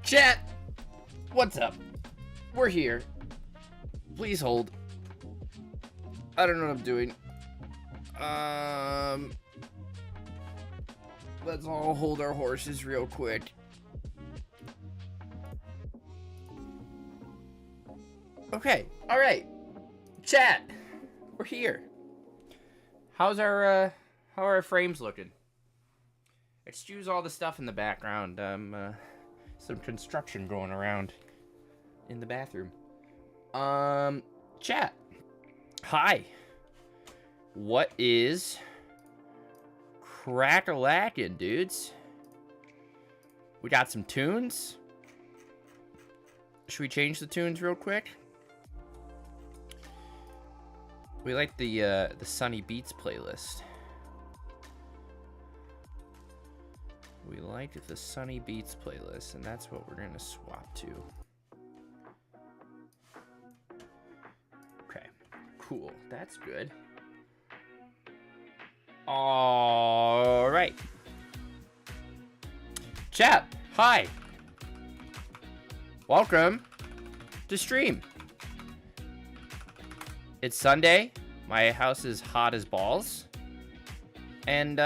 Chat, what's up? We're here. Please hold. I don't know what I'm doing. Let's all hold our horses real quick. Okay, all right. Chat, we're here. How are our frames looking? Excuse all the stuff in the background. Some construction going around in the bathroom. Chat. Hi. What is crack-a-lackin', dudes? We got some tunes. Should we change the tunes real quick? We like the Sunny Beats playlist. We like the Sunny Beats playlist, and that's what we're gonna swap to. Okay, cool. That's good. All right. Chat, hi. Welcome to stream. It's Sunday. My house is hot as balls. And,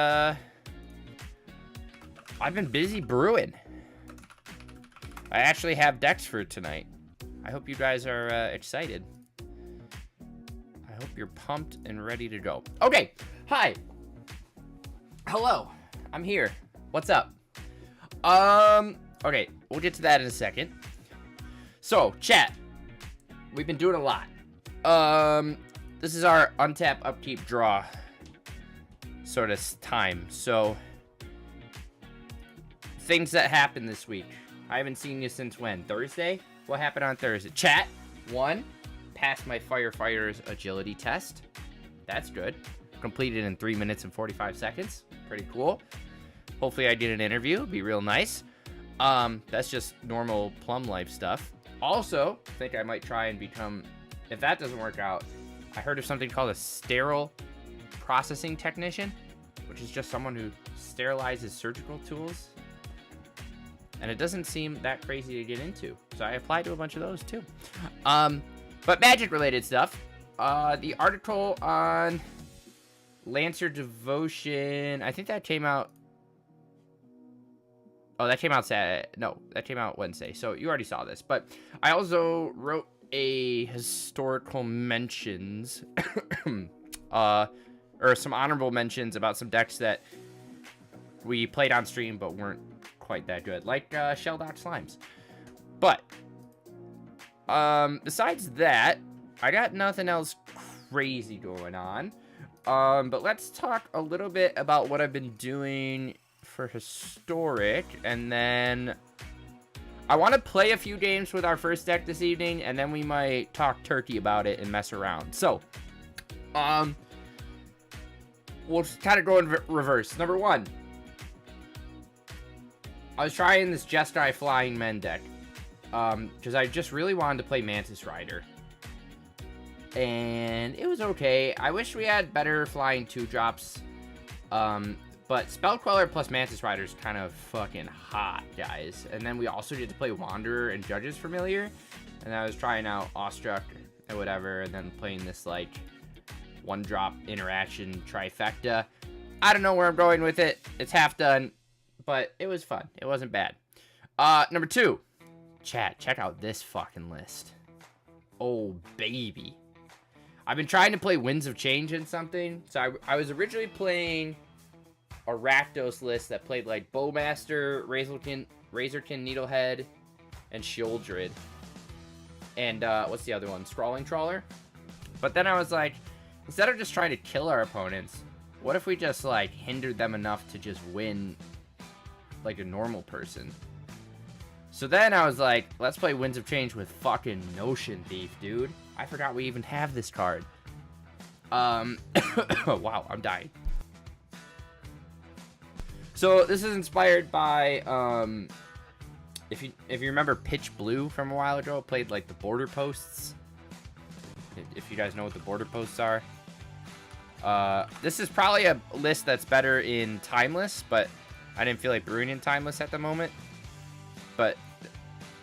I've been busy brewing. I actually have decks for tonight. I hope you guys are excited. I hope you're pumped and ready to go. Okay, hi. Hello, I'm here. What's up? Okay, we'll get to that in a second. So, chat. We've been doing a lot. This is our untap, upkeep, draw sort of time. So, things that happened this week. I haven't seen you since when? Thursday? What happened on Thursday? Chat, 1, passed my firefighter's agility test. That's good. Completed in 3 minutes and 45 seconds. Pretty cool. Hopefully I did an interview. It'd be real nice. That's just normal plum life stuff. Also, I think I might try and become, if that doesn't work out, I heard of something called a sterile processing technician, which is just someone who sterilizes surgical tools. And it doesn't seem that crazy to get into. So I applied to a bunch of those too. But magic related stuff. The article on Lancer Devotion, I think that came out. Oh, that came out Saturday. No, that came out Wednesday. So you already saw this. But I also wrote a historical mentions, or some honorable mentions about some decks that we played on stream but weren't quite that good, like Shelldock Slimes. But besides that, I got nothing else crazy going on. But let's talk a little bit about what I've been doing for historic, and then I want to play a few games with our first deck this evening, and then we might talk turkey about it and mess around. So we'll kind of go in reverse. Number 1, I was trying this Jeskai Flying Men deck, because I just really wanted to play Mantis Rider. And it was okay. I wish we had better flying 2-drops. But Spell Queller plus Mantis Rider is kind of fucking hot, guys. And then we also get to play Wanderer and Judge's Familiar. And I was trying out Awestruck and whatever, and then playing this, like, 1-drop interaction trifecta. I don't know where I'm going with it. It's half done. But it was fun. It wasn't bad. Number 2. Chat, check out this fucking list. Oh, baby. I've been trying to play Winds of Change and something. So I was originally playing a Rakdos list that played like Bowmaster, Razorkin, Needlehead, and Shieldred. And what's the other one? Scrawling Trawler. But then I was like, instead of just trying to kill our opponents, what if we just like hindered them enough to just win like a normal person? So then I was like, let's play Winds of Change with fucking Notion Thief, dude. I forgot we even have this card. Wow, I'm dying. So this is inspired by, if you remember Pitch Blue from a while ago, played like the border posts. If you guys know what the border posts are. This is probably a list that's better in Timeless, but I didn't feel like brewing in Timeless at the moment. But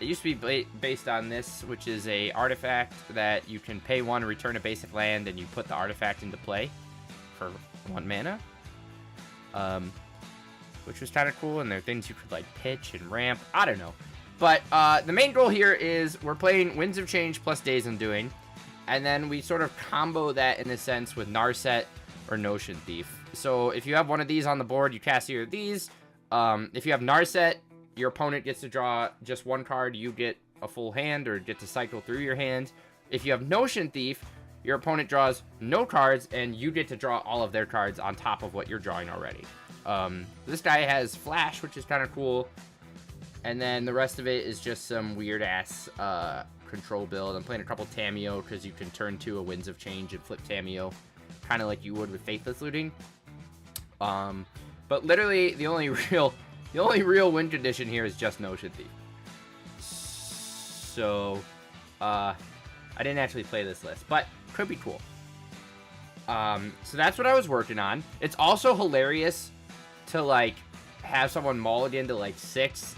it used to be based on this, which is a artifact that you can pay 1, return a basic land, and you put the artifact into play for 1 mana. Which was kind of cool, and there are things you could, like, pitch and ramp. I don't know. But the main goal here is we're playing Winds of Change plus Days Undoing, and then we sort of combo that, in a sense, with Narset or Notion Thief. So if you have one of these on the board, you cast either of these. If you have Narset, your opponent gets to draw just 1 card, you get a full hand, or get to cycle through your hand. If you have Notion Thief, your opponent draws no cards, and you get to draw all of their cards on top of what you're drawing already. This guy has Flash, which is kind of cool. And then the rest of it is just some weird-ass control build. I'm playing a couple Tamiyo, because you can turn to a Winds of Change and flip Tamiyo, kind of like you would with Faithless Looting. But literally, the only real win condition here is just Notion Thief. So, I didn't actually play this list, but could be cool. So that's what I was working on. It's also hilarious to, like, have someone mulligan to, like, 6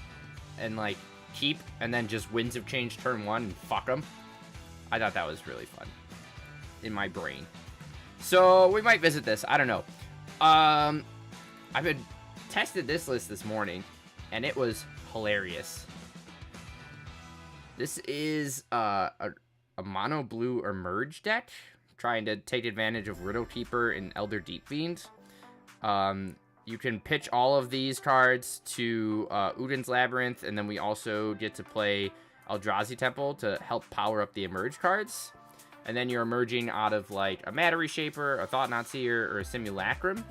and, like, keep, and then just Winds of Change turn 1 and fuck them. I thought that was really fun in my brain. So we might visit this. I don't know. I've been tested this list this morning, and it was hilarious. This is a mono blue Emerge deck, trying to take advantage of Riddle Keeper and Elder Deep Fiend. You can pitch all of these cards to Udin's Labyrinth, and then we also get to play Eldrazi Temple to help power up the Emerge cards. And then you're emerging out of, like, a Matter Reshaper, a Thought-Knot Seer, or a Simulacrum.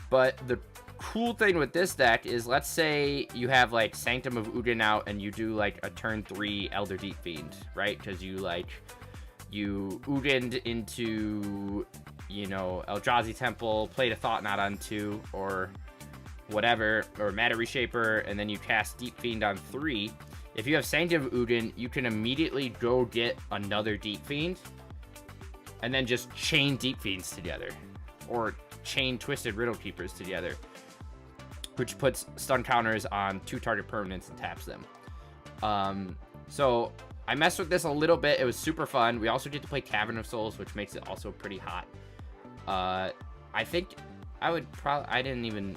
But the cool thing with this deck is, let's say you have, like, Sanctum of Udin out, and you do, like, a turn 3 Elder Deep Fiend, right? Because you Udined into, you know, Eldrazi Temple, played a Thought-Knot on 2, or whatever, or Matter Reshaper, and then you cast Deep Fiend on 3. If you have Sanctum of Udin, you can immediately go get another Deep Fiend, and then just chain Deep Fiends together, or chain Twisted Riddle Keepers together, which puts stun counters on 2 target permanents and taps them. So I messed with this a little bit. It was super fun. We also get to play Cavern of Souls, which makes it also pretty hot. I think I didn't even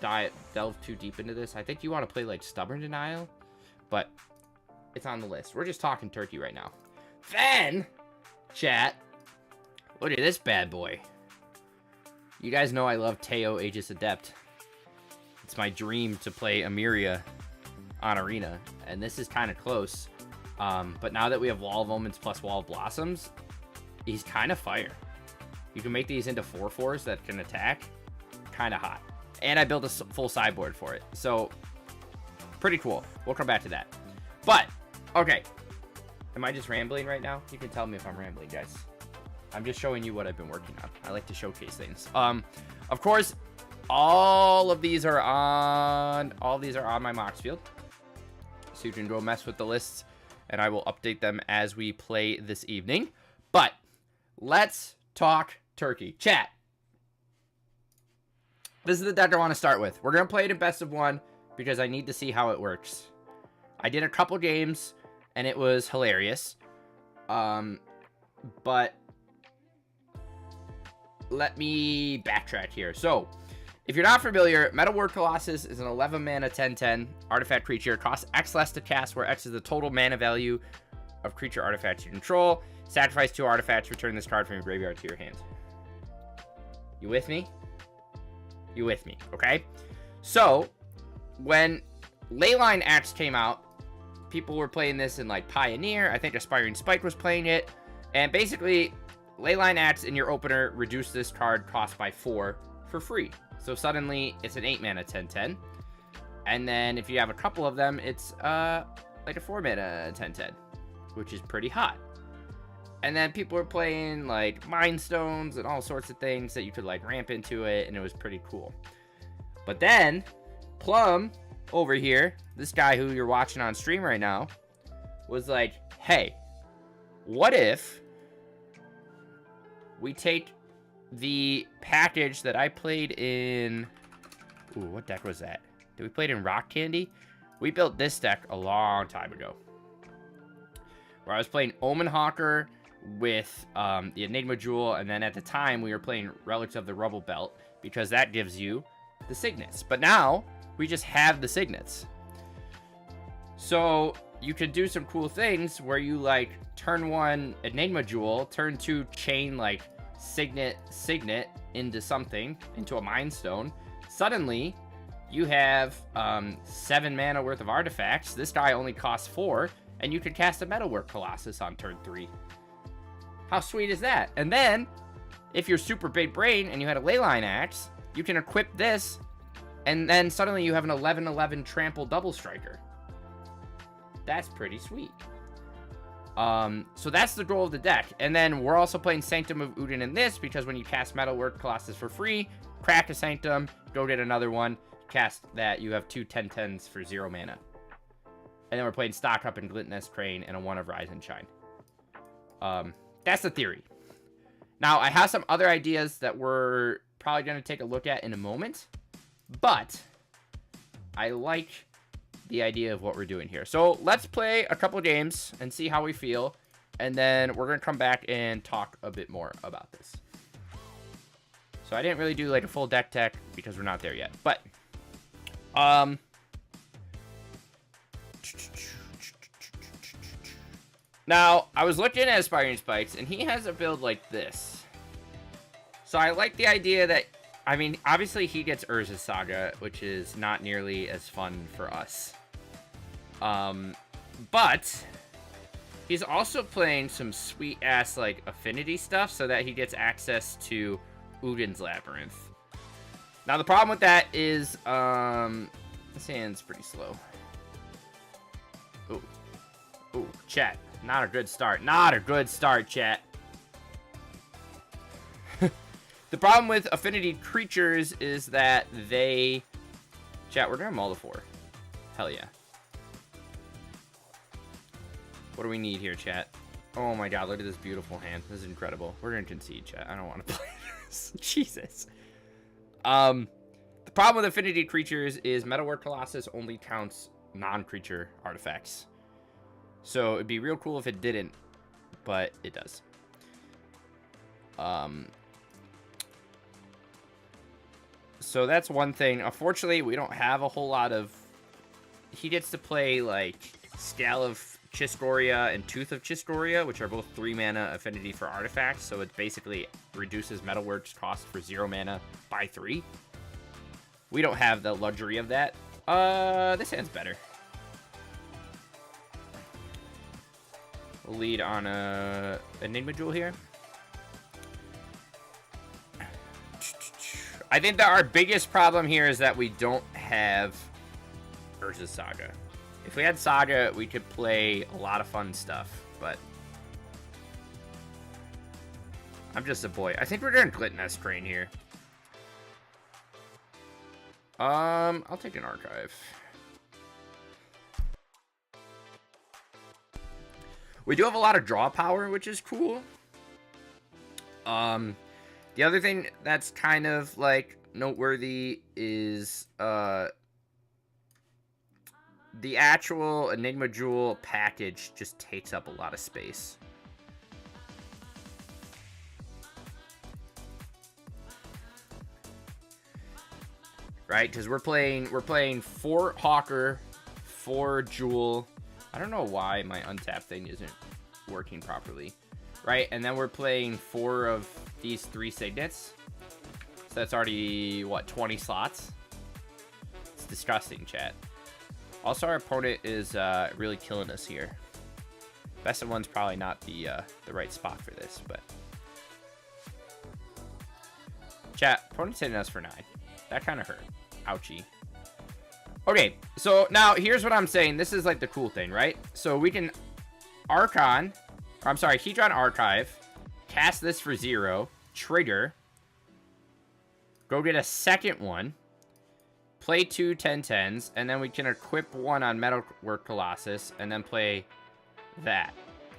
delve too deep into this. I think you want to play, like, Stubborn Denial, but it's on the list. We're just talking turkey right now. Then, chat, look at this bad boy. You guys know I love Teo Aegis Adept. It's my dream to play Emiria on Arena, and this is kind of close. But now that we have Wall of Omens plus Wall of Blossoms, he's kind of fire. You can make these into 4/4s that can attack. Kind of hot. And I built a full sideboard for it. So, pretty cool. We'll come back to that. But, okay. Am I just rambling right now? You can tell me if I'm rambling, guys. I'm just showing you what I've been working on. I like to showcase things. Of course, all of these are on my Mox Field. So you can go mess with the lists, and I will update them as we play this evening. But let's talk turkey. Chat. This is the deck I want to start with. We're going to play it in best of 1 because I need to see how it works. I did a couple games, and it was hilarious. But let me backtrack here. So, if you're not familiar, Metal Ward Colossus is an 11 mana 10/10 artifact creature. Costs X less to cast, where X is the total mana value of creature artifacts you control. Sacrifice 2 artifacts, return this card from your graveyard to your hand. You with me? You with me, okay? So, when Leyline Axe came out, people were playing this in, like, Pioneer. I think Aspiring Spike was playing it. And basically, Leyline Axe in your opener reduced this card cost by 4 for free. So suddenly, it's an 8 mana 10/10. And then if you have a couple of them, it's like a 4 mana 10/10, which is pretty hot. And then people were playing, like, Mind Stones and all sorts of things that you could, like, ramp into it, and it was pretty cool. But then, Plum, over here, this guy who you're watching on stream right now, was like, hey, what if we take the package that I played in... Ooh, what deck was that? Did we play it in Rock Candy? We built this deck a long time ago, where I was playing Omen Hawker with the Enigma Jewel, and then at the time we were playing Relics of the Rubble Belt, because that gives you the signets. But now we just have the signets, so you can do some cool things where you like turn 1 Enigma Jewel, turn 2 chain like signet into something, into a Mind Stone. Suddenly you have 7 mana worth of artifacts. This guy only costs 4, and you can cast a Metalwork Colossus on turn 3. How sweet is that? And then, if you're super big brain and you had a Leyline Axe, you can equip this, and then suddenly you have an 11/11 trample double striker. That's pretty sweet. So that's the goal of the deck. And then we're also playing Sanctum of Udin in this, because when you cast Metalwork Colossus for free, crack a Sanctum, go get another one, cast that, you have 2 10/10s for 0 mana. And then we're playing Stock Up and Glintnest Crane and a 1 of Rise and Shine. That's the theory. Now, I have some other ideas that we're probably going to take a look at in a moment, but I like the idea of what we're doing here. So let's play a couple games and see how we feel, and then we're going to come back and talk a bit more about this. So I didn't really do like a full deck tech because we're not there yet, but now I was looking at Aspiring Spikes, and he has a build like this. So I like the idea that, I mean, obviously he gets Urza's Saga, which is not nearly as fun for us. But he's also playing some sweet ass like affinity stuff so that he gets access to Udin's Labyrinth. Now the problem with that is this hand's pretty slow. Ooh, chat. Not a good start. Not a good start, chat. The problem with affinity creatures is that they... Chat, we're gonna mull the 4. Hell yeah. What do we need here, chat? Oh my god, look at this beautiful hand. This is incredible. We're gonna concede, chat. I don't want to play this. Jesus. The problem with affinity creatures is Metalwork Colossus only counts non-creature artifacts. So it'd be real cool if it didn't, but it does. So that's one thing. Unfortunately, we don't have a whole lot of... He gets to play, like, Scale of Chiskoria and Tooth of Chiskoria, which are both 3 mana affinity for artifacts, so it basically reduces Metalwork's cost for 0 mana by 3. We don't have the luxury of that. This hand's better. We'll lead on a Enigma Jewel here. I think that our biggest problem here is that we don't have Urza's Saga. If we had Saga, we could play a lot of fun stuff, but I'm just a boy. I think we're doing Glintnest Crane here. I'll take an Archive. We do have a lot of draw power, which is cool. The other thing that's kind of, like, noteworthy is, the actual Enigma Jewel package just takes up a lot of space. Right? Because we're playing 4 Hawker, 4 Jewel. I don't know why my untap thing isn't working properly. Right? And then we're playing 4 of these 3 signets. So that's already, what, 20 slots? It's disgusting, chat. Also, our opponent is really killing us here. Best of One's probably not the right spot for this, but... Chat, opponent's hitting us for 9. That kind of hurt. Ouchie. Okay, so now here's what I'm saying. This is like the cool thing, right? So we can Hedron Archive, cast this for 0, trigger, go get a second one, play 2 10/10s, and then we can equip 1 on Metalwork Colossus, and then play that.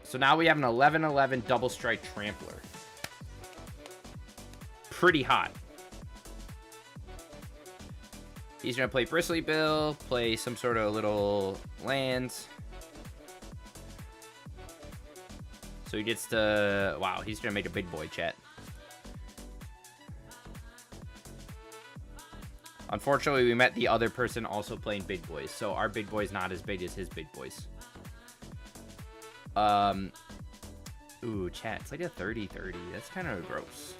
So now we have an 11/11 Double Strike Trampler. Pretty hot. He's gonna play Bristly Bill, play some sort of little lands. So he gets to... Wow, he's gonna make a big boy, chat. Unfortunately, we met the other person also playing big boys, so our big boy's not as big as his big boys. Ooh, chat, it's like a 30-30. That's kind of gross.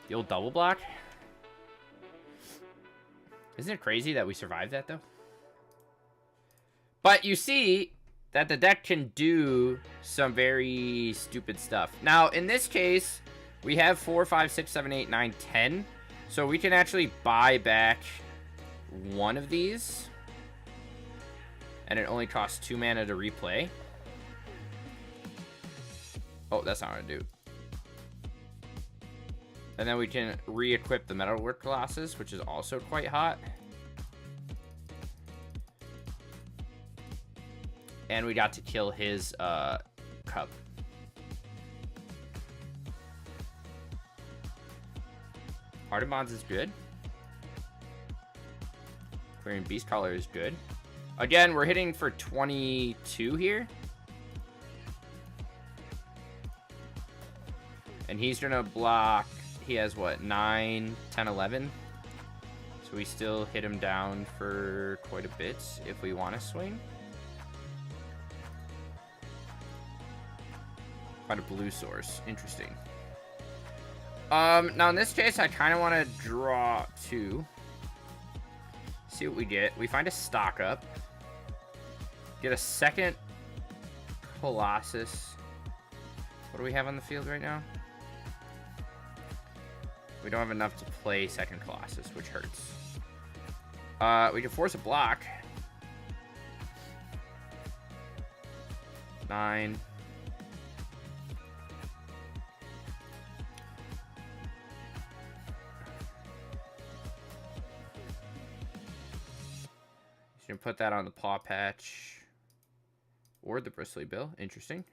The old double block. Isn't it crazy that we survived that, though? But you see that the deck can do some very stupid stuff. Now, in this case, we have 4, 5, 6, 7, 8, 9, 10. So we can actually buy back one of these. And it only costs 2 mana to replay. Oh, that's not what I do. And then we can re-equip the Metalwork Colossus, which is also quite hot. And we got to kill his cub. Heart of Bonds is good. Quarian Beastcaller is good. Again, we're hitting for 22 here. And he's going to block... He has, what, 9, 10, 11? So we still hit him down for quite a bit if we want to swing. Quite a blue source. Interesting. Now in this case, I kind of want to draw 2. See what we get. We find a stock up. Get a second Colossus. What do we have on the field right now? We don't have enough to play second Colossus, which hurts. We can force a block. 9. You can put that on the Paw Patch or the Bristly Bill. Interesting.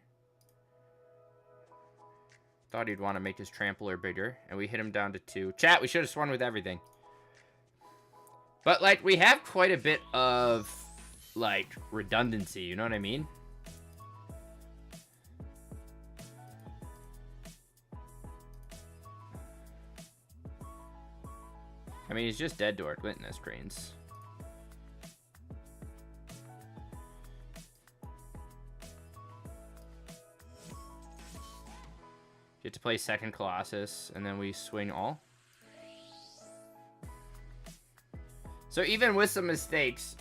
Thought he'd want to make his Trampler bigger, and we hit him down to 2. Chat, we should have swung with everything. But, like, we have quite a bit of, like, redundancy, you know what I mean? I mean, he's just dead to our Glintinous Cranes. Get to play second Colossus, and then we swing all. So even with some mistakes,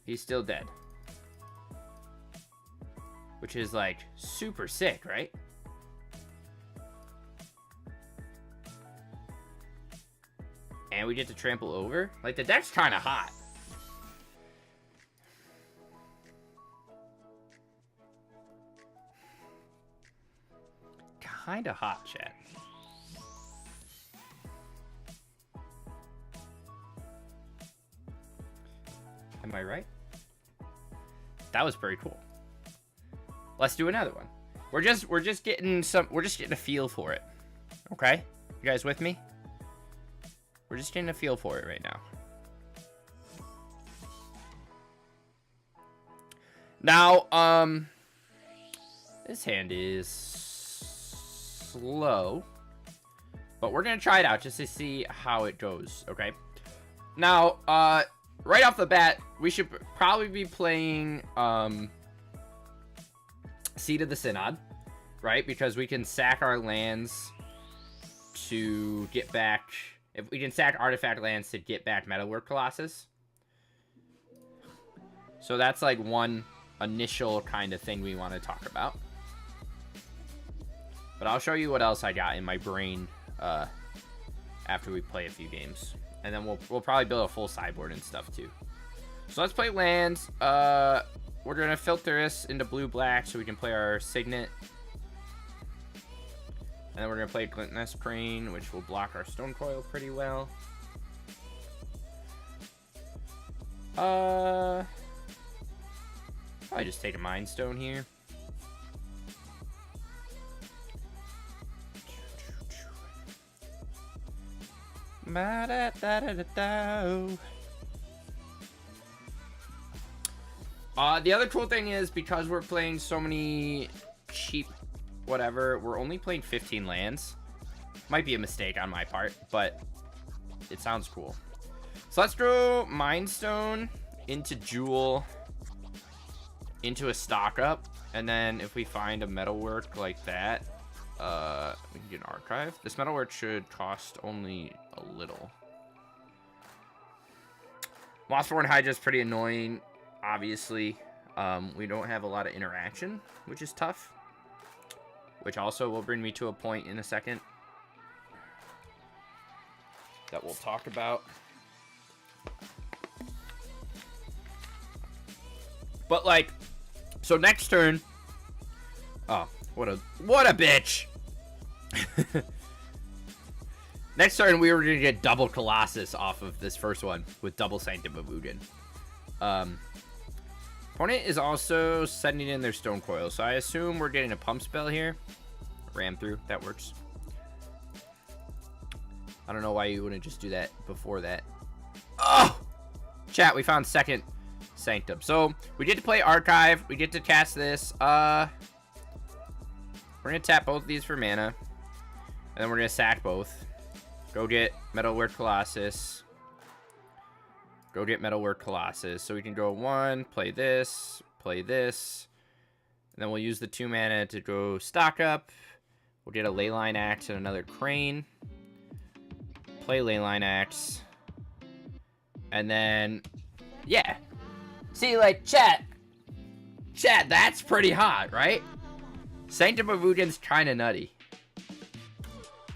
he's still dead. Which is, like, super sick, right? And we get to trample over. Like, the deck's kind of hot. Kind of hot, chat. Am I right? That was pretty cool. Let's do another one. We're just getting a feel for it. Okay? You guys with me? We're just getting a feel for it right now. Now, this hand is slow, but we're gonna try it out just to see how it goes. Okay. Now, right off the bat, we should probably be playing Seed of the Synod, right? Because we can sack our lands to get back. If we can sack artifact lands to get back Metalwork Colossus. So that's like one initial kind of thing we want to talk about. But I'll show you what else I got in my brain after we play a few games. And then we'll probably build a full sideboard and stuff too. So let's play lands. We're going to filter this into blue-black so we can play our Signet. And then we're going to play Glintinous Crane, which will block our Stone Coil pretty well. Probably just take a Mind Stone here. The other cool thing is, because we're playing so many cheap whatever, we're only playing 15 lands. Might be a mistake on my part, but it sounds cool. So let's throw Mind Stone into Jewel, into a stock up, and then if we find a metalwork like that, we can get an archive. This metalwork should cost only a little. Mossborn Hydra's pretty annoying, obviously. We don't have a lot of interaction, which is tough. Which also will bring me to a point in a second that we'll talk about. But like, so next turn. Oh, what a bitch. Next turn we were gonna get double Colossus off of this first one with double Sanctum of Ugin. Opponent is also sending in their Stone Coil, so I assume we're getting a pump spell here. Ram through, that works. I don't know why you wouldn't just do that before that. Oh! Chat, we found second Sanctum. So, we get to play Archive, we get to cast this. We're gonna tap both of these for mana. And then we're gonna sack both. Go get Metalwork Colossus. Go get Metalwork Colossus. So we can go 1, play this. And then we'll use the 2 mana to go stock up. We'll get a Leyline Axe and another Crane. Play Leyline Axe. And then, yeah. See, like, chat, that's pretty hot, right? Sanctum of Ugin's kind of nutty.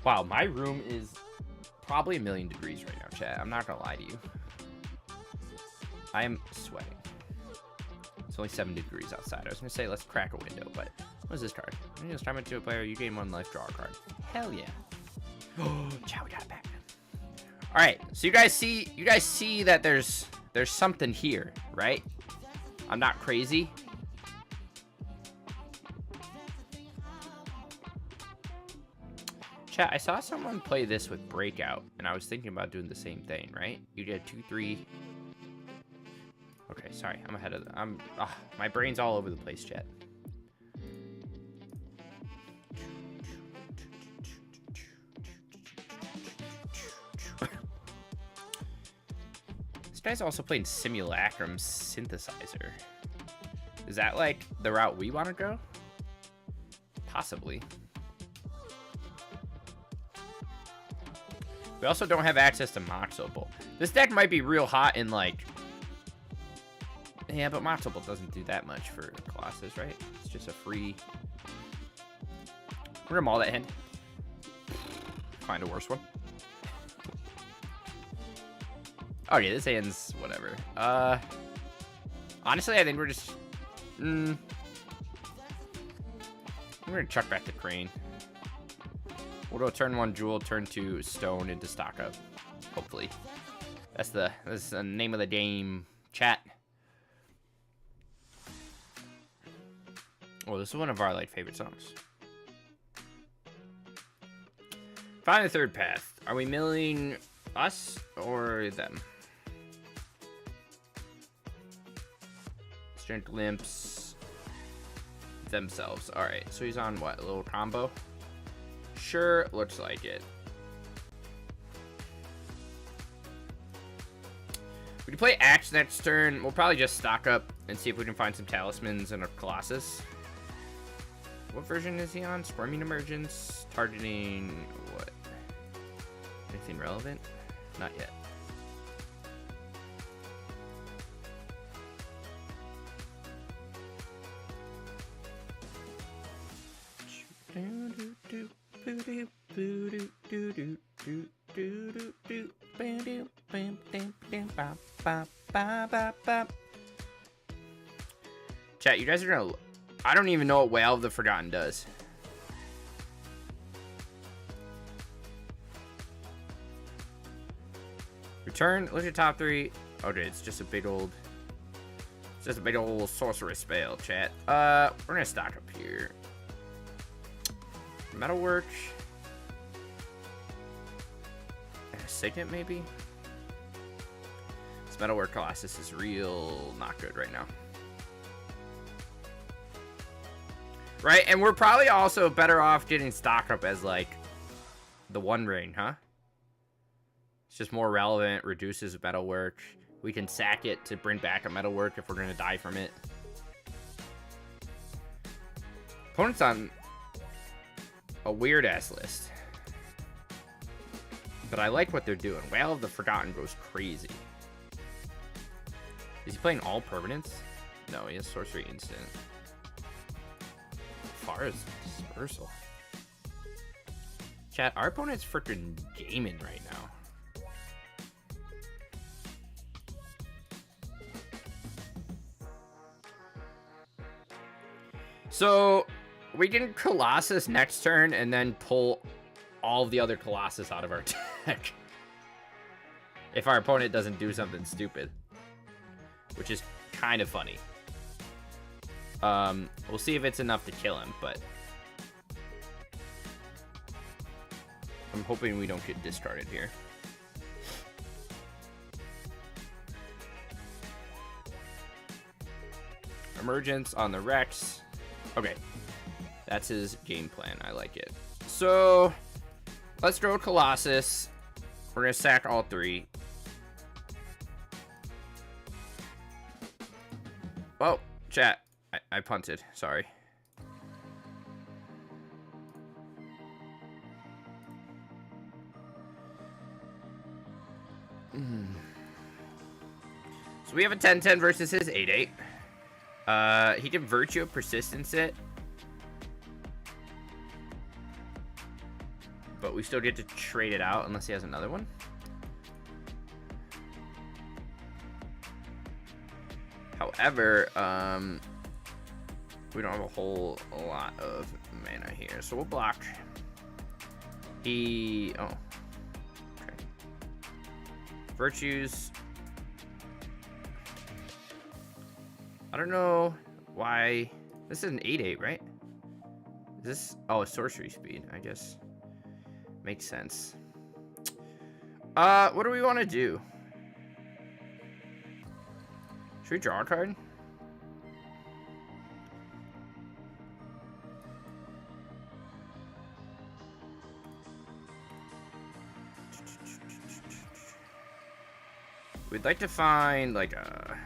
Wow, my room is probably 1,000,000 degrees right now, chat. I'm not going to lie to you. I am sweating. It's only 7 degrees outside. I was going to say, let's crack a window, but what is this card? When you time into a player, you gain 1 life, draw a card. Hell yeah. Oh, chat, we got it back. All right, so you guys see that there's something here, right? I'm not crazy. Chat, I saw someone play this with Breakout, and I was thinking about doing the same thing, right? You did 2, 3. Okay, sorry, I'm ahead of my brain's all over the place, chat. This guy's also playing Simulacrum Synthesizer. Is that like the route we want to go? Possibly. We also don't have access to Mox Opal. This deck might be real hot in like... Yeah, but Mox Opal doesn't do that much for Colossus, right? It's just a free... We're gonna maul that hand. Find a worse one. Okay, this hand's whatever. Honestly, I think we're just... I'm gonna chuck back the Crane. We'll go turn 1 Jewel, turn 2 Stone into stock up. Hopefully. That's the name of the game, chat. Oh, this is one of our like favorite songs. Find the third path. Are we milling us or them? Strength Glimpse themselves. Alright, so he's on what? A little combo? Sure, looks like it. We can play Axe next turn. We'll probably just stock up and see if we can find some talismans and a Colossus. What version is he on? Squirming Emergence. Targeting what? Anything relevant? Not yet. Chat, you guys are gonna... I don't even know what Whale of the Forgotten does. Return, look at top 3. Okay, it's just a big old... It's just a big old sorceress spell, chat. We're gonna stock up here. Metalwork. Signet, maybe? This Metalwork Colossus is real not good right now. Right, and we're probably also better off getting stock up as, like, the One Ring, huh? It's just more relevant, reduces Metalwork. We can sack it to bring back a Metalwork if we're going to die from it. Opponent's on a weird-ass list. But I like what they're doing. Whale of the Forgotten goes crazy. Is he playing all permanents? No, he has Sorcery Instant. Far as Dispersal. Chat, our opponent's freaking gaming right now. So, we can Colossus next turn and then pull all of the other Colossus out of our deck. If our opponent doesn't do something stupid. Which is kind of funny. We'll see if it's enough to kill him, but I'm hoping we don't get discarded here. Emergence on the Rex. Okay. That's his game plan. I like it. So, let's throw Colossus. We're going to sack all three. Oh, chat. I punted. Sorry. So we have a 10-10 versus his 8-8. He can Virtue of Persistence it. But we still get to trade it out unless he has another one. However, we don't have a whole lot of mana here, so we'll block. Oh. Okay. Virtues. I don't know why. This is an 8-8, right? Is this... Oh, sorcery speed, I guess. Makes sense. What do we want to do? Should we draw a card? We'd like to find, like, a...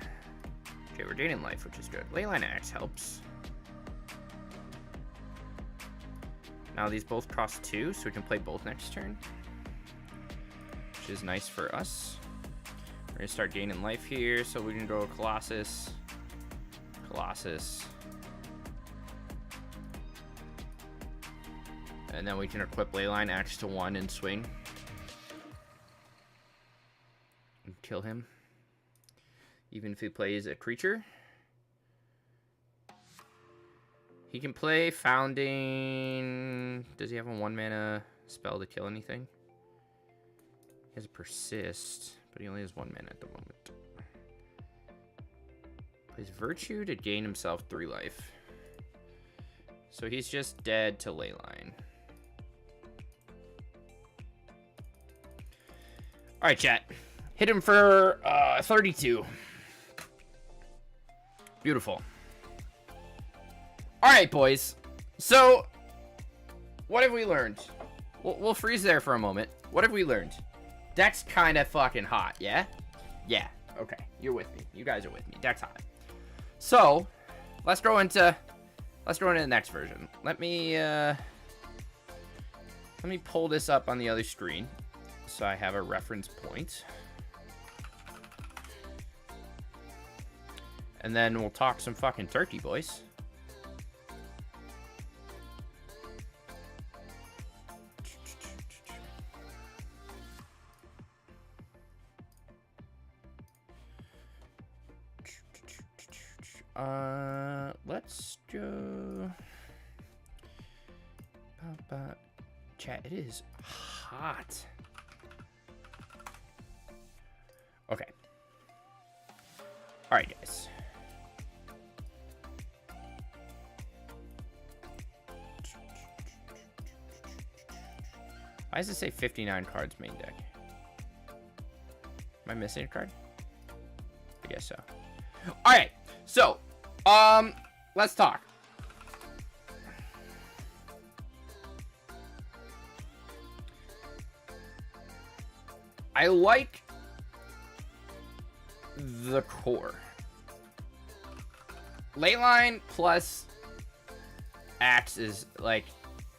Okay, we're gaining life, which is good. Leyline Axe helps. Now these both cost 2, so we can play both next turn. Which is nice for us. We're going to start gaining life here, so we can go Colossus. Colossus. And then we can equip Leyline Axe to 1 and swing. And kill him. Even if he plays a creature. He can play Founding. Does he have a 1-mana spell to kill anything? He has a Persist, but he only has 1 mana at the moment. Plays Virtue to gain himself 3 life. So he's just dead to Leyline. Alright, chat. Hit him for 32. Beautiful. Alright, boys. So, what have we learned? We'll freeze there for a moment. What have we learned? Deck's kind of fucking hot, yeah? Yeah, okay. You're with me. You guys are with me. Deck's hot. So, let's go into the next version. Let me pull this up on the other screen so I have a reference point. And then we'll talk some fucking turkey, boys. Let's go. Chat, it is hot. Okay. All right, guys. Why does it say 59 cards main deck? I missing a card? I guess so. All right. So, let's talk. I like the core. Leyline plus Axe is like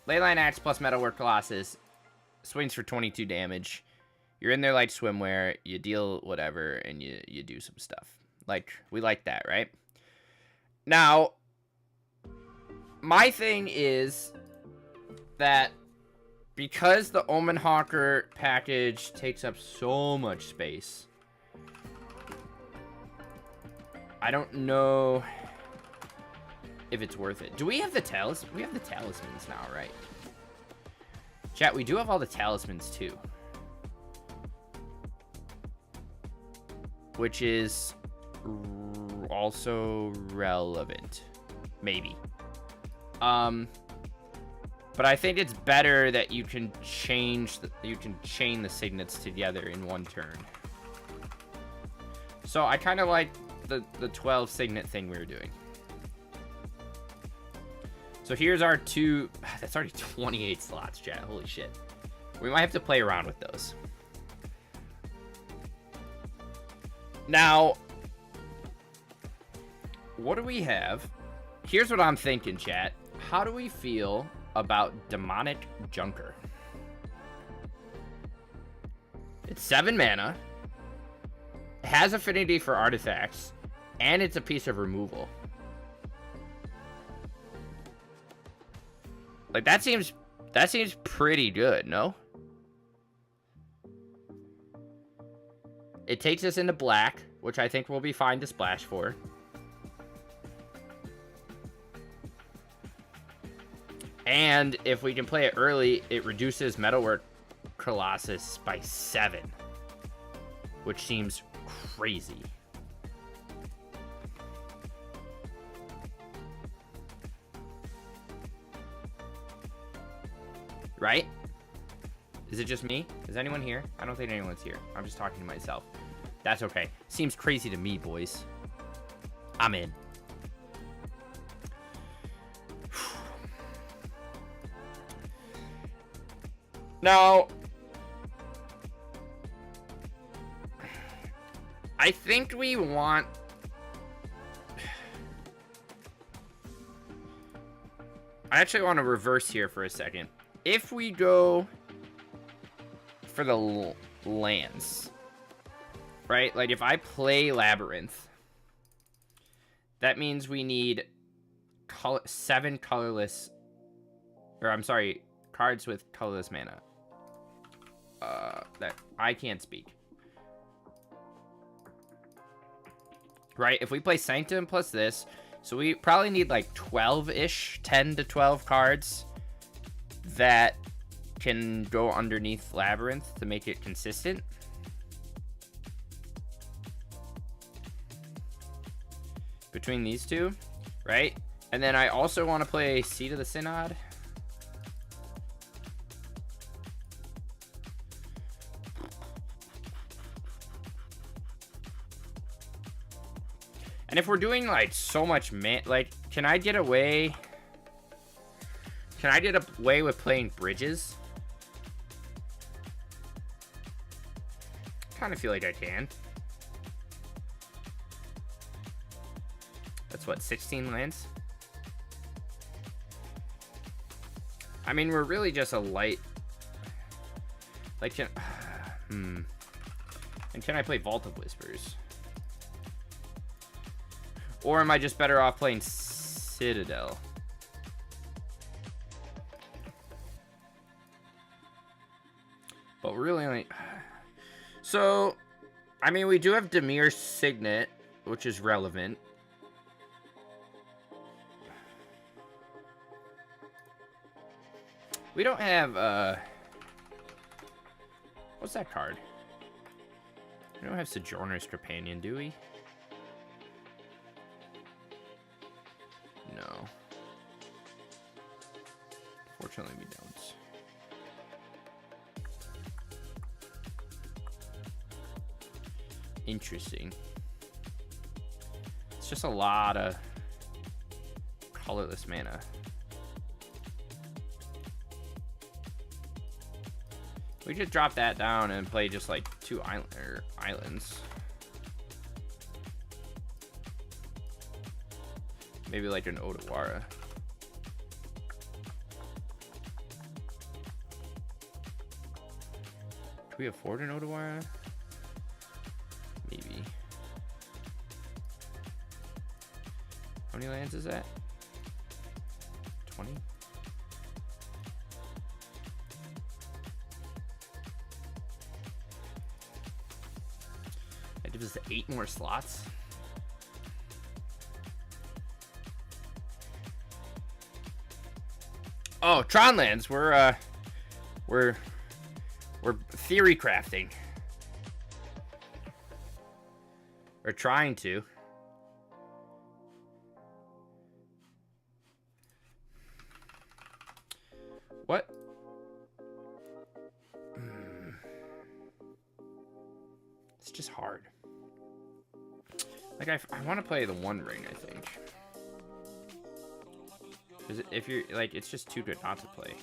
Leyline Axe plus Metalwork Colossus swings for 22 damage. You're in there like swimwear, you deal whatever, and you do some stuff. Like, we like that, right? Now, my thing is that because the Omen Hawker package takes up so much space, I don't know if it's worth it. Do we have the talismans? We have the talismans now, right? Chat, we do have all the talismans too. Which is also relevant. Maybe. But I think it's better that you can chain the signets together in one turn. So I kind of like the 12 signet thing we were doing. So here's our two. That's already 28 slots, chat. Holy shit. We might have to play around with those. Now, what do we have? Here's what I'm thinking, chat. How do we feel about Demonic Junker? It's 7 mana, has affinity for artifacts, and it's a piece of removal. Like, that seems pretty good, no? It takes us into black, which I think we'll be fine to splash for. And if we can play it early, it reduces Metalwork Colossus by 7, which seems crazy. Right? Is it just me? Is anyone here? I don't think anyone's here. I'm just talking to myself. That's okay. Seems crazy to me, boys. I'm in. Now, I think we want... I actually want to reverse here for a second. If we go for the lands, right? Like, if I play Labyrinth, that means we need 7 colorless... Or, I'm sorry, cards with colorless mana. That I can't speak. Right? If we play Sanctum plus this, so we probably need like 12-ish, 10 to 12 cards that can go underneath Labyrinth to make it consistent. Between these two, right? And then I also want to play Seat of the Synod. And if we're doing like so much like, can I get away with playing bridges? Kind of feel like I can. That's what, 16 lands? I mean, we're really just a light. Like, and can I play Vault of Whispers? Or am I just better off playing Citadel? But we're really only... So, I mean, we do have Dimir Signet, which is relevant. We don't have, what's that card? We don't have Sojourner's Companion, do we? No. Fortunately, we don't. Interesting. It's just a lot of colorless mana. We just drop that down and play just like 2 islands. Maybe like an Odawara. Can we afford an Odawara? Maybe. How many lands is that? 20? That gives us 8 more slots. Oh, Tron lands. We're theory crafting. Or trying to. What? It's just hard. Like, I want to play the One Ring, I think. Because if you're, like, it's just too good not to play.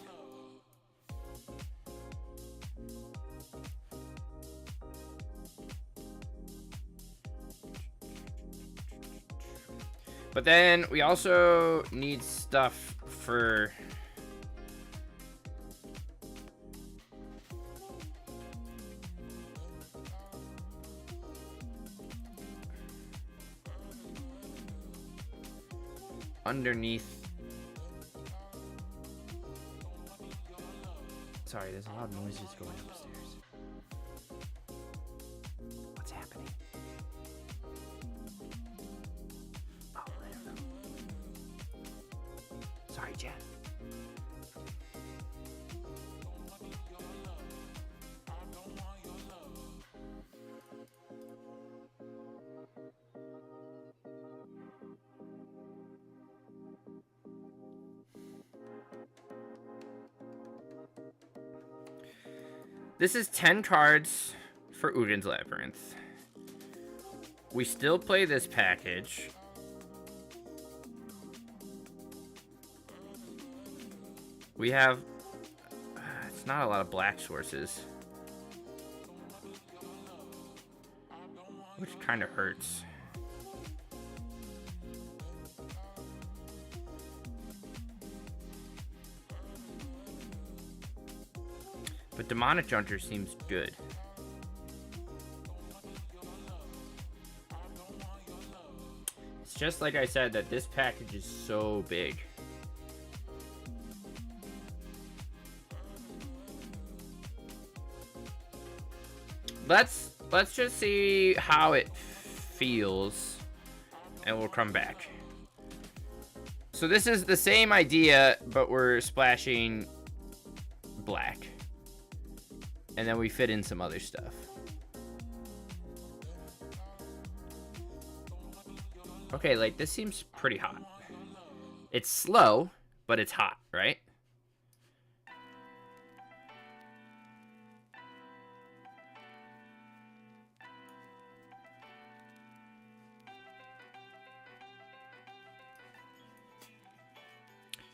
But then we also need stuff for... underneath. Sorry, there's a lot of noises going upstairs. What's happening? Oh, I don't know. Sorry, Jen. This is 10 cards for Ugin's Labyrinth. We still play this package. We have... it's not a lot of black sources. Which kind of hurts. But Demonic Hunter seems good. It's just like I said that this package is so big. Let's just see how it feels and we'll come back. So this is the same idea, but we're splashing black. And then we fit in some other stuff. Okay, like, this seems pretty hot. It's slow, but it's hot, right?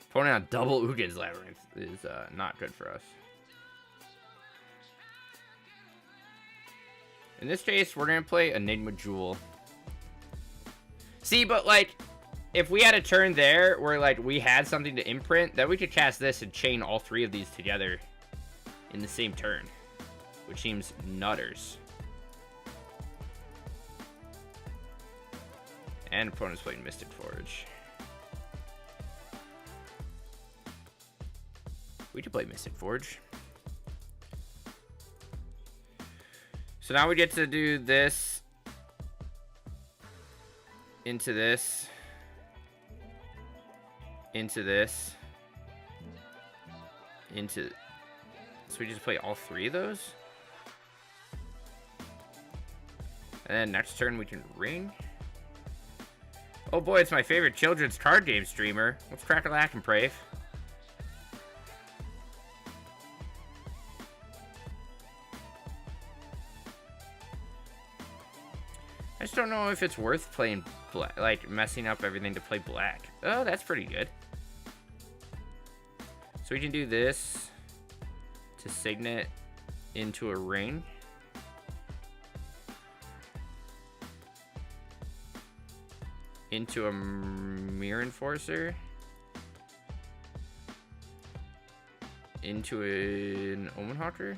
Pulling out double Ugin's Labyrinth is not good for us. In this case, we're going to play Enigma Jewel. See, but, like, if we had a turn there where, like, we had something to imprint, then we could cast this and chain all 3 of these together in the same turn, which seems nutters. And opponent's playing Mystic Forge. We could play Mystic Forge. So now we get to do this into this, into this, into... So we just play all 3 of those? And then next turn we can ring. Oh boy, it's my favorite children's card game streamer. Let's crack a lack and pray. don't know if it's worth playing black, like messing up everything to play black. Oh, that's pretty good. So we can do this to signet into a ring. Into a mirror enforcer. Into an Omen Hawker.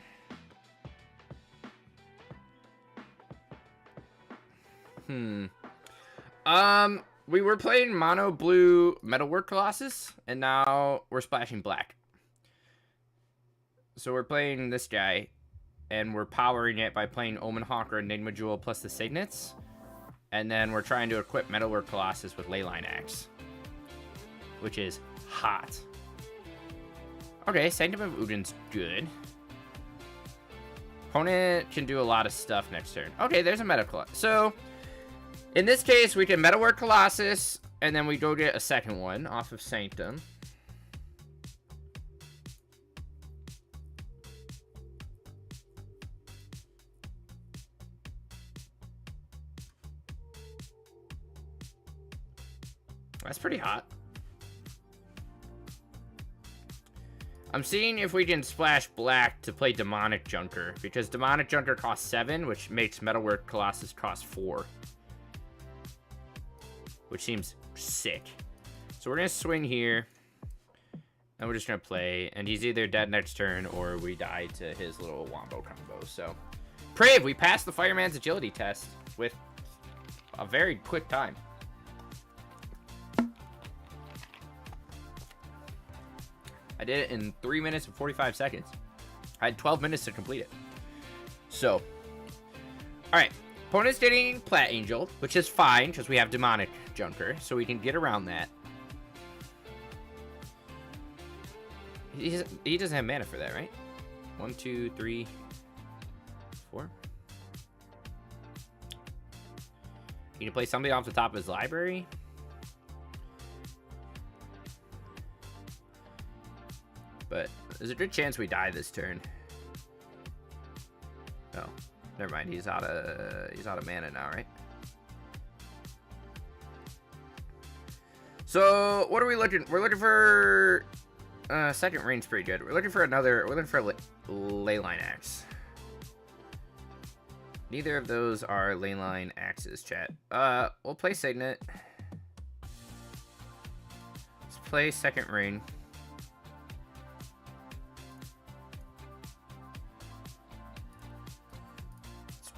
We were playing mono blue Metalwork Colossus, and now we're splashing black. So we're playing this guy, and we're powering it by playing Omen Hawker, Enigma Jewel, plus the Signets. And then we're trying to equip Metalwork Colossus with Leyline Axe, which is hot. Okay, Sanctum of Udin's good. Opponent can do a lot of stuff next turn. Okay, there's a Meta Colossus. So, in this case, we can Metalwork Colossus, and then we go get a second one off of Sanctum. That's pretty hot. I'm seeing if we can splash black to play Demonic Junker, because Demonic Junker costs 7, which makes Metalwork Colossus cost 4. Which seems sick. So we're going to swing here, and we're just going to play, and he's either dead next turn, or we die to his little wombo combo. So, Prave, we passed the Fireman's Agility test with a very quick time. I did it in 3 minutes and 45 seconds. I had 12 minutes to complete it. So, alright. Opponent's getting Plat Angel, which is fine, because we have Demonic Junker, so we can get around that. He doesn't have mana for that, right? 1, 2, 3, 4. You can play somebody off the top of his library. But there's a good chance we die this turn. Oh, never mind. He's out of mana now, right? So what are we looking? We're looking for second range, pretty good. We're looking for another. We're looking for a Leyline Axe. Neither of those are Leyline Axes, chat. We'll play Signet. Let's play second ring.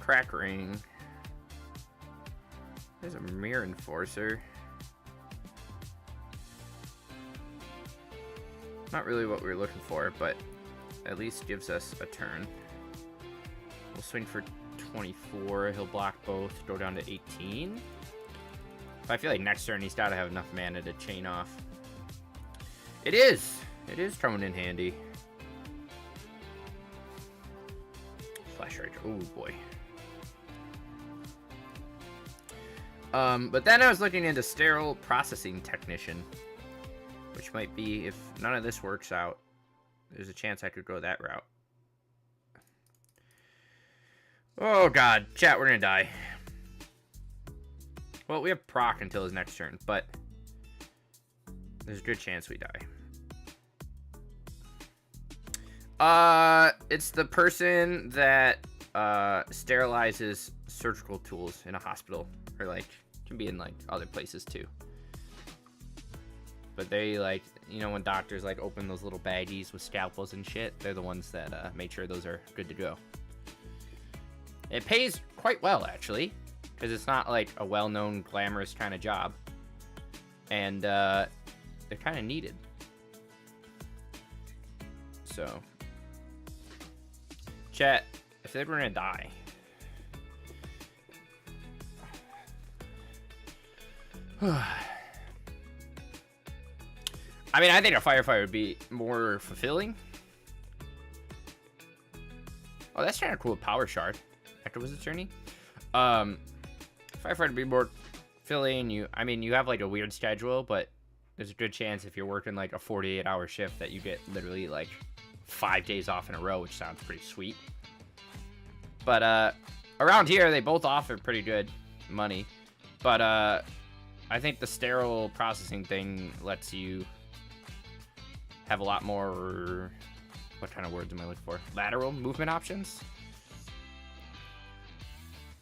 Crack ring. There's a mirror enforcer. Not really what we were looking for, but at least gives us a turn. We'll swing for 24. He'll block both. Go down to 18. But I feel like next turn he's got to have enough mana to chain off. It is. It is coming in handy. Flash Rage. Oh boy. But then I was looking into Sterile Processing Technician, which might be, if none of this works out, there's a chance I could go that route. Oh god, chat, we're gonna die. Well, we have proc until his next turn, but there's a good chance we die. It's the person that sterilizes surgical tools in a hospital, or like can be in like other places too. But they, like, you know, when doctors like open those little baggies with scalpels and shit, they're the ones that make sure those are good to go. It pays quite well, actually, because it's not like a well-known glamorous kind of job, and they're kind of needed. So chat, if they were gonna die, I mean, I think a firefighter would be more fulfilling. Oh, that's kind of cool. Power Shard. After was it journey? Firefighter would be more fulfilling. I mean, you have like a weird schedule, but there's a good chance if you're working like a 48-hour shift that you get literally like 5 days off in a row, which sounds pretty sweet. But around here, they both offer pretty good money. But I think the sterile processing thing lets you have a lot more, what kind of words am I looking for? Lateral movement options.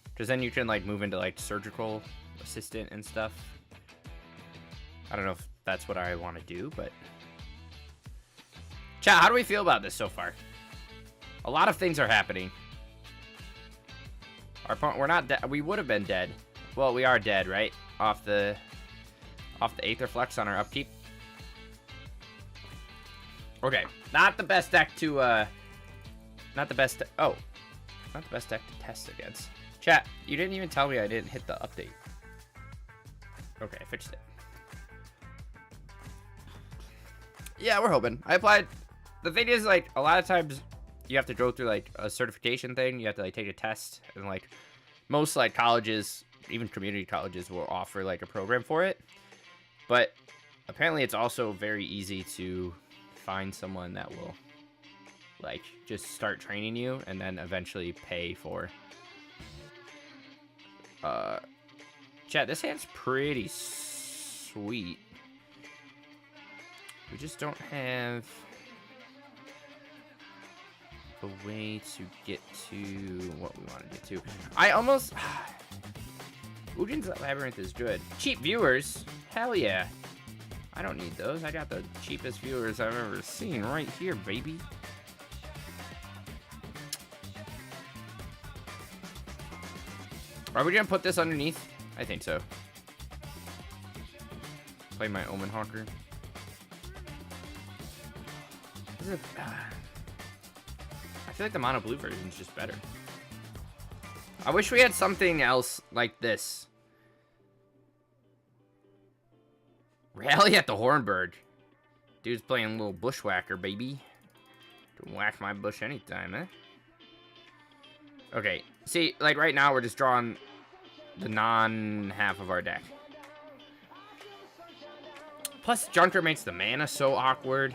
Because then you can like move into like surgical assistant and stuff. I don't know if that's what I want to do, but chat, how do we feel about this so far? A lot of things are happening. We're not dead. We would have been dead. Well, we are dead, right? Off the Aether Flux on our upkeep. Okay, not the best deck to not the best deck to test against. Chat, you didn't even tell me I didn't hit the update. Okay, I fixed it. Yeah, we're hoping. I applied. The thing is, like, a lot of times you have to go through like a certification thing. You have to like take a test, and like most like colleges, even community colleges, will offer like a program for it. But apparently, it's also very easy to find someone that will like just start training you and then eventually pay for. Chat, this hand's pretty sweet. We just don't have a way to get to what we want to get to. I almost... Ujin's Labyrinth is good. Cheap viewers? Hell yeah. I don't need those. I got the cheapest viewers I've ever seen right here, baby. Are we gonna put this underneath? I think so. Play my Omen Hawker. I feel like the mono blue version is just better. I wish we had something else like this. Rally at the Hornberg. Dude's playing a little bushwhacker, baby. Can whack my bush anytime, eh? Okay, see, like right now we're just drawing the non-half of our deck. Plus, Junker makes the mana so awkward.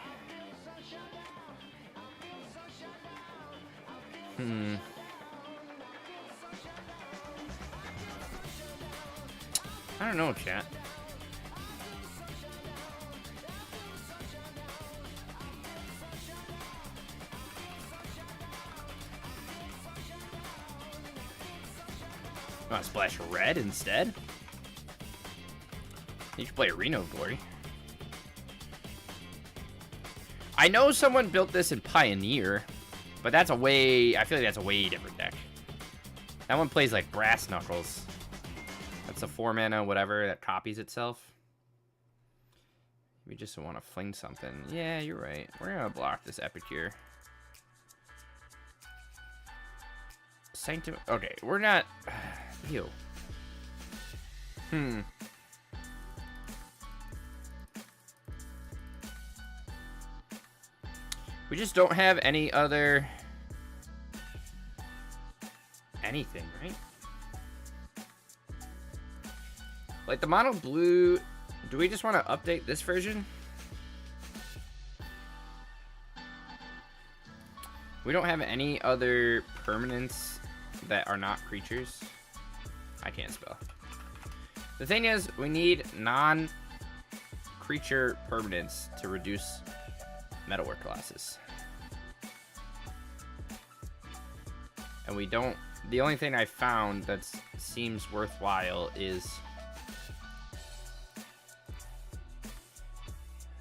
I don't know, chat. Want to splash red instead? You should play Reno Glory. I know someone built this in Pioneer, but that's a way... I feel like that's a way different deck. That one plays like Brass Knuckles. That's a 4-mana whatever that copies itself. We just want to fling something. Yeah, you're right. We're going to block this Epicure. Sanctum... Okay, we're not... Ew. We just don't have any other... anything, right? Like the mono blue... Do we just want to update this version? We don't have any other permanents that are not creatures. I can't spell. The thing is, we need non-creature permanents to reduce metalwork losses. And we don't... The only thing I found that seems worthwhile is...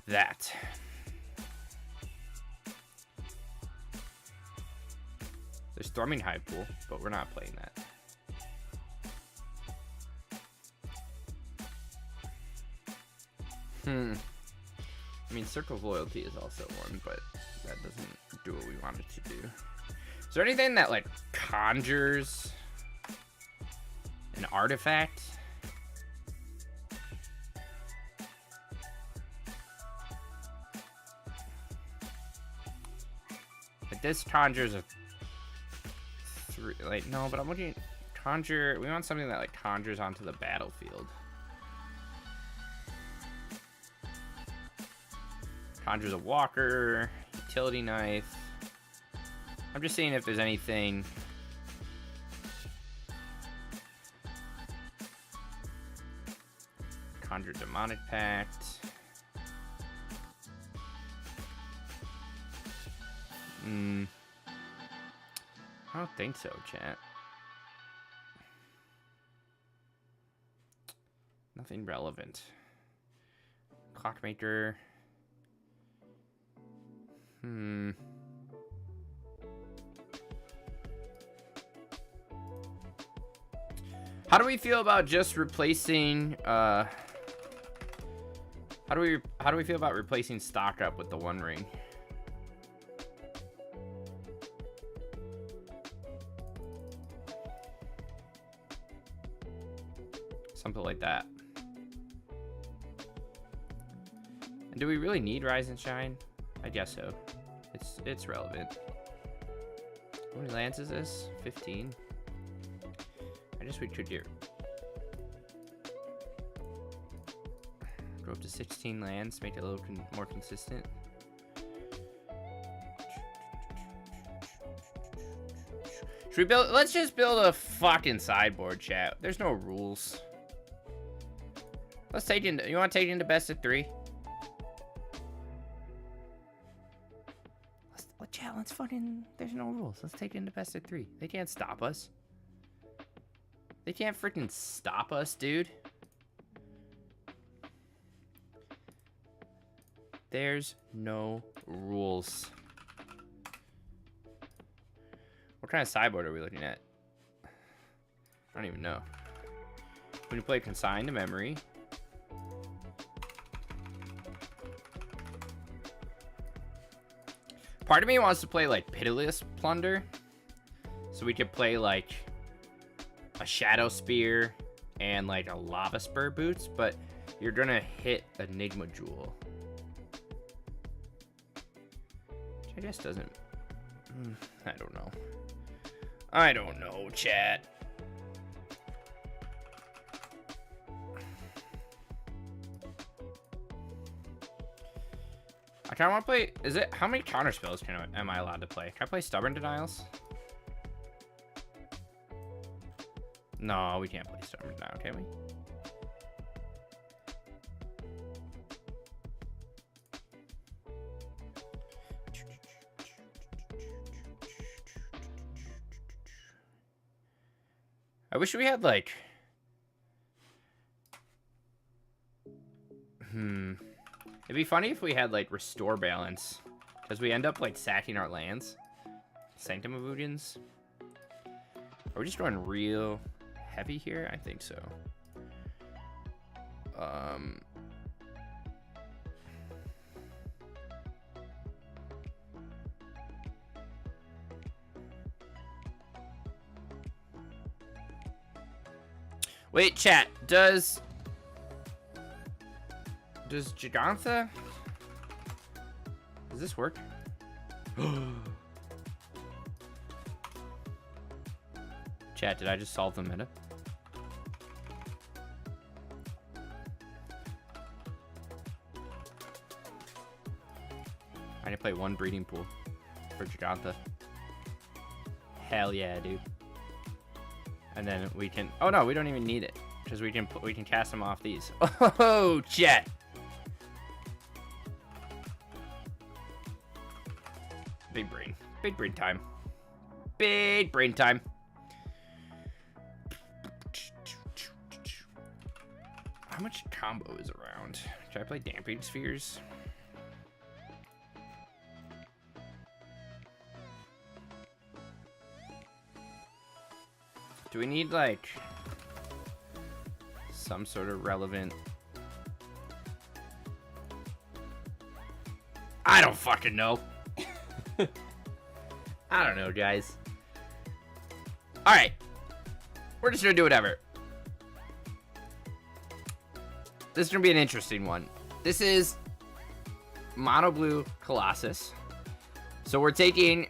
that. There's Thrumming Hive Pool, but we're not playing that. I mean, Circle of Loyalty is also one, but that doesn't do what we want it to do. Is there anything that, like, conjures an artifact? Like, this conjures a... Like, no, but I'm looking at... Conjure... We want something that, like, conjures onto the battlefield. Conjures a walker, utility knife. I'm just seeing if there's anything Conjure Demonic Pact. I don't think so, chat. Nothing relevant. Clockmaker. How do we feel about just replacing how do we feel about replacing stock up with the One Ring? Something like that. And do we really need Rise and Shine? I guess so. It's relevant. How many lands is this? 15. I guess we could get go up to 16 lands, make it a little more consistent. Should we build? Let's just build a fucking sideboard, chat. There's no rules. Let's take into. You want to take into best of 3? Chat, let's fucking. There's no rules. Let's take it into best of 3. They can't stop us. They can't freaking stop us, dude. There's no rules. What kind of sideboard are we looking at? I don't even know. When you play Consign to Memory. Part of me wants to play like Pitiless Plunder. So we could play like a Shadow Spear and like a Lava Spur Boots, but you're gonna hit Enigma Jewel. Which I guess doesn't. I don't know. I don't know, chat. I kind of want to play. Is it how many counter spells am I allowed to play? Can I play Stubborn Denials? No, we can't play Stubborn Denial, can we? I wish we had like. It'd be funny if we had like Restore Balance, because we end up like sacking our lands. Sanctum of Odians. Are we just going real heavy here? I think so. Wait, chat. Does Gigantha? Does this work? Chat, did I just solve the meta? I need to play one breeding pool for Gigantha. Hell yeah, dude. And then we can. Oh no, we don't even need it because we can cast them off these. Oh, chat. Big brain time. Big brain time. How much combo is around? Should I play Damping Spheres? Do we need like some sort of relevant? I don't fucking know. I don't know, guys. All right, we're just gonna do whatever. This is gonna be an interesting one. This is Mono Blue Colossus. So we're taking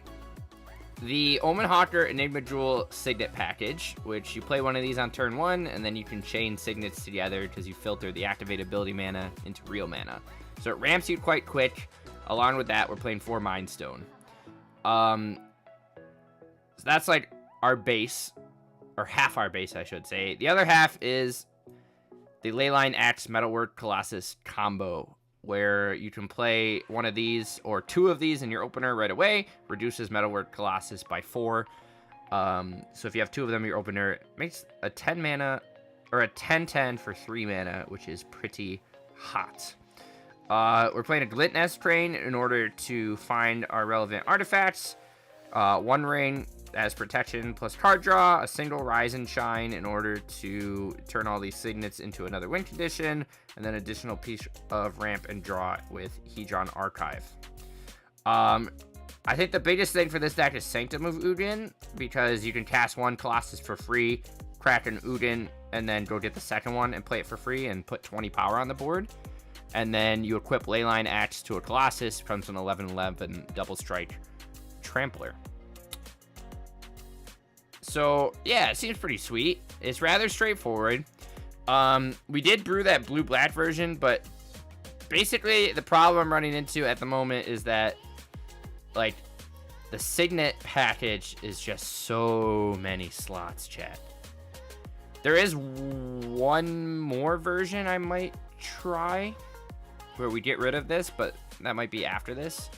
the Omen Hawker Enigma Jewel Signet package, which you play one of these on turn 1, and then you can chain signets together because you filter the activated ability mana into real mana. So it ramps you quite quick. Along with that, we're playing 4 Mind Stone. So that's like our base, or half our base, I should say. The other half is the Leyline Axe Metalwork Colossus combo, where you can play one of these or two of these in your opener right away. Reduces Metalwork Colossus by 4. So if you have 2 of them in your opener, it makes a 10 mana or a 10/10 for 3 mana, which is pretty hot. We're playing a Glintnest Crane in order to find our relevant artifacts. 1 ring as protection plus card draw, a single Rise and Shine in order to turn all these signets into another win condition, and then additional piece of ramp and draw with Hedron Archive. I think the biggest thing for this deck is Sanctum of Ugin, because you can cast 1 Colossus for free, crack an Ugin, and then go get the second one and play it for free and put 20 power on the board. And then you equip Leyline Axe to a Colossus, becomes an 11/11 double strike trampler. So, yeah, it seems pretty sweet. It's rather straightforward. We did brew that blue-black version, but basically the problem I'm running into at the moment is that, like, the Signet package is just so many slots, chat. There is one more version I might try where we get rid of this, but that might be after this.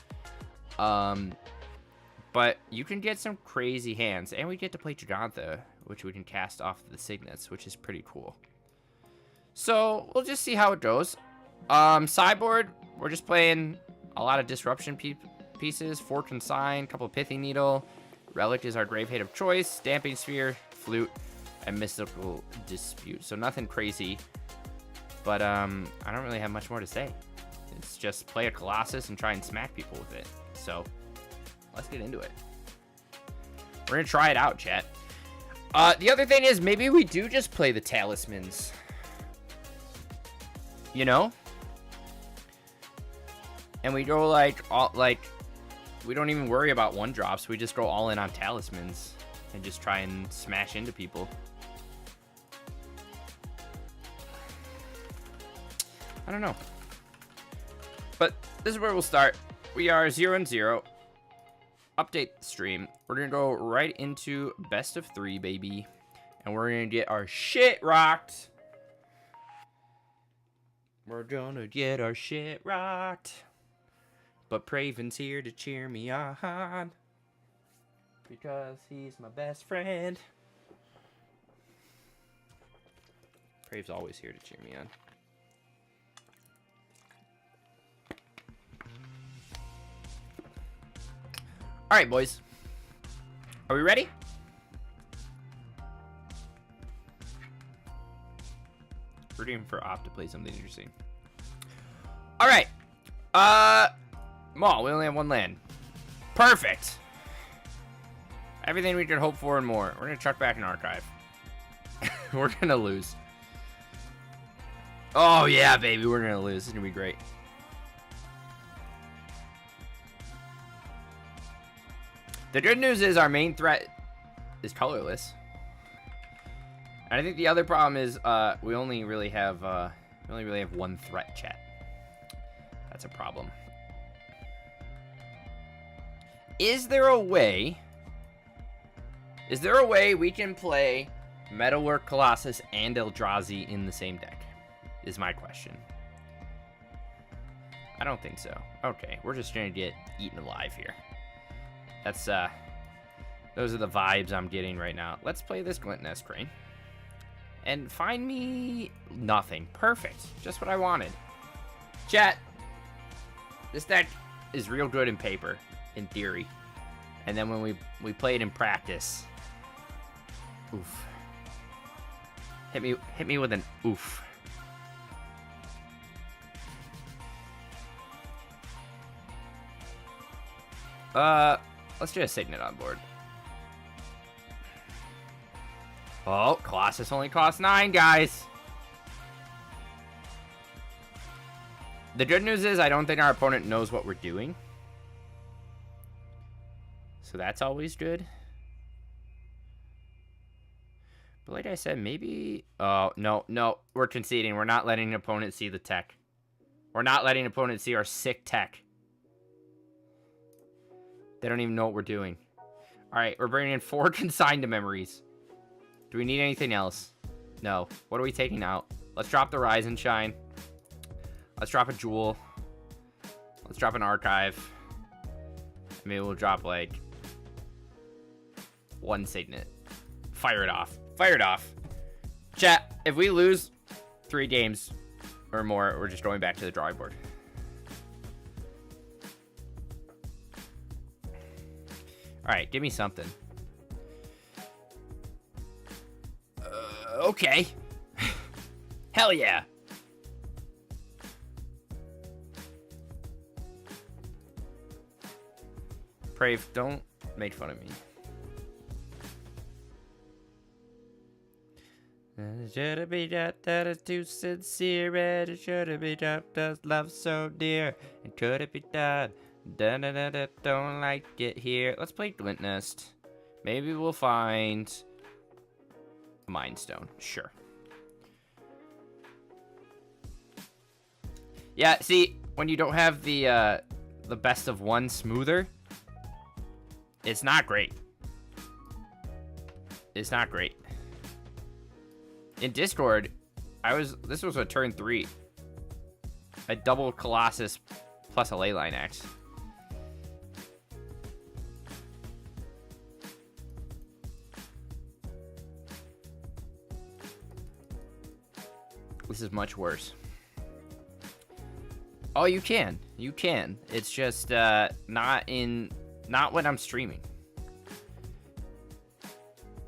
But you can get some crazy hands, and we get to play Jegantha, which we can cast off the Signets, which is pretty cool. So we'll just see how it goes. Sideboard, we're just playing a lot of disruption pieces. Fork and Sign, couple Pithy Needle. Relic is our Gravehate of choice. Damping Sphere, Flute, and Mystical Dispute. So nothing crazy, but I don't really have much more to say. It's just play a Colossus and try and smack people with it. So let's get into it. We're gonna try it out, chat. The other thing is, maybe we do just play the Talismans. You know? And we go we don't even worry about 1-drops. We just go all in on Talismans and just try and smash into people. I don't know. But this is where we'll start. We are 0-0. Update the stream. We're going to go right into best of 3, baby. And we're going to get our shit rocked. We're going to get our shit rocked. But Praven's here to cheer me on. Because he's my best friend. Prave's always here to cheer me on. Alright, boys. Are we ready? Rooting for Op to play something interesting. Alright. Maul, we only have 1 land. Perfect. Everything we could hope for and more. We're gonna chuck back an archive. We're gonna lose. Oh yeah, baby, we're gonna lose. This is gonna be great. The good news is our main threat is colorless. And I think the other problem is we only really have 1 threat, chat. That's a problem. Is there a way we can play Metalwork Colossus and Eldrazi in the same deck? Is my question. I don't think so. Okay, we're just gonna get eaten alive here. That's those are the vibes I'm getting right now. Let's play this Glintnest Crane. And find me nothing. Perfect. Just what I wanted. Chat. This deck is real good in paper, in theory. And then when we play it in practice. Oof. Hit me with an oof. Let's do a Signet on board. Oh, Colossus only costs 9, guys. The good news is I don't think our opponent knows what we're doing. So that's always good. But like I said, maybe... Oh, no. We're conceding. We're not letting an opponent see the tech. We're not letting an opponent see our sick tech. They don't even know what we're doing. Alright, we're bringing in 4 consigned to memories. Do we need anything else? No. What are we taking out? Let's drop the Rise and Shine. Let's drop a Jewel. Let's drop an Archive. Maybe we'll drop, like, one Signet. Fire it off. Fire it off. Chat, if we lose 3 games or more, we're just going back to the drawing board. Alright, give me something. Okay. Hell yeah. Brave, don't make fun of me. It should have been that is too sincere, and it should have been that does love so dear. It could have been that. Don't like it here. Let's play Glint Nest. Maybe we'll find a Mind Stone. Sure. Yeah, see, when you don't have the best of one smoother, it's not great. It's not great. In Discord, this was a turn 3. A double Colossus plus a Leyline Axe. This is much worse. Oh, you can. You can. It's just not when I'm streaming.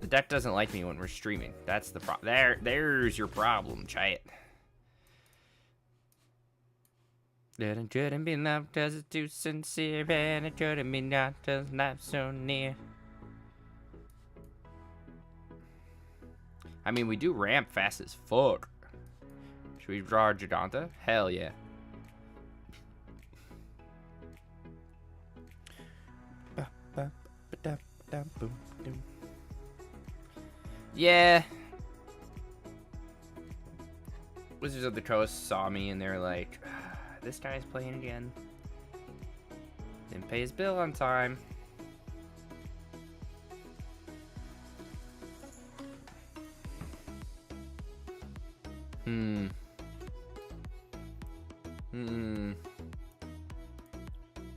The deck doesn't like me when we're streaming. That's the problem. There's your problem, chat. It couldn't be love cause it's too sincere, and it couldn't be not cause life's so near. I mean, we do ramp fast as fuck. Should we draw our Giganta? Hell yeah. Yeah. Wizards of the Coast saw me and they're like, this guy's playing again. Didn't pay his bill on time.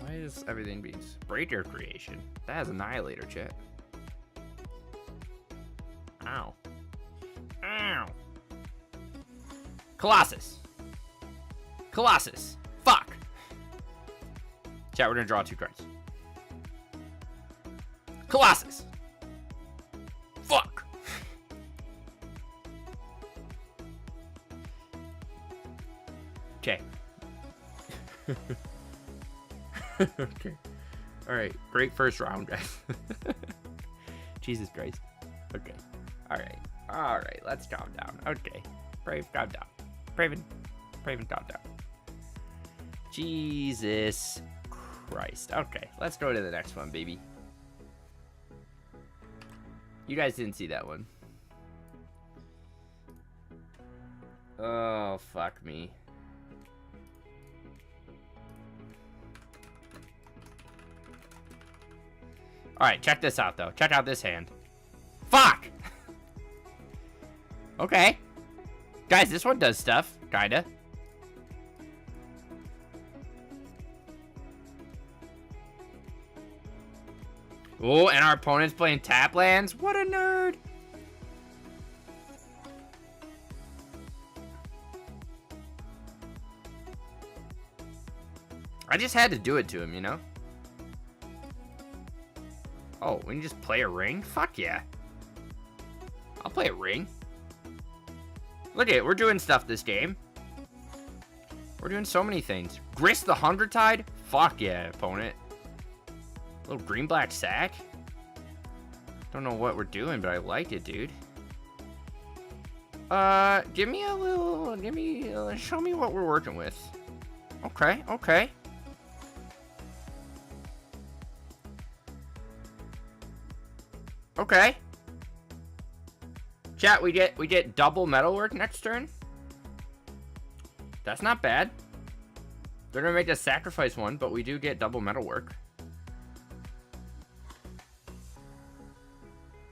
Why is everything being Breaker Creation? That has Annihilator, chat. Ow. Ow. Colossus. Colossus. Fuck. Chat, we're gonna draw 2 cards. Colossus. Fuck. Okay. Okay. Alright. Great first round, guys. Jesus Christ. Okay. Alright. Alright. Let's calm down. Okay. Brave, calm down. Braven, calm down. Jesus Christ. Okay. Let's go to the next one, baby. You guys didn't see that one. Oh, fuck me. Alright, check this out, though. Check out this hand. Fuck! Okay. Guys, this one does stuff. Kinda. Oh, and our opponent's playing tap lands? What a nerd! I just had to do it to him, you know? Oh, we can just play a ring? Fuck yeah. I'll play a ring. Look at it, we're doing stuff this game. We're doing so many things. Grist the Hunger Tide? Fuck yeah, opponent. Little green-black sack? Don't know what we're doing, but I like it, dude. Give me a little... show me what we're working with. Okay, okay. Okay. Chat, we get double metalwork next turn. That's not bad. They're gonna make us sacrifice one, but we do get double metalwork.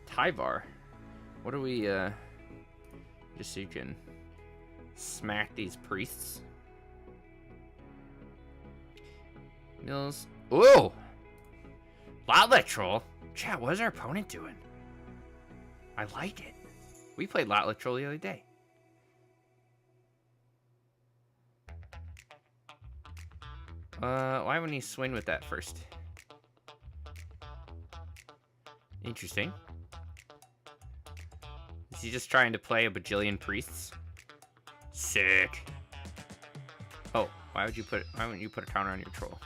Tyvar. What do we just so you can Smack these priests. Mills. Ooh! Lotlet Troll. Chat, what is our opponent doing? I like it. We played Lotlet Troll the other day. Why wouldn't he swing with that first? Interesting. Is he just trying to play a bajillion priests? Sick. Oh, why wouldn't you put a counter on your troll?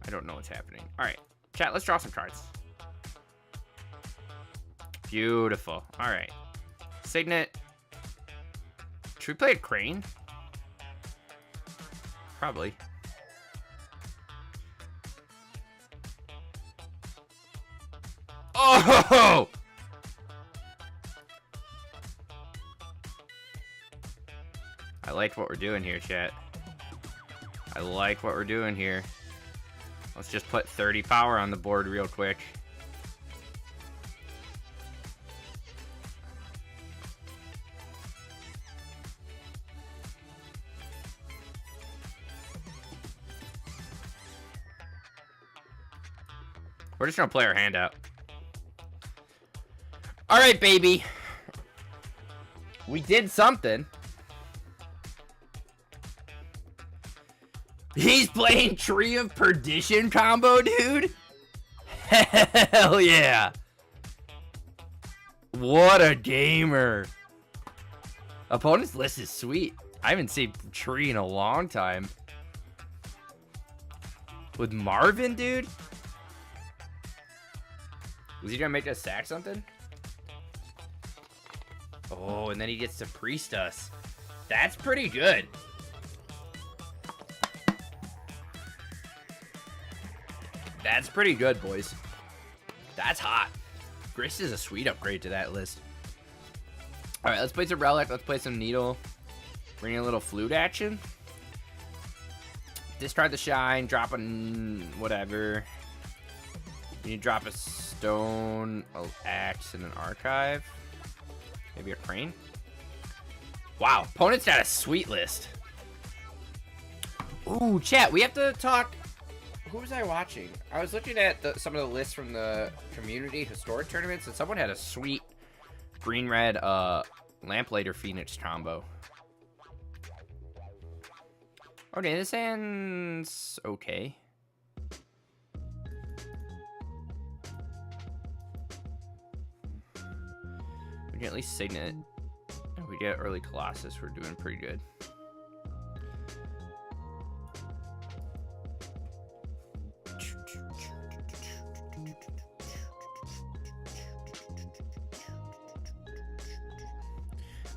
I don't know what's happening. Alright. Chat, let's draw some cards. Beautiful. Alright. Signet. Should we play a crane? Probably. Oh! I like what we're doing here, chat. I like what we're doing here. Let's just put 30 power on the board real quick. We're just gonna play our hand out. All right, baby. We did something. He's playing Tree of Perdition combo, dude. Hell yeah. What a gamer. Opponent's list is sweet. I haven't seen Tree in a long time. With Marvin, dude? Was he gonna make us sack something? Oh, and then he gets to priest us. That's pretty good. That's pretty good, boys. That's hot. Grist is a sweet upgrade to that list. Alright, let's play some Relic. Let's play some Needle. Bring a little flute action. Discard the Shine. Drop a whatever. You need to drop a stone, an axe, and an archive. Maybe a crane. Wow, opponent's got a sweet list. Ooh, chat, we have to talk. Who was I watching? I was looking at some of the lists from the community historic tournaments, and someone had a sweet green-red Lamplighter Phoenix combo. Okay, this hand's okay. We can at least Signet. If we get early Colossus, we're doing pretty good.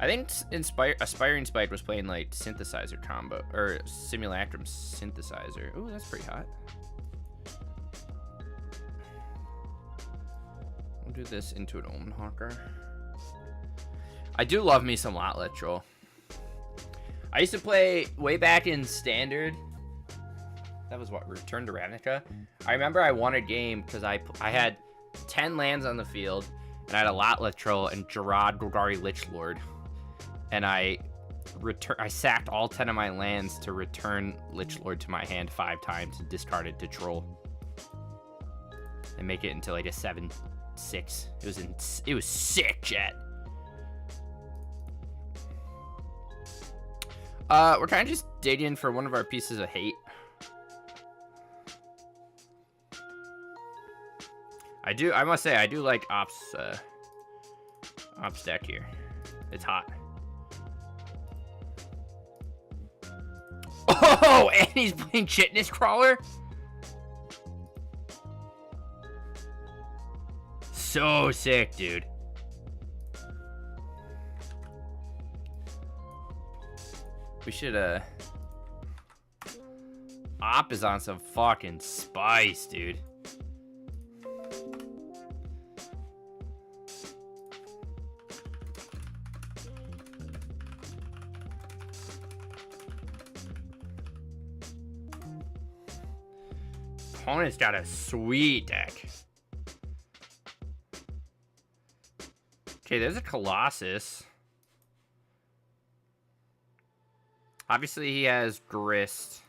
I think Aspiring Spike was playing like Synthesizer combo, or Simulacrum Synthesizer. Ooh, that's pretty hot. We'll do this into an Omen Hawker. I do love me some Lotlet Troll. I used to play way back in Standard. That was what, Return to Ravnica? I remember I won a game because I had 10 lands on the field, and I had a Lotlet Troll and Gerard Golgari Lichlord. And I sacked all 10 of my lands to return Lichlord to my hand 5 times and discard it to Troll. And make it into like a 7-6. It was sick, chat. We're kind of just digging for one of our pieces of hate. I must say, I do like Ops deck here. It's hot. Oh, and he's playing Chitness Crawler? So sick, dude. We should, Op is on some fucking spice, dude. Opponent's got a sweet deck. Okay, there's a Colossus. Obviously, he has Grist.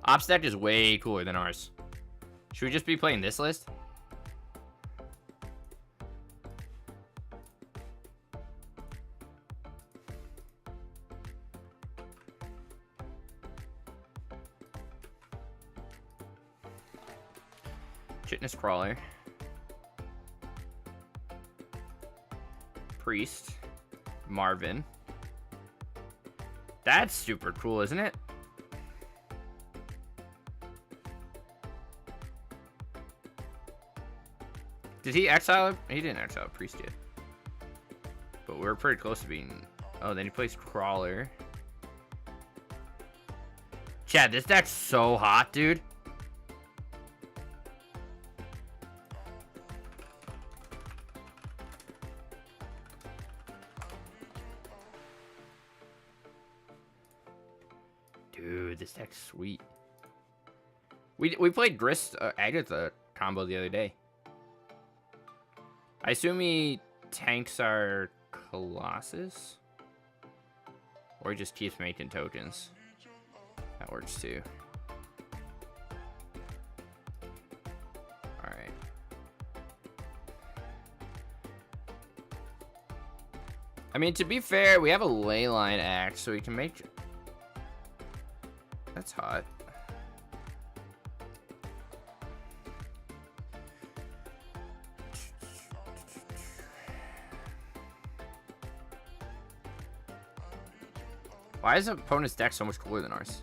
Ops deck is way cooler than ours. Should we just be playing this list? Fitness Crawler. Priest. Marvin. That's super cool, isn't it? Did he exile it? He didn't exile Priest yet. But we're pretty close to being... Oh, then he plays Crawler. Chad, this deck's so hot, dude. Dude, this deck's sweet. We played Grist Agatha combo the other day. I assume he tanks our Colossus? Or he just keeps making tokens. That works too. Alright. I mean, to be fair, we have a Leyline Axe, so we can make... That's hot. Why is the opponent's deck so much cooler than ours?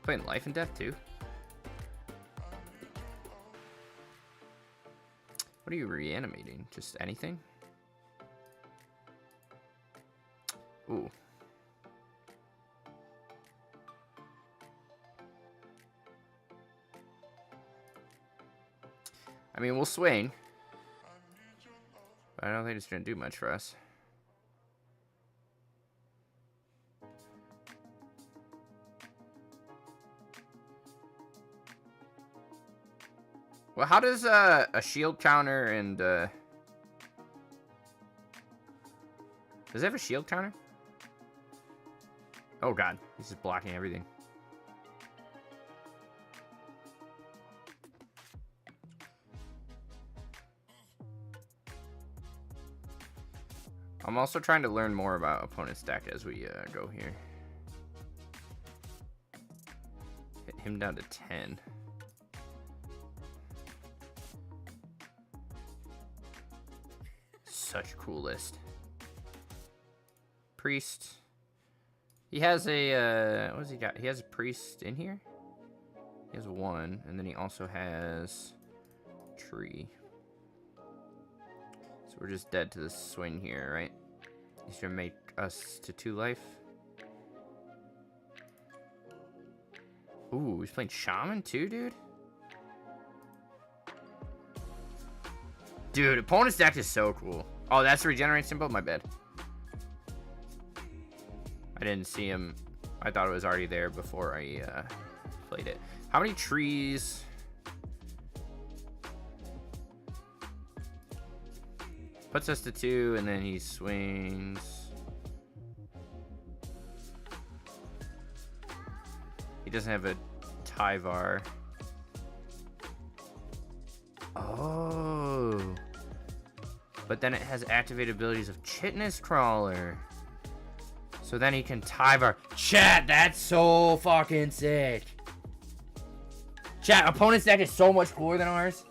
Playing Life and Death too? What are you reanimating? Just anything? Ooh. I mean, we'll swing. But I don't think it's going to do much for us. Well, how does a shield counter and... Does it have a shield counter? Oh god, he's just blocking everything. I'm also trying to learn more about opponent's deck as we go here. Hit him down to 10. Such a cool list. Priest. He has a, what has he got? He has a priest in here? He has one, and then he also has tree. So we're just dead to the swing here, right? He's gonna make us to 2 life. Ooh, he's playing Shaman too, dude? Dude, opponent's deck is so cool. Oh, that's the regenerate symbol? My bad. I didn't see him. I thought it was already there before I played it. How many trees? Puts us to 2, and then he swings. He doesn't have a Tyvar. Oh. But then it has activated abilities of Chitness Crawler. So then he can Tyvar. Chat, that's so fucking sick. Chat, opponent's deck is so much cooler than ours.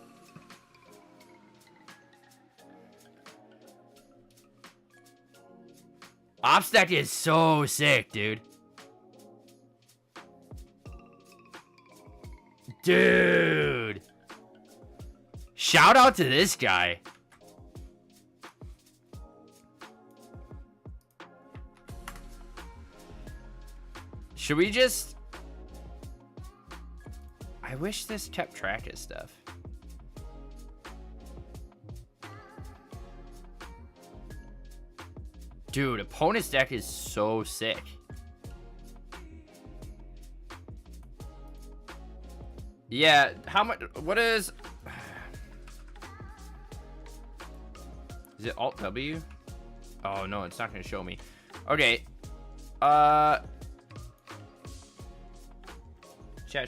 Ops deck is so sick, dude. Dude. Shout out to this guy. Should we just... I wish this kept track of stuff. Dude, opponent's deck is so sick. Yeah, how much? What is? Is it Alt W? Oh no, it's not gonna show me. Okay. Chat,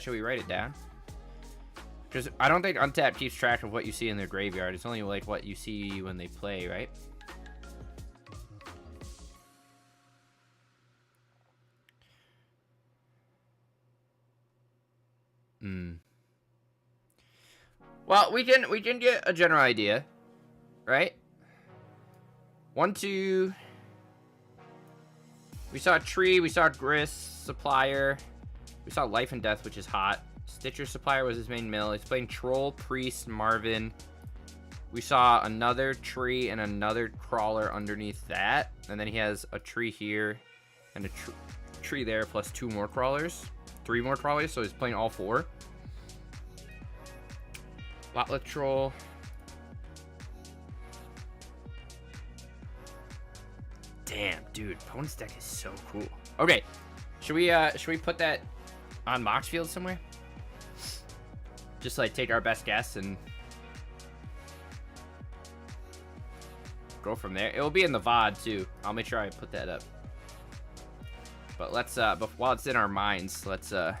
should we write it down? Because I don't think Untap keeps track of what you see in their graveyard. It's only like what you see when they play, right? Well, we can get a general idea, right? 1, 2. We saw Tree, we saw Grist, Supplier. We saw Life and Death, which is hot. Stitcher Supplier was his main mill. He's playing Troll, Priest, Marvin. We saw another Tree and another Crawler underneath that. And then he has a Tree here and a Tree there, plus 2 more Crawlers. 3 more Crawlers, so he's playing all 4. Lotlet Troll. Damn, dude, opponent's deck is so cool. Okay, should we put that on Moxfield somewhere? Just like take our best guess and go from there. It will be in the VOD too. I'll make sure I put that up. But let's but while it's in our minds, let's at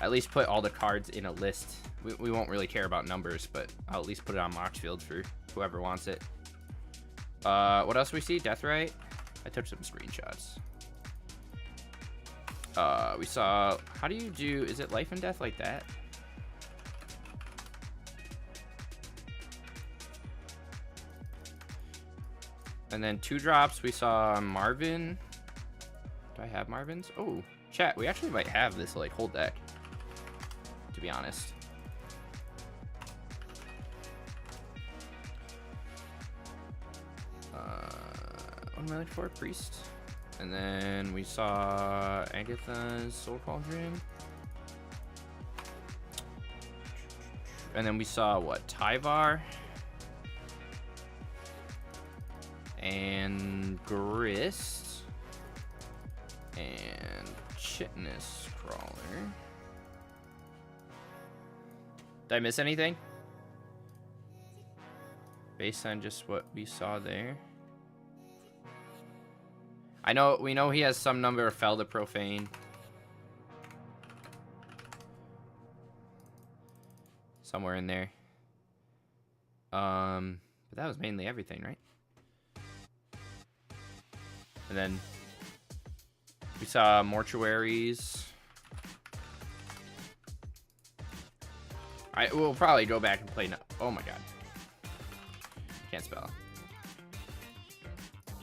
least put all the cards in a list. We won't really care about numbers, but I'll at least put it on Moxfield for whoever wants it. What else do we see? Deathrite. I took some screenshots. We saw, how do you do, is it Life and Death like that? And then 2 drops, we saw Marvin. Do I have Marvin's? Oh, chat, we actually might have this like whole deck, to be honest. What am I looking for? Priest. And then we saw Agatha's Soul Cauldron. And then we saw what? Tyvar. And Grist. And Chitness Crawler. Did I miss anything? Based on just what we saw there. We know he has some number of Felda Profane. Somewhere in there. But that was mainly everything, right? And then we saw Mortuaries. We'll probably go back and play now. Oh my god. Can't spell.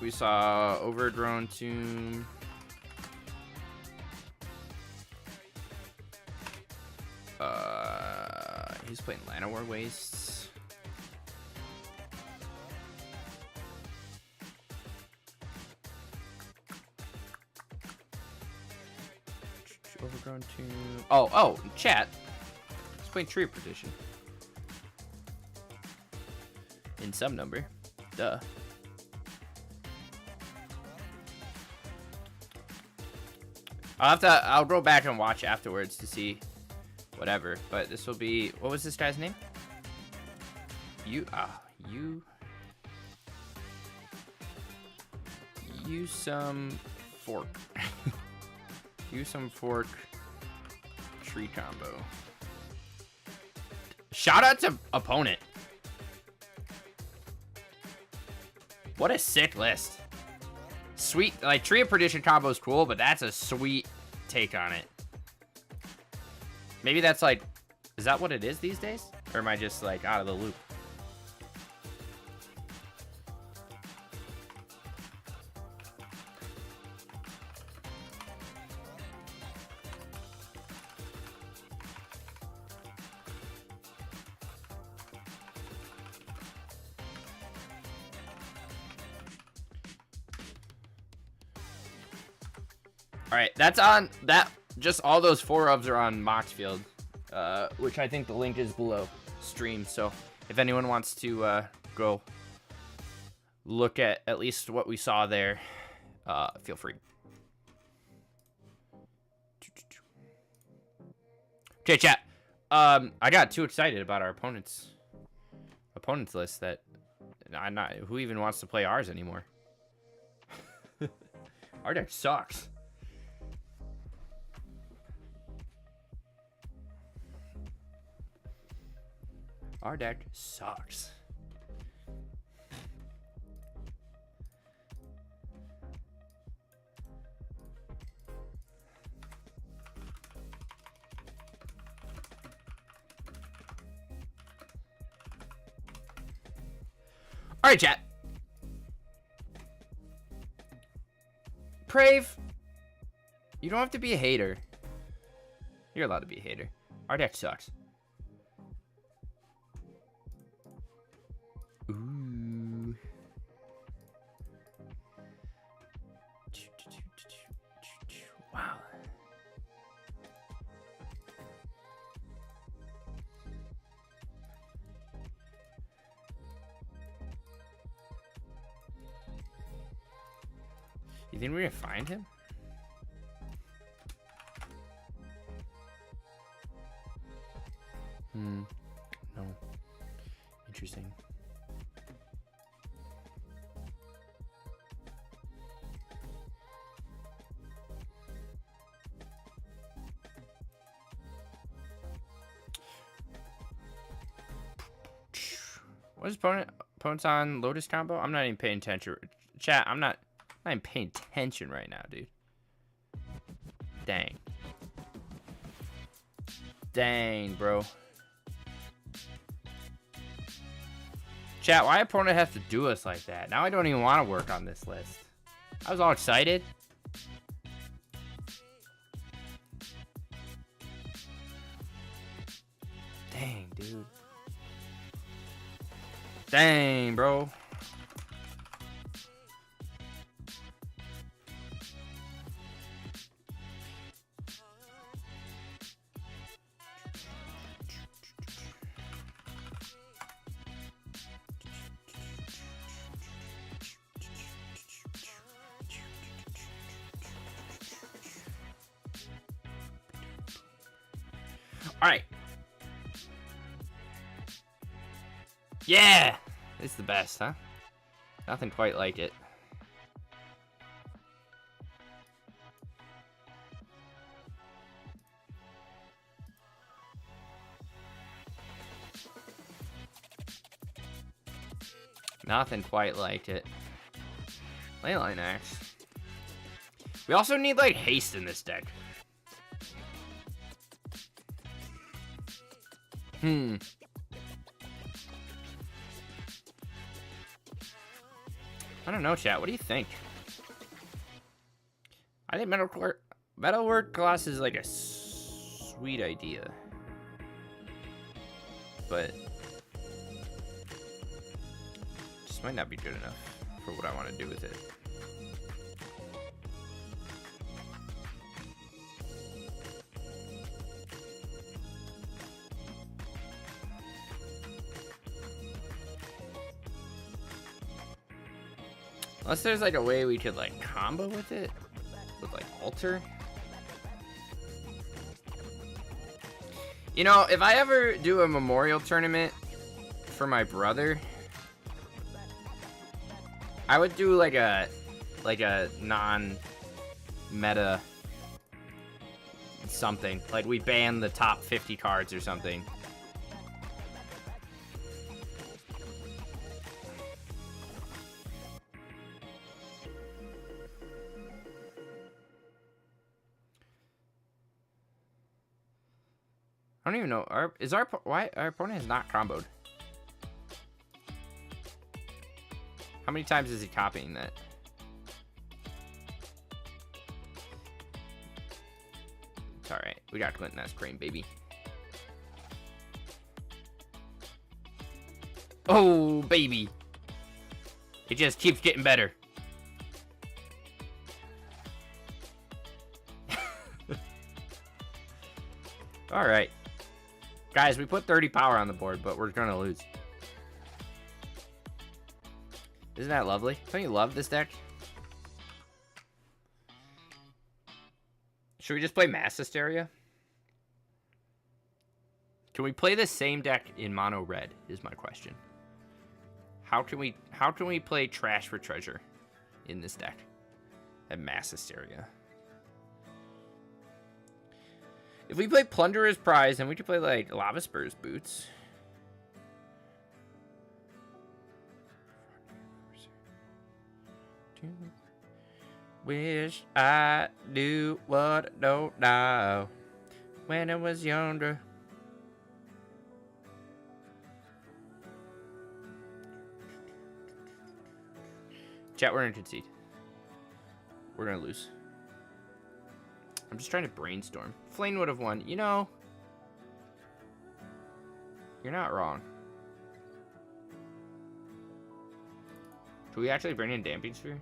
We saw Overgrown Tomb. He's playing Llanowar Wastes. Overgrown Tomb. Oh, chat. He's playing Tree of Perdition. In some number. Duh. I'll go back and watch afterwards to whatever, but this will be, what was this guy's name? Use some fork. Use some fork tree combo. Shout out to opponent. What a sick list. Sweet, like Tree of Perdition combo is cool, but that's a sweet take on it. Maybe that's like, is that what it is these days? Or am I just like out of the loop? All right, that's on that. Just all those 4 ofs are on Moxfield, which I think the link is below stream. So if anyone wants to go look at least what we saw there, feel free. Okay, chat. I got too excited about our opponent's list that who even wants to play ours anymore. Our deck sucks. Our deck sucks. All right, chat. Prave, you don't have to be a hater. You're allowed to be a hater. Our deck sucks. Ooh. Wow. You think we're gonna find him? No. Interesting. What is opponent's on Lotus combo? I'm not even paying attention. Chat, I'm not even paying attention right now, dude. Dang. Dang, bro. Chat, why opponent has to do us like that? Now I don't even want to work on this list. I was all excited. Dang, dude. Dang, bro. All right. Yeah, it's the best, huh? Nothing quite like it. Nothing quite like it. Leyline Axe. We also need like haste in this deck. I don't know, chat. What do you think? I think Metalwork Glass is like a sweet idea. But just might not be good enough for what I want to do with it. Unless there's like a way we could like combo with it, with like alter. You know, if I ever do a memorial tournament for my brother, I would do like a non-meta something. Like we ban the top 50 cards or something. I don't even know. Why our opponent has not comboed? How many times is he copying that? It's all right. We got Clinton as Crane, baby. Oh, baby. It just keeps getting better. All right. Guys, we put 30 power on the board, but we're going to lose. Isn't that lovely? Don't you love this deck? Should we just play Mass Hysteria? Can we play the same deck in mono red is my question. How can we play Trash for Treasure in this deck at Mass Hysteria? If we play Plunderer's Prize, then we could play like Lava Spur's Boots. Wish I knew what I don't know when I was younger. Chat, we're gonna concede. We're gonna lose. I'm just trying to brainstorm. Flame would have won. You know, you're not wrong. Do we actually bring in Damping Sphere?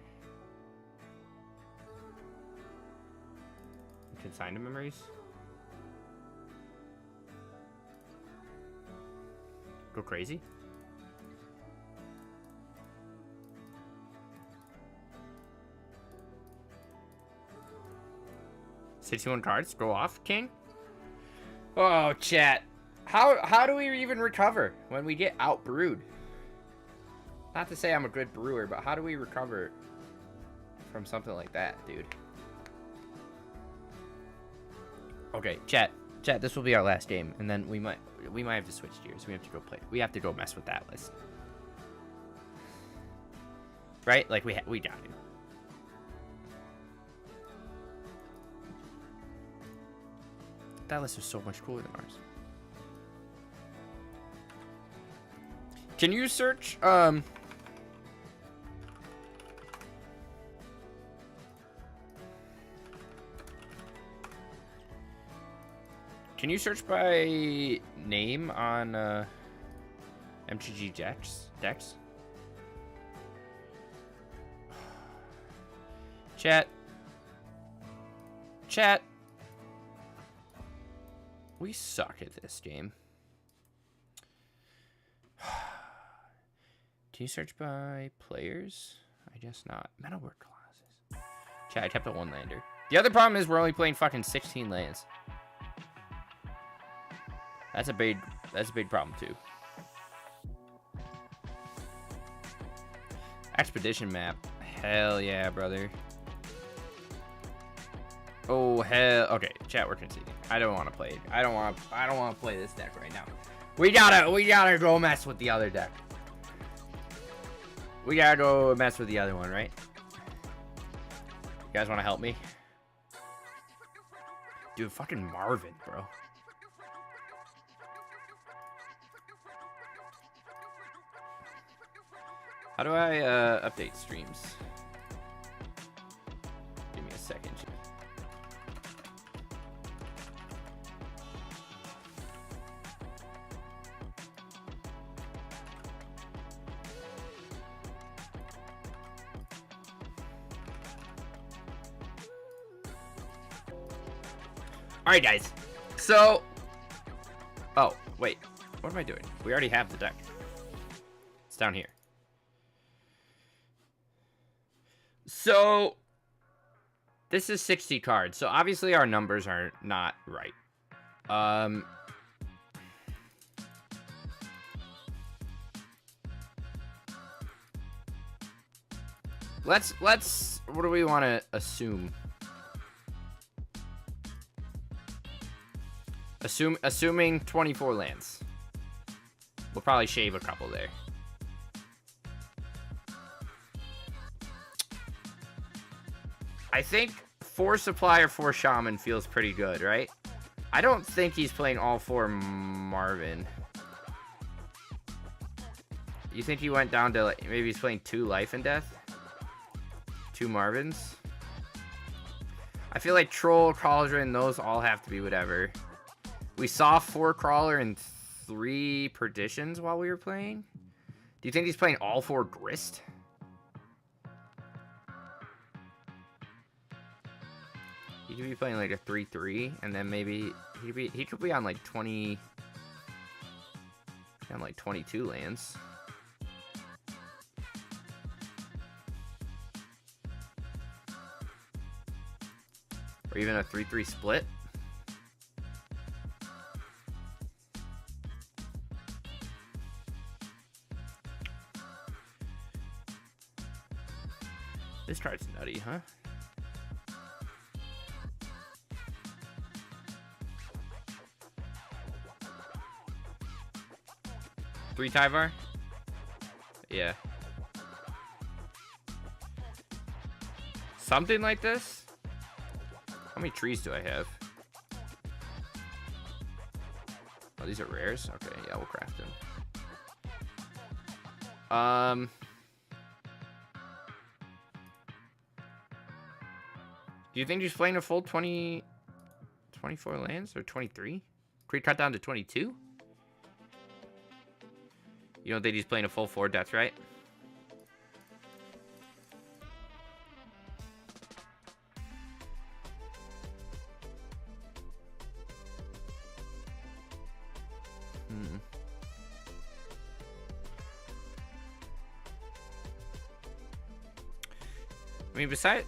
Consigned memories? Go crazy? $61 cards? Go off, King? Oh, chat. How do we even recover when we get outbrewed? Not to say I'm a good brewer, but how do we recover from something like that, dude? Okay, chat, this will be our last game, and then we might have to switch gears. We have to go play. We have to go mess with that list. Right? Like, we got to. That list is so much cooler than ours. Can you search, Can you search by name on MTG decks? Chat. We suck at this game. Can you search by players? I guess not. Metalwork Colossus. Chat, I kept a one lander. The other problem is we're only playing fucking 16 lands. That's a big problem too. Expedition map. Hell yeah, brother. Oh hell. Okay, chat, we're conceding. I don't want to play it. I don't want to play this deck right now. We gotta go mess with the other deck. We gotta go mess with the other one, right? You guys want to help me? Dude, fucking Marvin, bro. How do I update streams? Give me a second. Alright, guys. So... Oh, wait. What am I doing? We already have the deck. It's down here. So... This is 60 cards. So, obviously, our numbers are not right. Let's... What do we want to assume? Assuming 24 lands. We'll probably shave a couple there. I think 4 Supply or 4 Shaman feels pretty good, right? I don't think he's playing all 4 Marvin. You think he went down to, like, maybe he's playing 2 Life and Death? 2 Marvins? I feel like Troll, Cauldron, those all have to be whatever. We saw 4 Crawler and 3 Perditions while we were playing. Do you think he's playing all 4 Grist? He could be playing like a 3-3, and then maybe he could be on like 20, on like 22 lands. Or even a 3-3 split. This card's nutty, huh? Three Tyvar? Yeah. Something like this? How many trees do I have? Oh, these are rares? Okay, yeah, we'll craft them. Do you think he's playing a full 24 lands? Or 23? Could he cut down to 22? You don't think he's playing a full 4 death, right?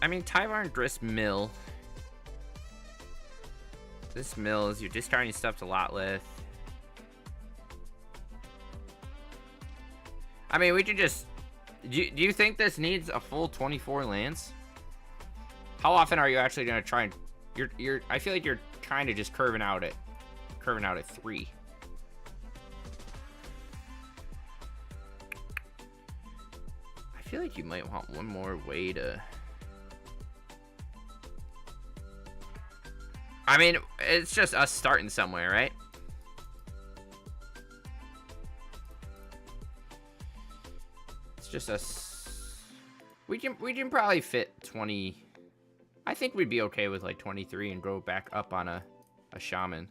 I mean, Tyvar and Grist mill. This mills, you're discarding stuff to Lotleth. I mean, we could just... Do you think this needs a full 24 lands? How often are you actually going to try and... I feel like you're kind of just curving out at 3. I feel like you might want one more way to... I mean, it's just us starting somewhere, right? It's just us. We can probably fit 20. I think we'd be okay with like 23 and go back up on a shaman.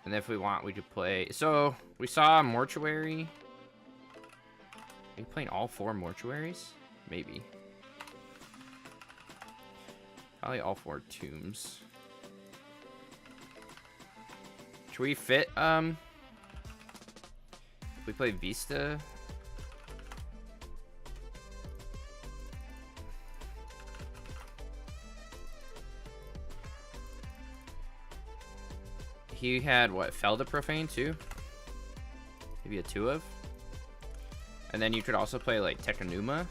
And if we want, we could play. So we saw mortuary. Are you playing all 4 mortuaries? Maybe. Probably all 4 tombs. Should we fit, if we play Vista? He had, what, Felda Profane, too? Maybe a 2 of? And then you could also play, like, Tekanuma.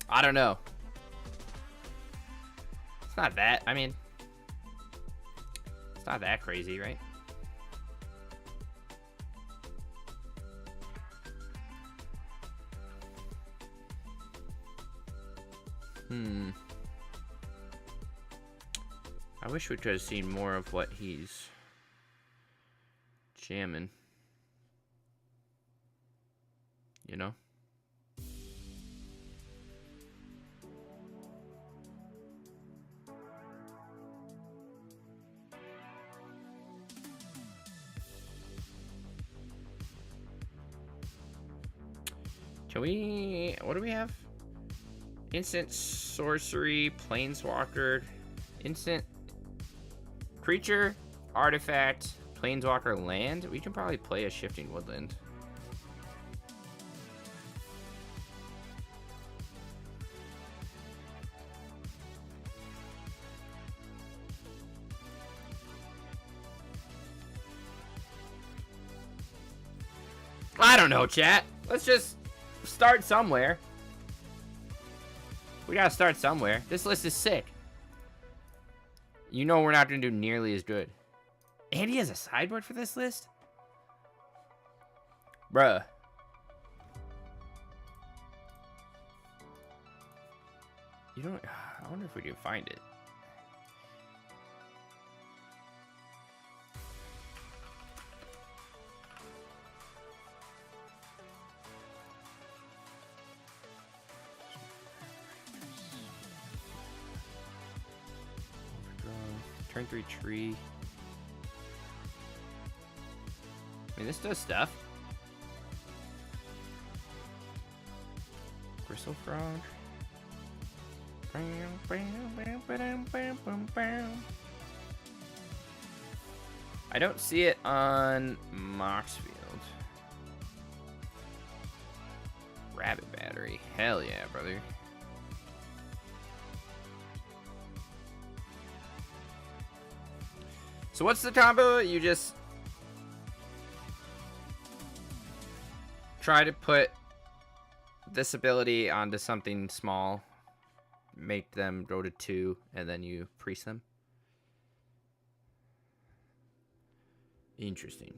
I don't know. It's not that, I mean, it's not that crazy, right? I wish we could have seen more of what he's jamming. You know? Can we... What do we have? Instant sorcery, planeswalker, instant creature, artifact, planeswalker, land. We can probably play a shifting woodland. I don't know, chat. Let's just start somewhere. We gotta start somewhere. This list is sick. You know we're not gonna do nearly as good. And he has a sideboard for this list? Bruh. You don't... I wonder if we can find it. Turn 3 tree. I mean, this does stuff. Gristle Frog. I don't see it on Moxfield. Rabbit battery. Hell yeah, brother. So what's the combo? You just try to put this ability onto something small, make them go to 2, and then you priest them. Interesting.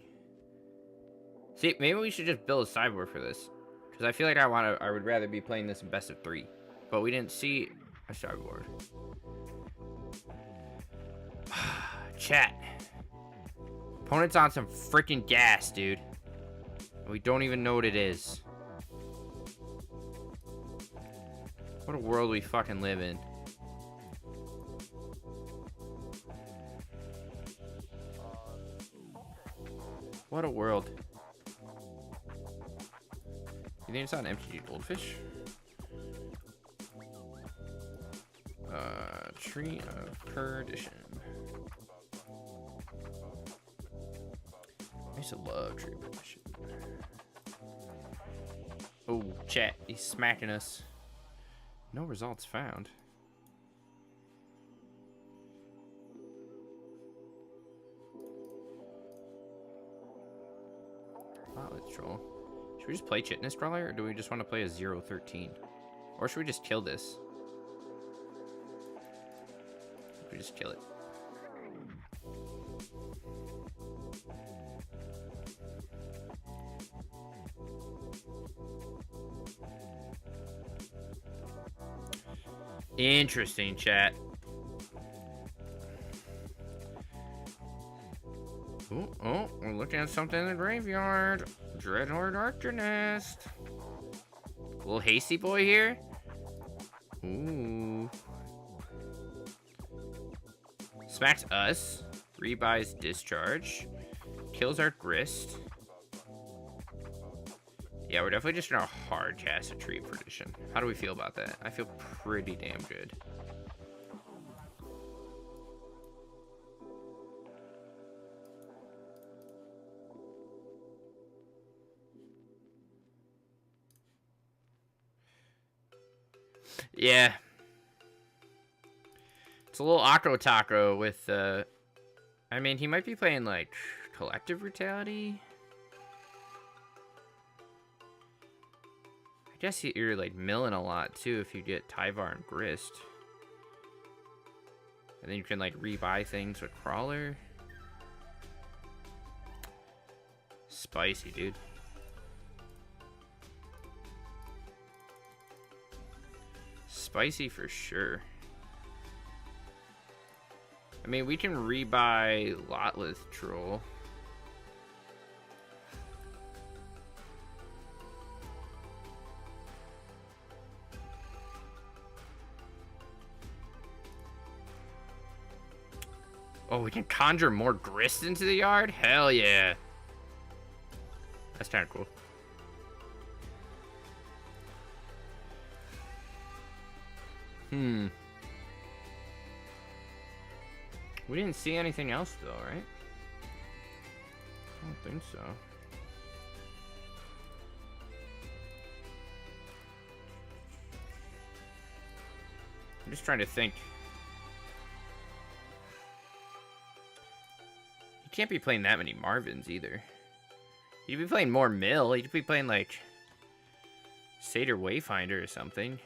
See, maybe we should just build a sideboard for this, because I feel like I would rather be playing this in best of 3, but we didn't see a sideboard. Chat. Opponent's on some freaking gas, dude. We don't even know what it is. What a world we fucking live in. What a world. You think it's on MTG Goldfish? Tree of Perdition. I used to love Tree of Perdition. Oh, chat, he's smacking us. No results found. Let's troll. Should we just play Chitinous Brawler, or do we just want to play a 0-13? Or should we just kill this? We just kill it. Interesting, chat. Oh, we're looking at something in the graveyard. Dreadhorde Arcanist. Little hasty boy here. Ooh. Smacks us. Rebuys Discharge. Kills our Grist. Yeah, we're definitely just gonna hard cast a Tree of Perdition. How do we feel about that? I feel pretty damn good. Yeah. It's a little Akko Taco with, I mean, he might be playing, like, Collective Brutality. I guess you're, like, milling a lot, too, if you get Tyvar and Grist. And then you can, like, rebuy things with Crawler. Spicy, dude. Spicy for sure. I mean, we can rebuy Lotless Troll. Oh, we can conjure more Grist into the yard? Hell yeah. That's kind of cool. We didn't see anything else, though, right? I don't think so. I'm just trying to think. You can't be playing that many Marvins, either. You'd be playing more Mill. You'd be playing, like, Satyr Wayfinder or something.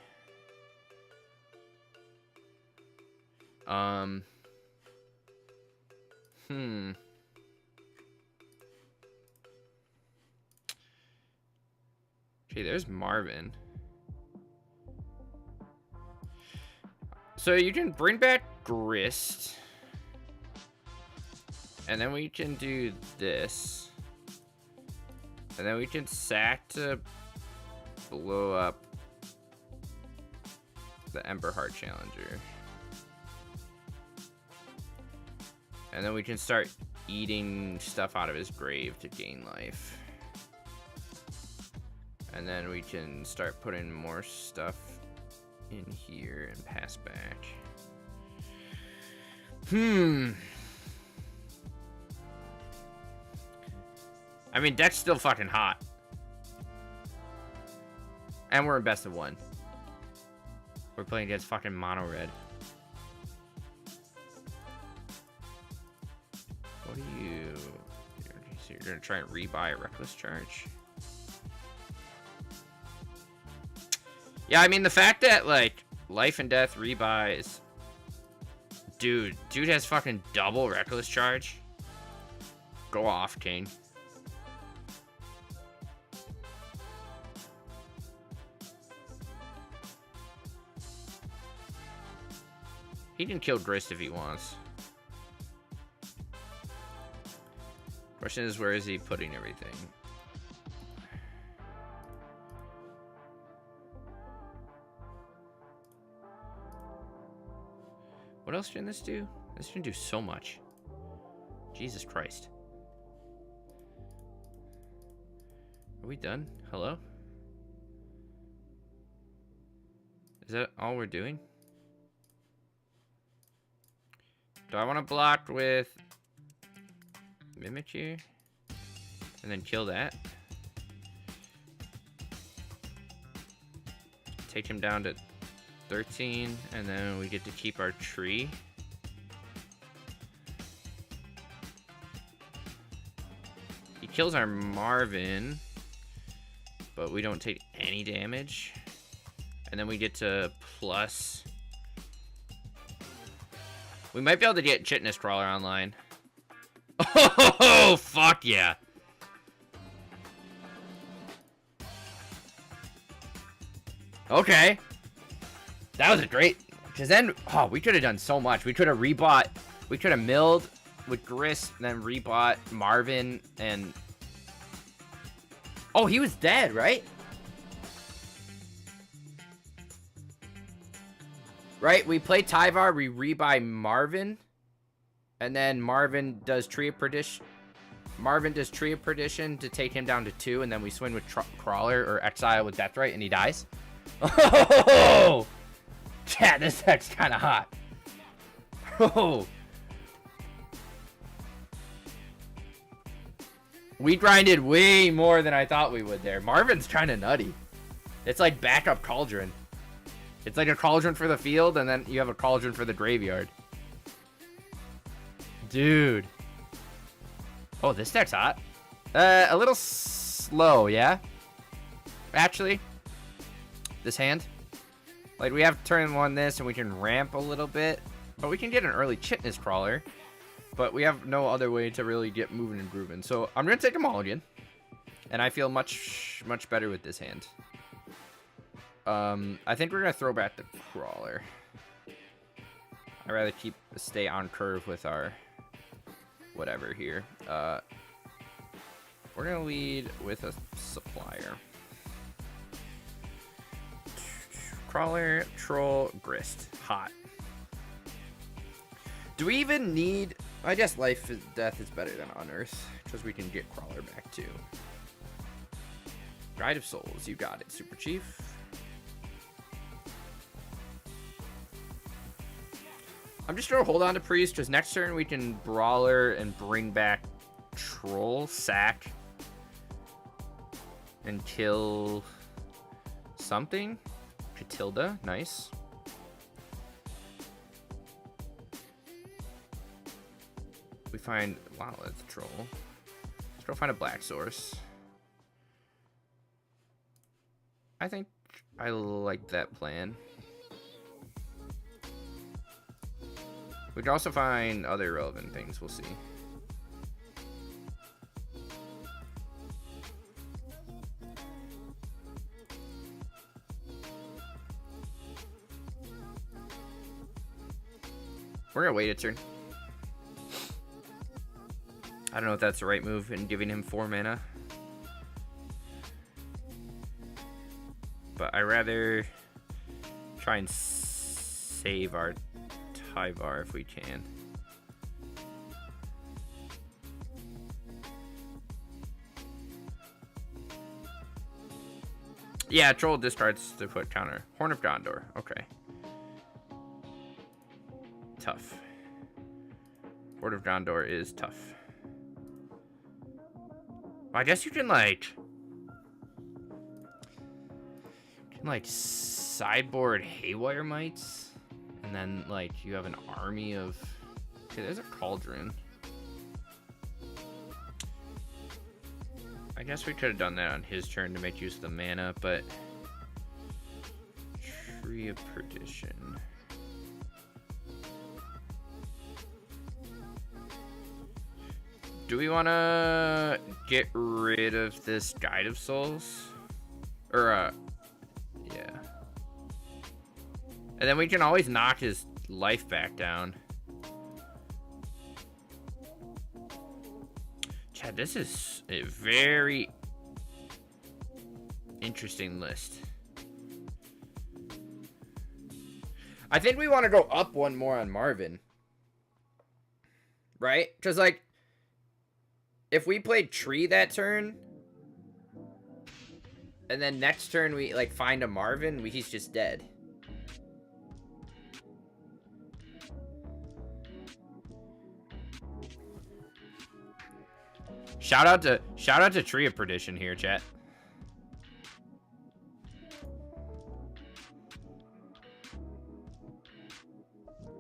Okay, there's Marvin. So you can bring back Grist. And then we can do this. And then we can sack to blow up the Emberheart Challenger. And then we can start eating stuff out of his grave to gain life. And then we can start putting more stuff in here and pass back. I mean, deck's still fucking hot. And we're in best of 1. We're playing against fucking mono red. What are you? So you're gonna try and rebuy a reckless charge? Yeah, I mean, the fact that, like, life and death rebuys. Dude has fucking double reckless charge. Go off, King. He can kill Grist if he wants. Question is, where is he putting everything? What else can this do? This can do so much. Jesus Christ. Are we done? Hello? Is that all we're doing? Do I want to block with Mimic here? And then kill that? Take him down to 13, and then we get to keep our tree. He kills our Marvin, but we don't take any damage. And then we get to plus. We might be able to get Chitness Crawler online. Oh, fuck yeah. Okay. That was a great... Because then, oh, we could have done so much. We could have rebought... We could have milled with Grist, then rebought Marvin, and... Oh, he was dead, right? Right, we play Tyvar, we rebuy Marvin, and then Marvin does Tree of Perdition. Marvin does Tree of Perdition to take him down to 2, and then we swing with Crawler or Exile with Deathrite, and he dies. Oh! Yeah, this deck's kind of hot. Oh. We grinded way more than I thought we would there. Marvin's kind of nutty. It's like backup Cauldron. It's like a Cauldron for the field, and then you have a Cauldron for the graveyard. Dude. Oh, this deck's hot. A little slow, yeah? Actually. This hand. Like, we have turn 1 this, and we can ramp a little bit. But we can get an early Chitness Crawler. But we have no other way to really get moving and grooving. So, I'm going to take a mulligan. And I feel much, much better with this hand. I think we're going to throw back the Crawler. I'd rather stay on curve with our whatever here. We're going to lead with a Supplier. Crawler, Troll, Grist. Hot. Do we even need... I guess Life is Death is better than Unearth, because we can get Crawler back too. Guide of Souls, you got it, Super Chief. I'm just gonna hold on to Priest, because next turn we can Brawler and bring back Troll, sack, and kill something. Catilda, nice. We find, wow, that's a Troll. Let's go find a Black Source. I think I like that plan. We can also find other relevant things, we'll see. We're gonna wait a turn. I don't know if that's the right move in giving him 4 mana. But I'd rather try and save our Tyvar if we can. Yeah, troll discards the foot counter. Horn of Gondor. Okay. Tough. Horn of Gondor is tough. I guess you can like sideboard Haywire Mites, and then like you have an army of. Okay, there's a Cauldron. I guess we could have done that on his turn to make use of the mana, but Tree of Perdition. Do we want to get rid of this Guide of Souls? Or, yeah. And then we can always knock his life back down. Chad, this is a very interesting list. I think we want to go up one more on Marvin. Right? Because, like, if we played Tree that turn, and then next turn we, like, find a Marvin, he's just dead. Shout out to Tree of Perdition here, chat.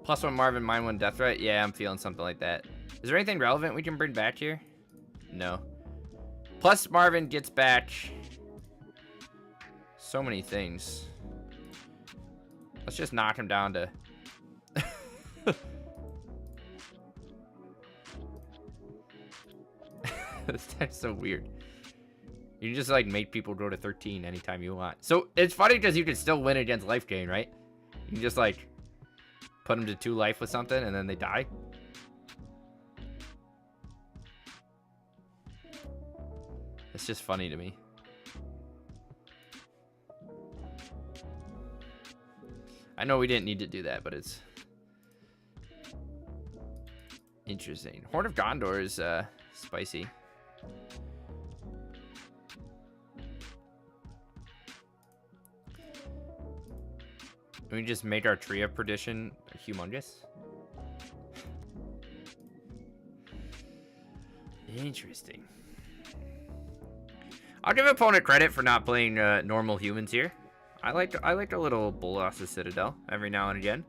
+1 Marvin, -1 Death Threat. Yeah, I'm feeling something like that. Is there anything relevant we can bring back here? No. Plus Marvin gets back so many things. Let's just knock him down to... That's so weird. You can just like make people go to 13 anytime you want. So it's funny because you can still win against life gain, right? You can just like put them to 2 life with something and then they die. It's just funny to me. I know we didn't need to do that, but it's interesting. Horn of Gondor is spicy. We just make our Tree of Perdition humongous. Interesting. I'll give opponent credit for not playing normal humans here. I like a little Bolas's Citadel every now and again.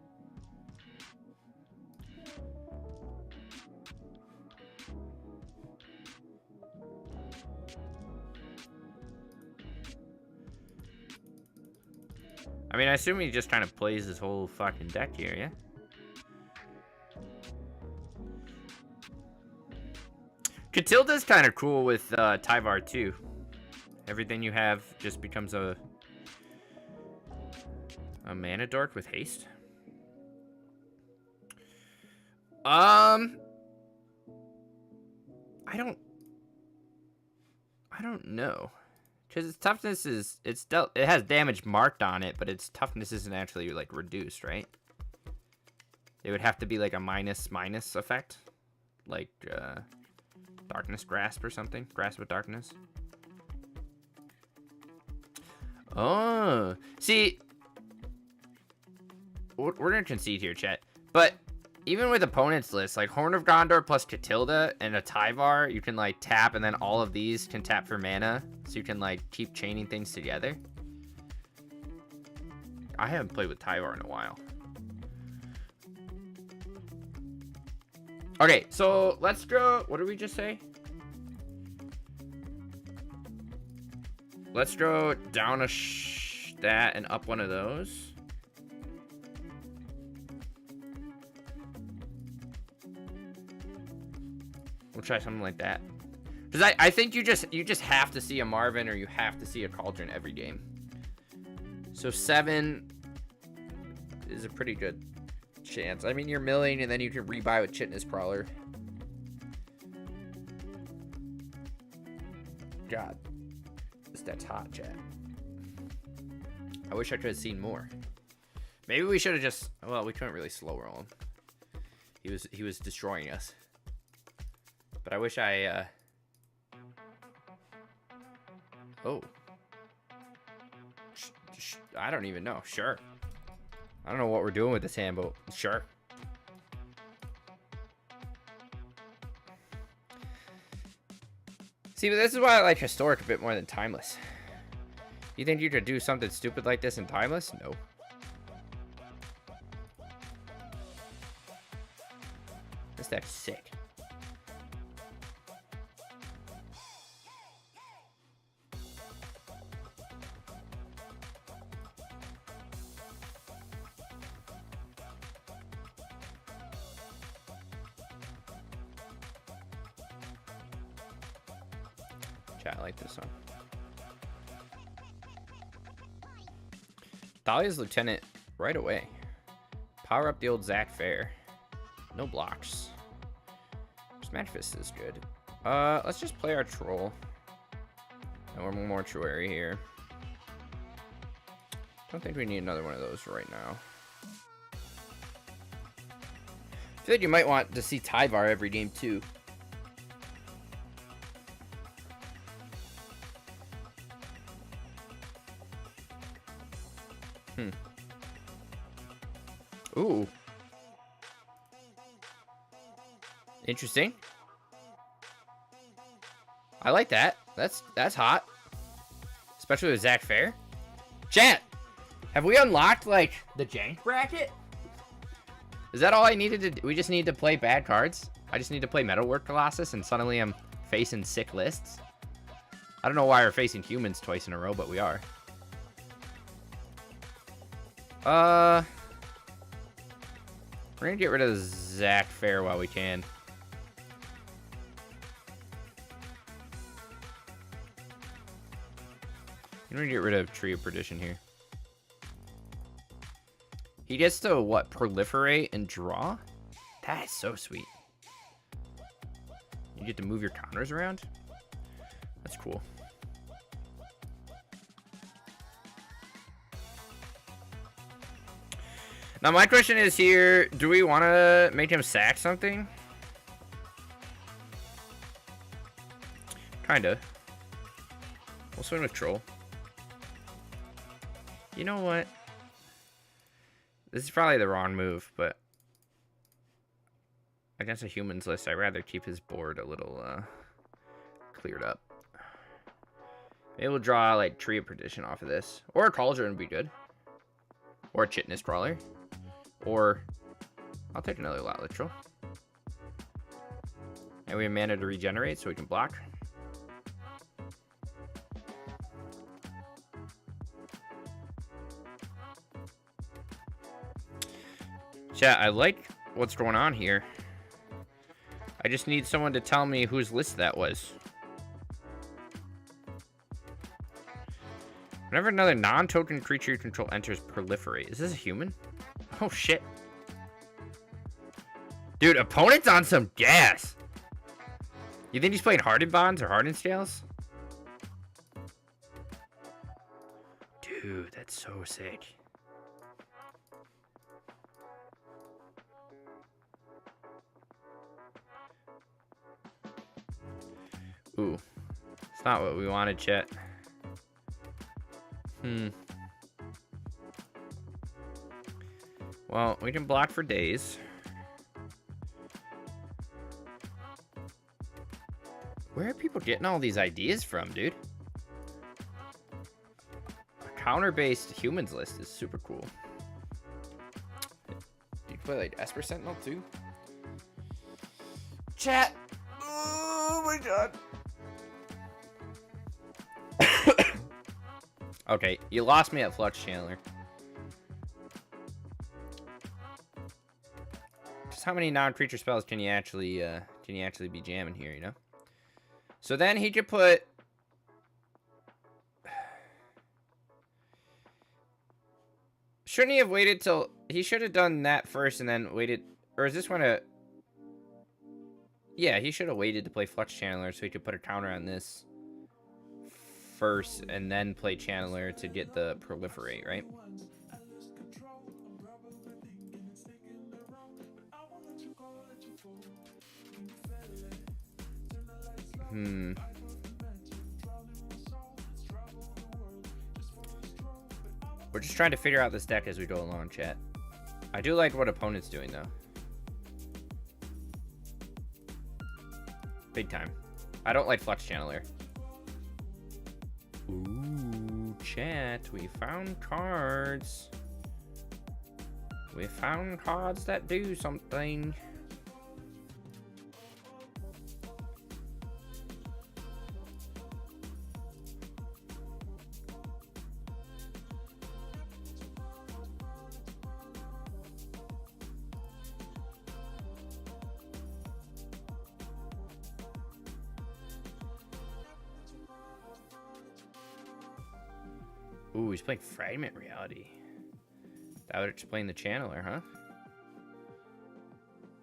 I mean, I assume he just kind of plays his whole fucking deck here, yeah? Catilda's kind of cool with Tyvar too. Everything you have just becomes a mana dork with haste. I don't know. Because its toughness is, it has damage marked on it, but its toughness isn't actually, like, reduced, right? It would have to be, like, a minus effect. Like, Darkness Grasp or something. Grasp with Darkness. Oh. See, we're going to concede here, chat. But even with opponent's list, like, Horn of Gondor plus Catilda and a Tyvar, you can, like, tap, and then all of these can tap for mana. So you can, like, keep chaining things together. I haven't played with Tyvar in a while. Okay, so let's go... What did we just say? Let's go down a that and up one of those. We'll try something like that. Because I think you just have to see a Marvin or you have to see a Cauldron every game. So 7 is a pretty good chance. I mean, you're milling and then you can rebuy with Chitinous Prowler. God. That's hot, chat. I wish I could have seen more. Maybe we should have just... Well, we couldn't really slow roll him. He was destroying us. But I wish I... Oh. I don't even know. Sure. I don't know what we're doing with this hand, but sure. See, but this is why I like Historic a bit more than Timeless. You think you could do something stupid like this in Timeless? No. This deck's sick. Chat, I like this one. Thalia's Lieutenant right away. Power up the old Zach Fair. No blocks. Smash Fist is good. Let's just play our Troll. And one more Mortuary here. Don't think we need another one of those right now. I feel like you might want to see Tyvar every game too. Ooh. Interesting. I like that. That's hot. Especially with Zach Fair. Chat, have we unlocked, like, the jank bracket? Is that all I needed to do? We just need to play bad cards? I just need to play Metalwork Colossus and suddenly I'm facing sick lists? I don't know why we're facing humans twice in a row, but we are. We're gonna get rid of Zach Fair while we can. I'm gonna get rid of Tree of Perdition here. He gets to, what, proliferate and draw? That is so sweet. You get to move your counters around? That's cool. Now, my question is here, do we want to make him sack something? Kinda. We'll swing with Troll. You know what? This is probably the wrong move, but against a humans list, I'd rather keep his board a little cleared up. Maybe we'll draw like Tree of Perdition off of this. Or a Cauldron would be good. Or a Chitness Crawler. Or I'll take another Lot Literal. And we have mana to regenerate so we can block. Chat, I like what's going on here. I just need someone to tell me whose list that was. Whenever another non-token creature you control enters, proliferate. Is this a human? Oh, shit. Dude, opponent's on some gas. You think he's playing Hardened Bonds or Hardened Scales? Dude, that's so sick. Ooh. It's not what we wanted, chat. Well, we can block for days. Where are people getting all these ideas from, dude? A counter-based humans list is super cool. You can play like Esper Sentinel too? Chat! Oh my god. Okay, you lost me at Flux Channeler. Just how many non-creature spells can you actually be jamming here, you know? So then he could put... Shouldn't he have waited till... He should have done that first and then waited... Or is this one a... Yeah, he should have waited to play Flux Channeler so he could put a counter on this first and then play Channeler to get the proliferate, right? We're just trying to figure out this deck as we go along, chat. I do like what opponent's doing, though. Big time. I don't like Flux Channeler. Ooh, chat. We found cards. We found cards that do something. Ooh, he's playing Fragment Reality. That would explain the Channeler, huh?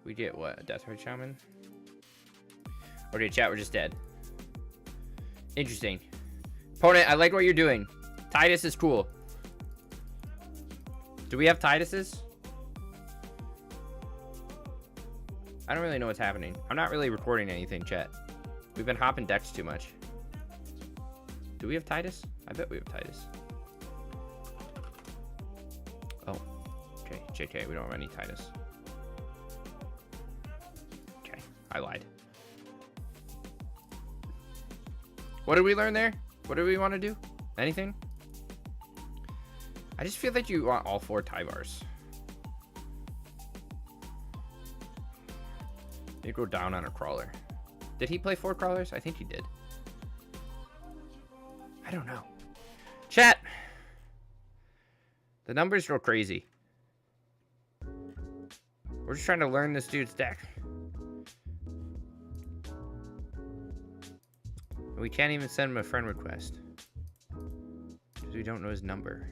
We get what? A Death Ray Shaman? Okay, chat, we're just dead. Interesting. Opponent, I like what you're doing. Titus is cool. Do we have Tituses? I don't really know what's happening. I'm not really recording anything, chat. We've been hopping decks too much. Do we have Titus? I bet we have Titus. Oh. Okay, JK, we don't have any Titus. Okay, I lied. What did we learn there? What do we want to do? Anything? I just feel that you want all 4 Tyvars. You go down on a crawler. Did he play 4 crawlers? I think he did. I don't know. Chat! The numbers go crazy. We're just trying to learn this dude's deck. We can't even send him a friend request. Because we don't know his number.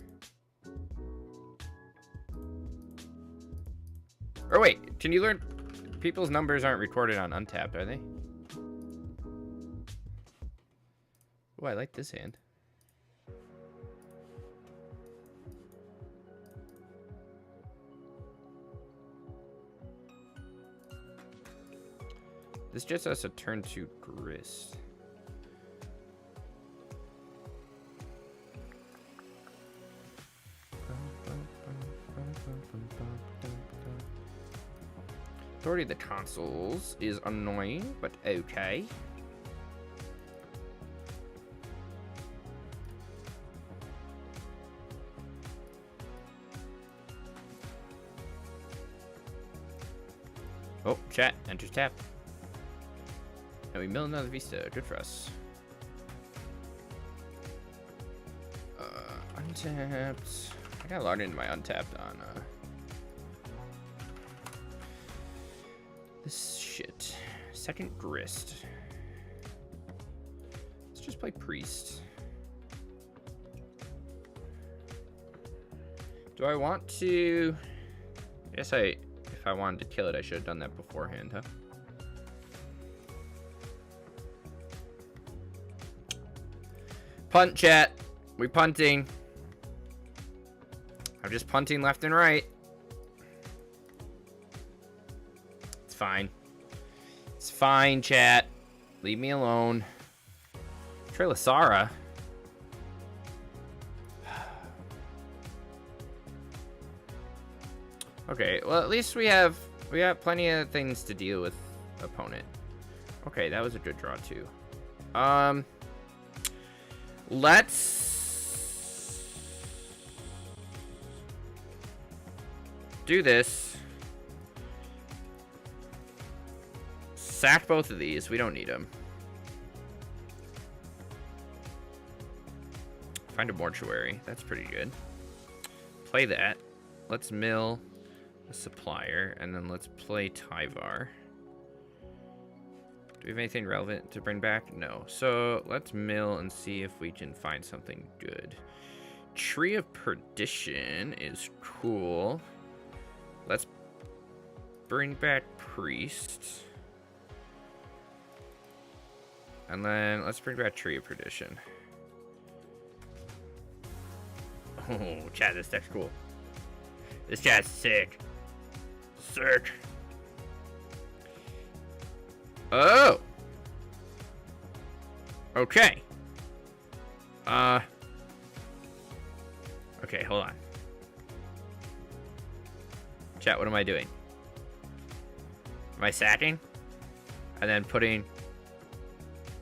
Or wait, can you learn... People's numbers aren't recorded on Untapped, are they? Oh, I like this hand. This just has a turn 2 grist. Authority of the Consuls is annoying, but okay. Oh, chat, enters tap. And we mill another Vista. Good for us. Untapped. I got logged into my Untapped on this shit. Second grist. Let's just play Priest. Do I want to... I guess if I wanted to kill it, I should have done that beforehand, huh? Punt, chat. We punting. I'm just punting left and right. It's fine. It's fine, chat. Leave me alone. Trelasara. Okay, well at least we have plenty of things to deal with opponent. Okay, that was a good draw too. Let's do this. Sack both of these. We don't need them. Find a mortuary. That's pretty good. Play that. Let's mill a supplier, and then let's play Tyvar. Do we have anything relevant to bring back? No. So let's mill and see if we can find something good. Tree of Perdition is cool. Let's bring back Priest. And then let's bring back Tree of Perdition. Oh, chat, this deck's cool. This chat's sick. Sick. Oh! Okay. Okay, hold on. Chat, what am I doing? Am I sacking? And then putting...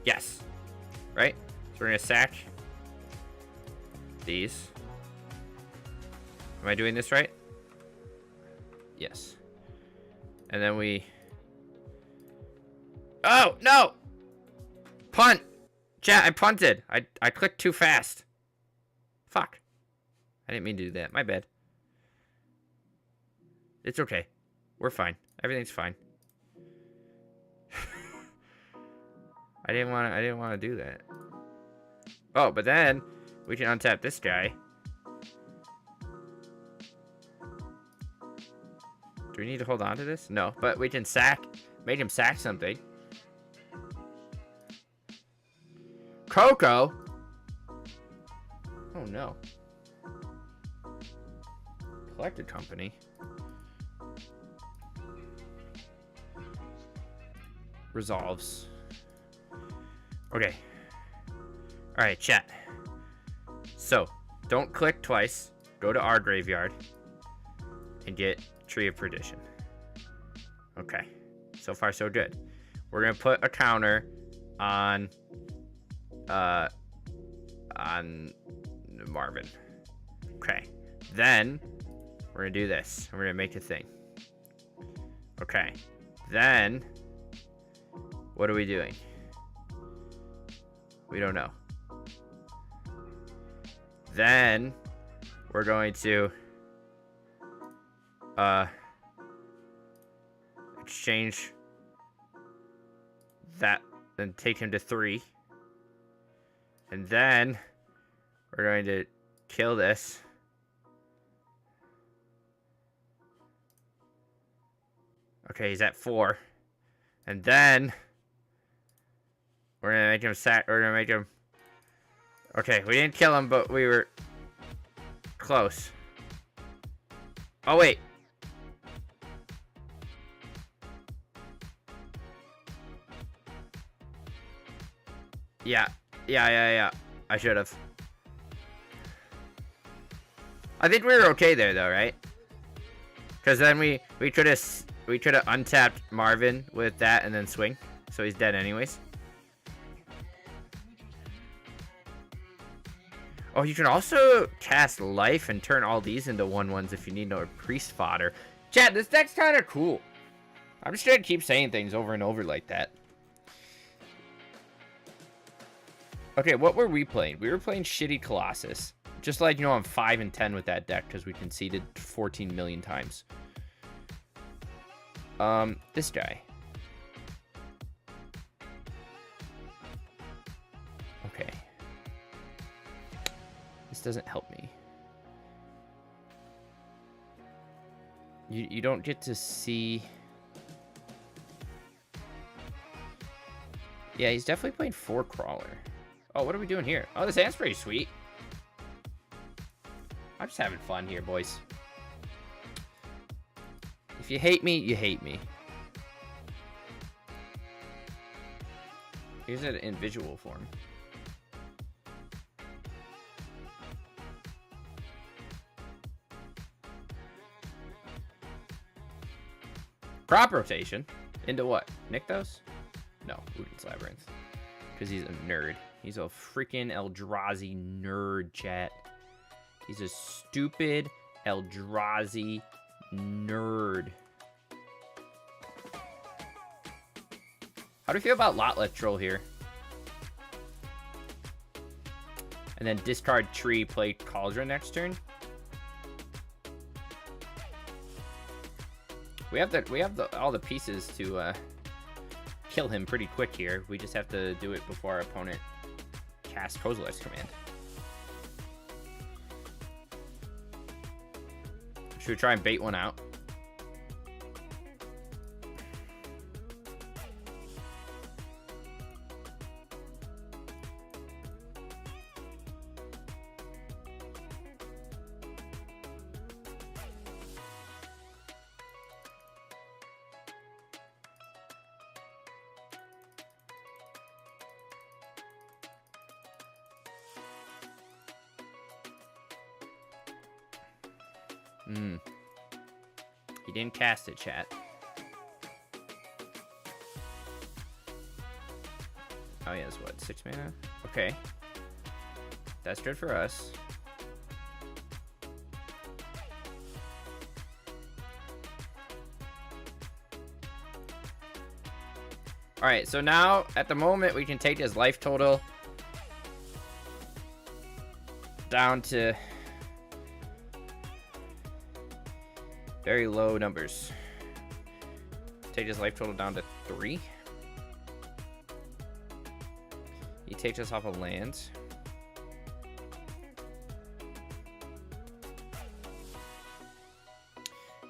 Yes. Right? So we're going to sack these. Am I doing this right? Yes. And then we... Oh, no! Punt! Chat, I punted. I clicked too fast. Fuck. I didn't mean to do that. My bad. It's okay. We're fine. Everything's fine. I didn't want to do that. Oh, but then we can untap this guy. Do we need to hold on to this? No, but we can sack, make him sack something. Coco. Oh no. Collected company. Resolves. Okay. Alright, chat. So, don't click twice. Go to our graveyard. And get Tree of Perdition. Okay. So far, so good. We're going to put a counter on Marvin. Okay. Then, we're going to do this. We're going to make a thing. Okay. Then, what are we doing? We don't know. Then, we're going to exchange that, then take him to 3. And then, we're going to kill this. Okay, he's at 4. And then, we're gonna make him sack. We're gonna make him. Okay, we didn't kill him, but we were close. Oh wait. Yeah. I should have. I think we were okay there, though, right? Because then we could have untapped Marvin with that and then swing, so he's dead anyways. Oh, you can also cast life and turn all these into 1/1s if you need no priest fodder. Chat, this deck's kind of cool. I'm just gonna keep saying things over and over like that. Okay, what were we playing? We were playing shitty Colossus. Just like, you know, I'm 5 and 10 with that deck because we conceded 14 million times. This guy. Okay. This doesn't help me. You don't get to see... Yeah, he's definitely playing 4 Crawler. Oh, what are we doing here? Oh, this hand's pretty sweet. I'm just having fun here, boys. If you hate me, you hate me. Here's it in visual form. Crop rotation? Into what? Nykthos? No, Udin's Labyrinth. Because he's a nerd. He's a freaking Eldrazi nerd, chat. He's a stupid Eldrazi nerd. How do you feel about Lotleth Troll here? And then discard tree, play Cauldron next turn. We have all the pieces to kill him pretty quick here. We just have to do it before our opponent casts Kozilek's Command. Should we try and bait one out? Hmm. He didn't cast it, chat. Oh, yeah, it's what? 6 mana? Okay. That's good for us. Alright, so now, at the moment, we can take his life total down to very low numbers. Take his life total down to 3. He takes us off of land.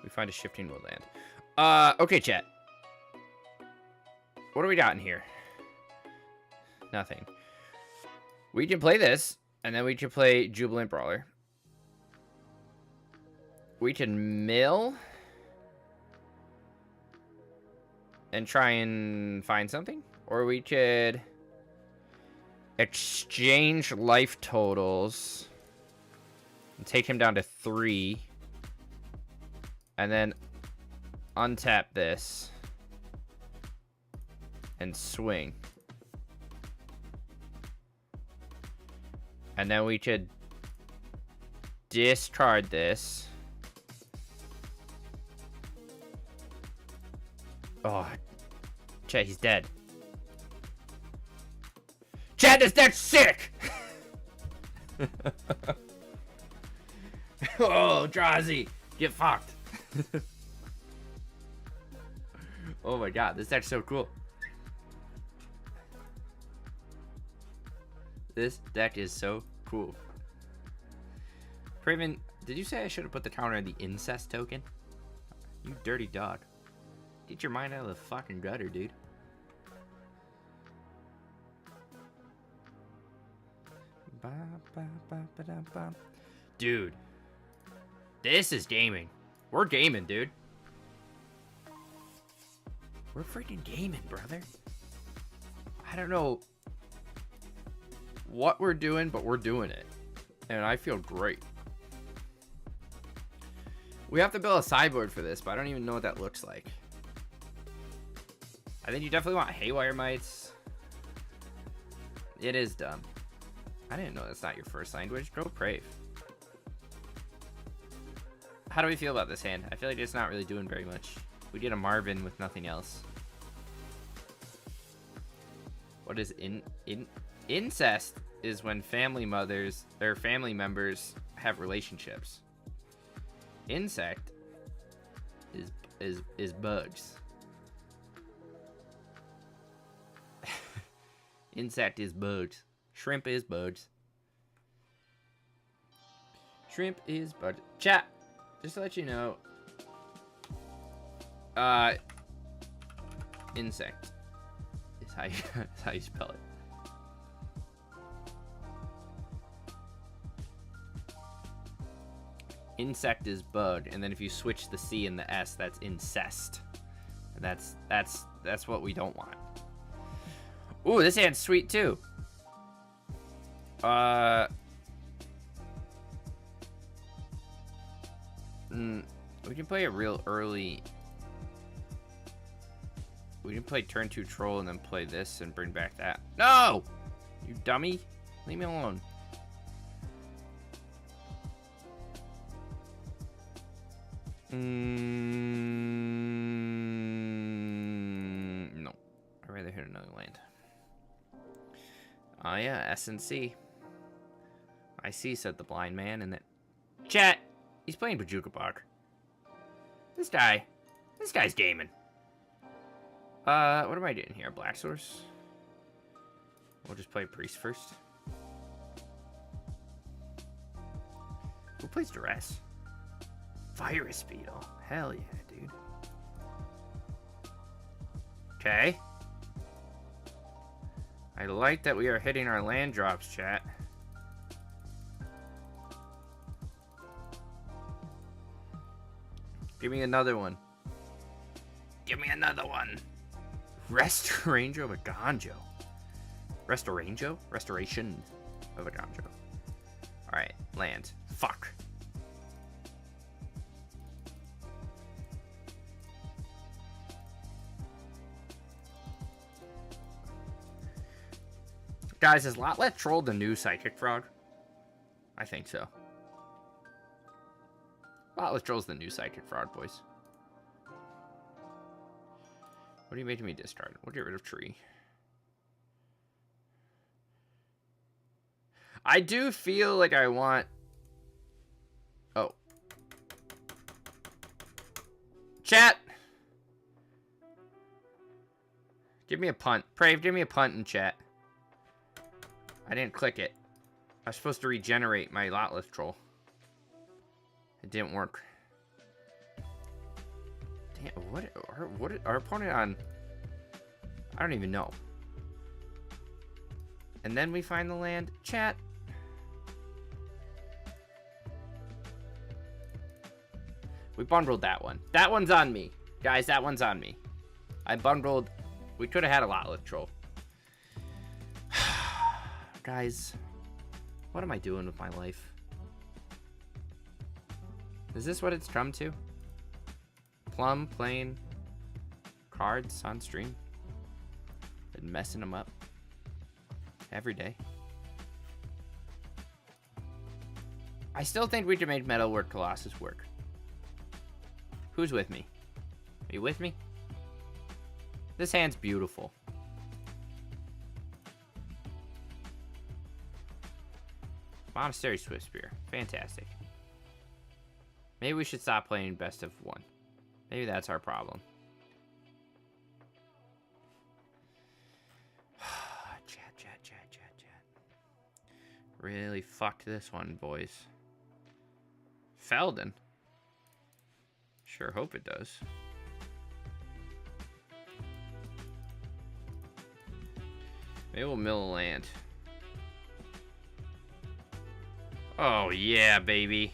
We find a shifting woodland. Okay, chat. What do we got in here? Nothing. We can play this, and then we can play Jubilant Brawler. We can mill and try and find something, or we could exchange life totals and take him down to 3, and then untap this and swing. And then we could discard this. Oh, Chad, he's dead. Chad, this deck's sick! Oh, Drazi, get fucked. Oh my god, this deck's so cool. This deck is so cool. Craven, did you say I should have put the counter on the incest token? You dirty dog. Get your mind out of the fucking gutter, dude. Dude. This is gaming. We're gaming, dude. We're freaking gaming, brother. I don't know what we're doing, but we're doing it. And I feel great. We have to build a sideboard for this, but I don't even know what that looks like. I think you definitely want Haywire Mites. It is dumb. I didn't know that's not your first language. Go Crave. How do we feel about this hand? I feel like it's not really doing very much. We did a Marvin with nothing else. What is incest? Is when family mothers or family members have relationships. Insect is bugs. Insect is bugs. Shrimp is bugs. Shrimp is bugs. Chat, just to let you know, insect is how you spell it. Insect is bug, and then if you switch the C and the S, that's incest. And that's what we don't want. Ooh, this hand's sweet too. We can play a real early. We can play turn 2 troll and then play this and bring back that. No! You dummy. Leave me alone. No. I'd rather hit another land. Oh yeah, S and C. I see, said the blind man, and then... Chat! He's playing Bajuka Bog. This guy's gaming. What am I doing here? Black Source? We'll just play Priest first. Who plays Duress? Virus Beetle. Hell yeah, dude. Okay. I like that we are hitting our land drops, chat. Give me another one. Give me another one. Restorango of a Ganjo. Restorango? Restoration of a Ganjo. Alright, land. Fuck. Guys, is Lotlet Troll the new Psychic Frog? I think so. Lotlet Troll's the new Psychic Frog, boys. What are you making me discard? We'll get rid of tree. I do feel like I want... Oh. Chat! Give me a punt. Brave, give me a punt in chat. I didn't click it. I was supposed to regenerate my Lotless Troll. It didn't work. Damn, what our opponent on... I don't even know. And then we find the land. Chat. We bundled that one. That one's on me. Guys, that one's on me. I bundled... We could have had a Lotless Troll. Guys, what am I doing with my life? Is this what it's come to? Plum playing cards on stream and messing them up every day. I still think we can make Metalwork Colossus work. Who's with me? Are you with me? This hand's beautiful. Monastery Swiftspear. Fantastic. Maybe we should stop playing best of one. Maybe that's our problem. Chat. Really fucked this one, boys. Felden. Sure hope it does. Maybe we'll mill a land. Oh, yeah, baby.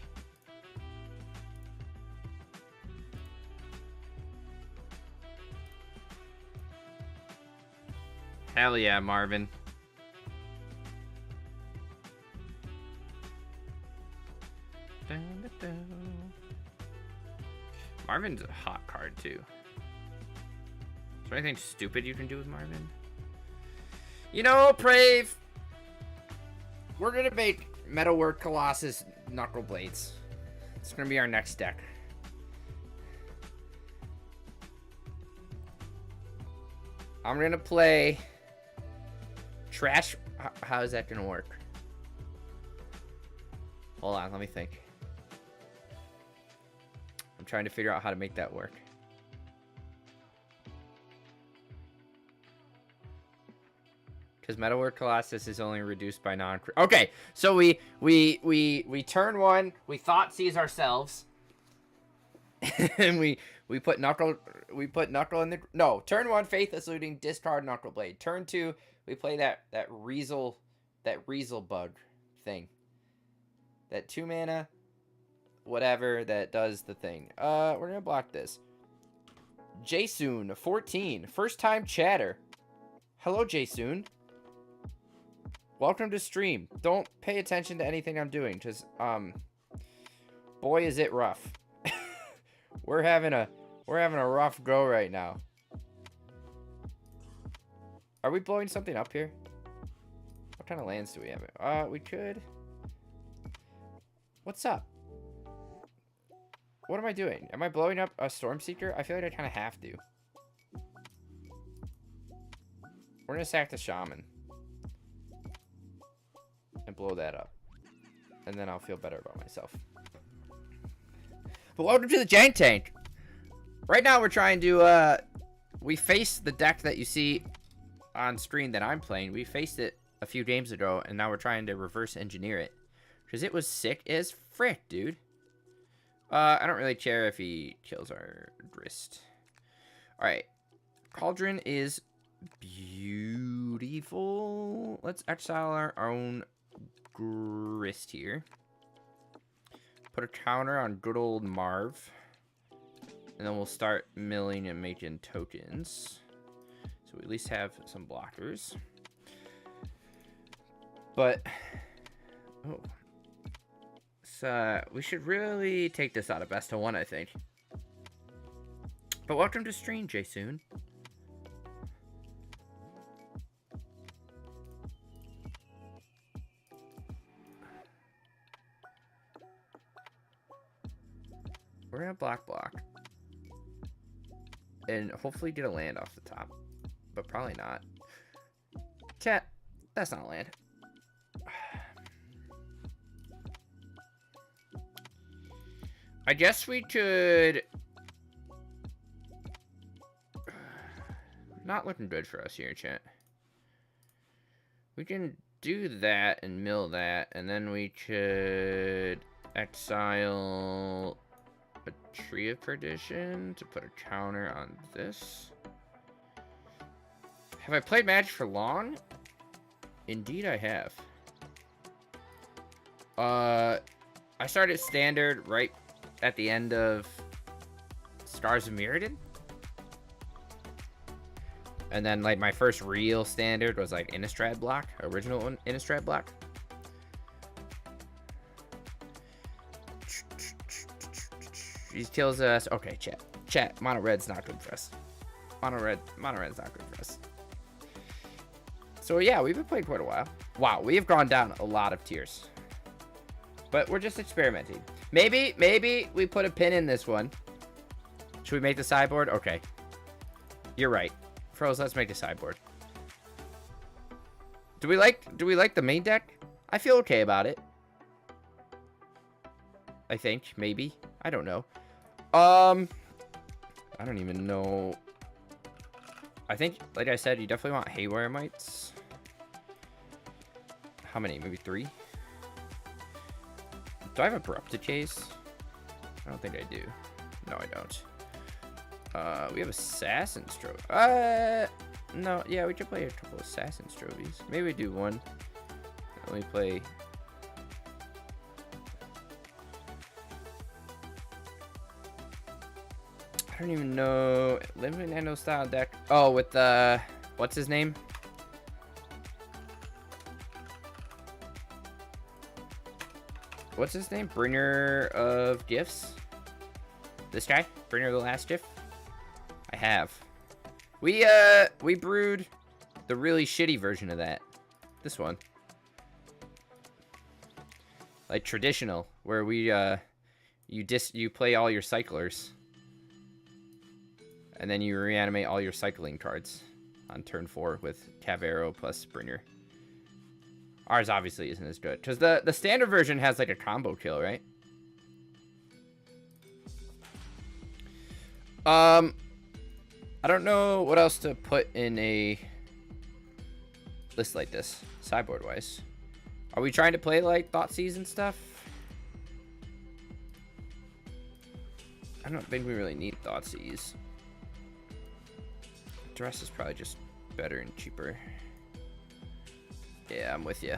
Hell yeah, Marvin. Marvin's a hot card, too. Is there anything stupid you can do with Marvin? You know, Brave, we're going to make Metalwork Colossus Knuckle Blades. It's going to be our next deck. I'm going to play Trash. How is that going to work? Hold on, let me think. I'm trying to figure out how to make that work. Because Metalwork Colossus is only reduced by non. Okay, so we turn one. We thought seize ourselves, and we put knuckle. We put knuckle in the turn one. Faithless Looting. Discard Knuckle Blade. Turn two. We play that Riesel bug thing. That 2 mana, whatever that does the thing. We're gonna block this. Jasoon 14, first time chatter. Hello, Jasoon. Welcome to stream. Don't pay attention to anything I'm doing, because, boy, is it rough. we're having a rough go right now. Are we blowing something up here? What kind of lands do we have? We could... What's up? What am I doing? Am I blowing up a Stormseeker? I feel like I kind of have to. We're gonna sack the Shaman. And blow that up. And then I'll feel better about myself. But welcome to the Jank Tank. Right now we're trying to, we faced the deck that you see on screen that I'm playing. We faced it a few games ago, and now we're trying to reverse engineer it. Because it was sick as frick, dude. I don't really care if he kills our Grist. Alright. Cauldron is beautiful. Let's exile our own Grist here. Put a counter on good old Marv. And then we'll start milling and making tokens. So we at least have some blockers. But... Oh. So, we should really take this out of best of one, I think. But welcome to stream, Jasoon. We're gonna block. And hopefully get a land off the top. But probably not. Chat, that's not a land. I guess we could... Not looking good for us here, chat. We can do that and mill that, and then we could exile a Tree of Perdition to put a counter on this. Have I played Magic for long? Indeed I have. I started Standard right at the end of Scars of Mirrodin. And then, like, my first real Standard was, like, Innistrad block. Original Innistrad block. He tells us... Okay, chat. Mono red's not good for us. Mono red's not good for us. So, yeah, we've been playing quite a while. Wow, we have gone down a lot of tiers. But we're just experimenting. Maybe we put a pin in this one. Should we make the sideboard? Okay. You're right. Froze, let's make a sideboard. Do we like the main deck? I feel okay about it. I think, maybe. I don't know. I don't even know. I think, like I said, you definitely want Haywire Mites. How many? Maybe 3? Do I have Abrupt Case? I don't think I do. No, I don't. We have Assassin Strobe. No, yeah, we could play a couple of Assassin Strobies. Maybe we do one. Let me play. I don't even know. Limited Nano style deck. Oh, with the what's his name? What's his name? Bringer of Gifts. This guy, Bringer of the Last Gift. I have. We brewed the really shitty version of that. This one. Like traditional, where we you play all your cyclers. And then you reanimate all your cycling cards on turn 4 with Cavero plus Bringer. Ours obviously isn't as good. Because the standard version has like a combo kill, right? I don't know what else to put in a list like this, sideboard-wise. Are we trying to play like Thoughtseize and stuff? I don't think we really need Thoughtseize. Dress is probably just better and cheaper. Yeah, I'm with you.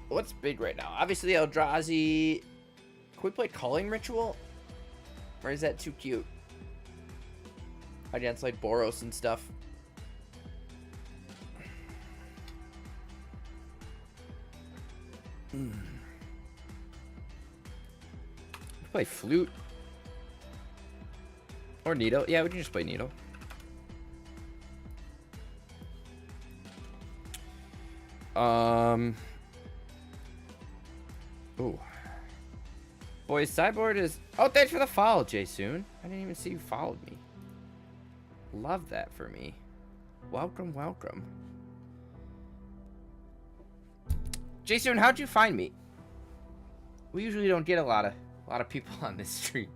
What's big right now? Obviously Eldrazi. Can we play Culling Ritual? Or is that too cute? Against like Boros and stuff. Play Flute. Or Needle. Yeah, we can just play Needle. Ooh. Boys, sideboard is... Oh, thanks for the follow, Jaysoon. I didn't even see you followed me. Love that for me. Welcome, welcome. Jaysoon, how'd you find me? We usually don't get a lot of people on this stream.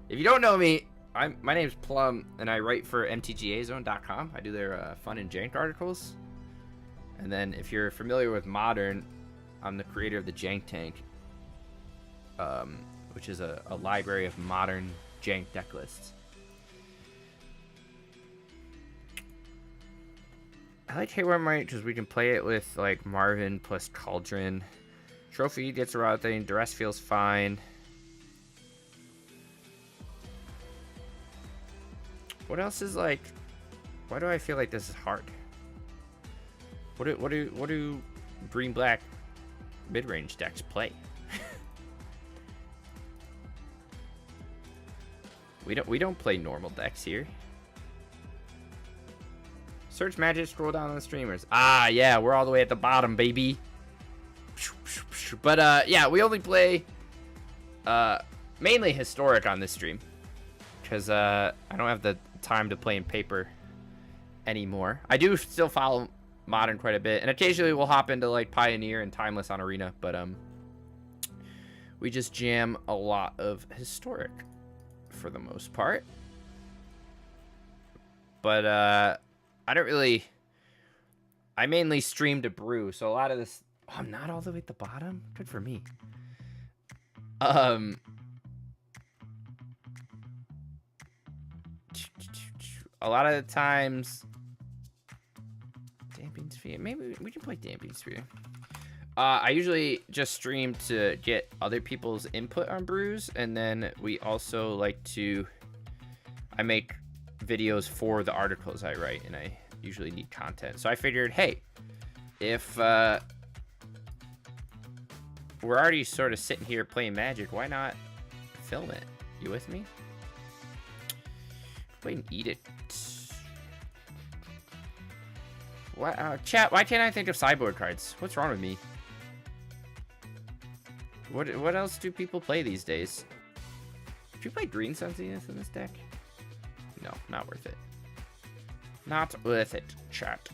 If you don't know me, my name's Plum, and I write for mtgazone.com. I do their fun and jank articles. And then if you're familiar with Modern, I'm the creator of the Jank Tank, which is a library of modern jank deck lists. I like Haywire Mite because we can play it with like Marvin plus Cauldron. Trophy gets a raw thing. Duress feels fine. What else is like? Why do I feel like this is hard? What do green black mid-range decks play? we don't play normal decks here. Search Magic, scroll down on the streamers. Yeah, we're all the way at the bottom, baby. But yeah, we only play mainly historic on this stream. Because I don't have the time to play in paper anymore. I do still follow modern quite a bit. And occasionally we'll hop into like Pioneer and Timeless on Arena. But we just jam a lot of historic for the most part. But I don't really... I mainly stream to brew, so a lot of this... Oh, I'm not all the way at the bottom? Good for me. A lot of the times... Damping Sphere. Maybe we can play Damping Sphere. I usually just stream to get other people's input on brews, and then we also like to... I make videos for the articles I write, and I usually need content. So I figured, hey, if we're already sort of sitting here playing Magic, why not film it? You with me? Play and eat it. What, chat, why can't I think of sideboard cards? What's wrong with me? What else do people play these days? Did you play Green Sun Zenith in this deck? No, not worth it. Not worth it, chat.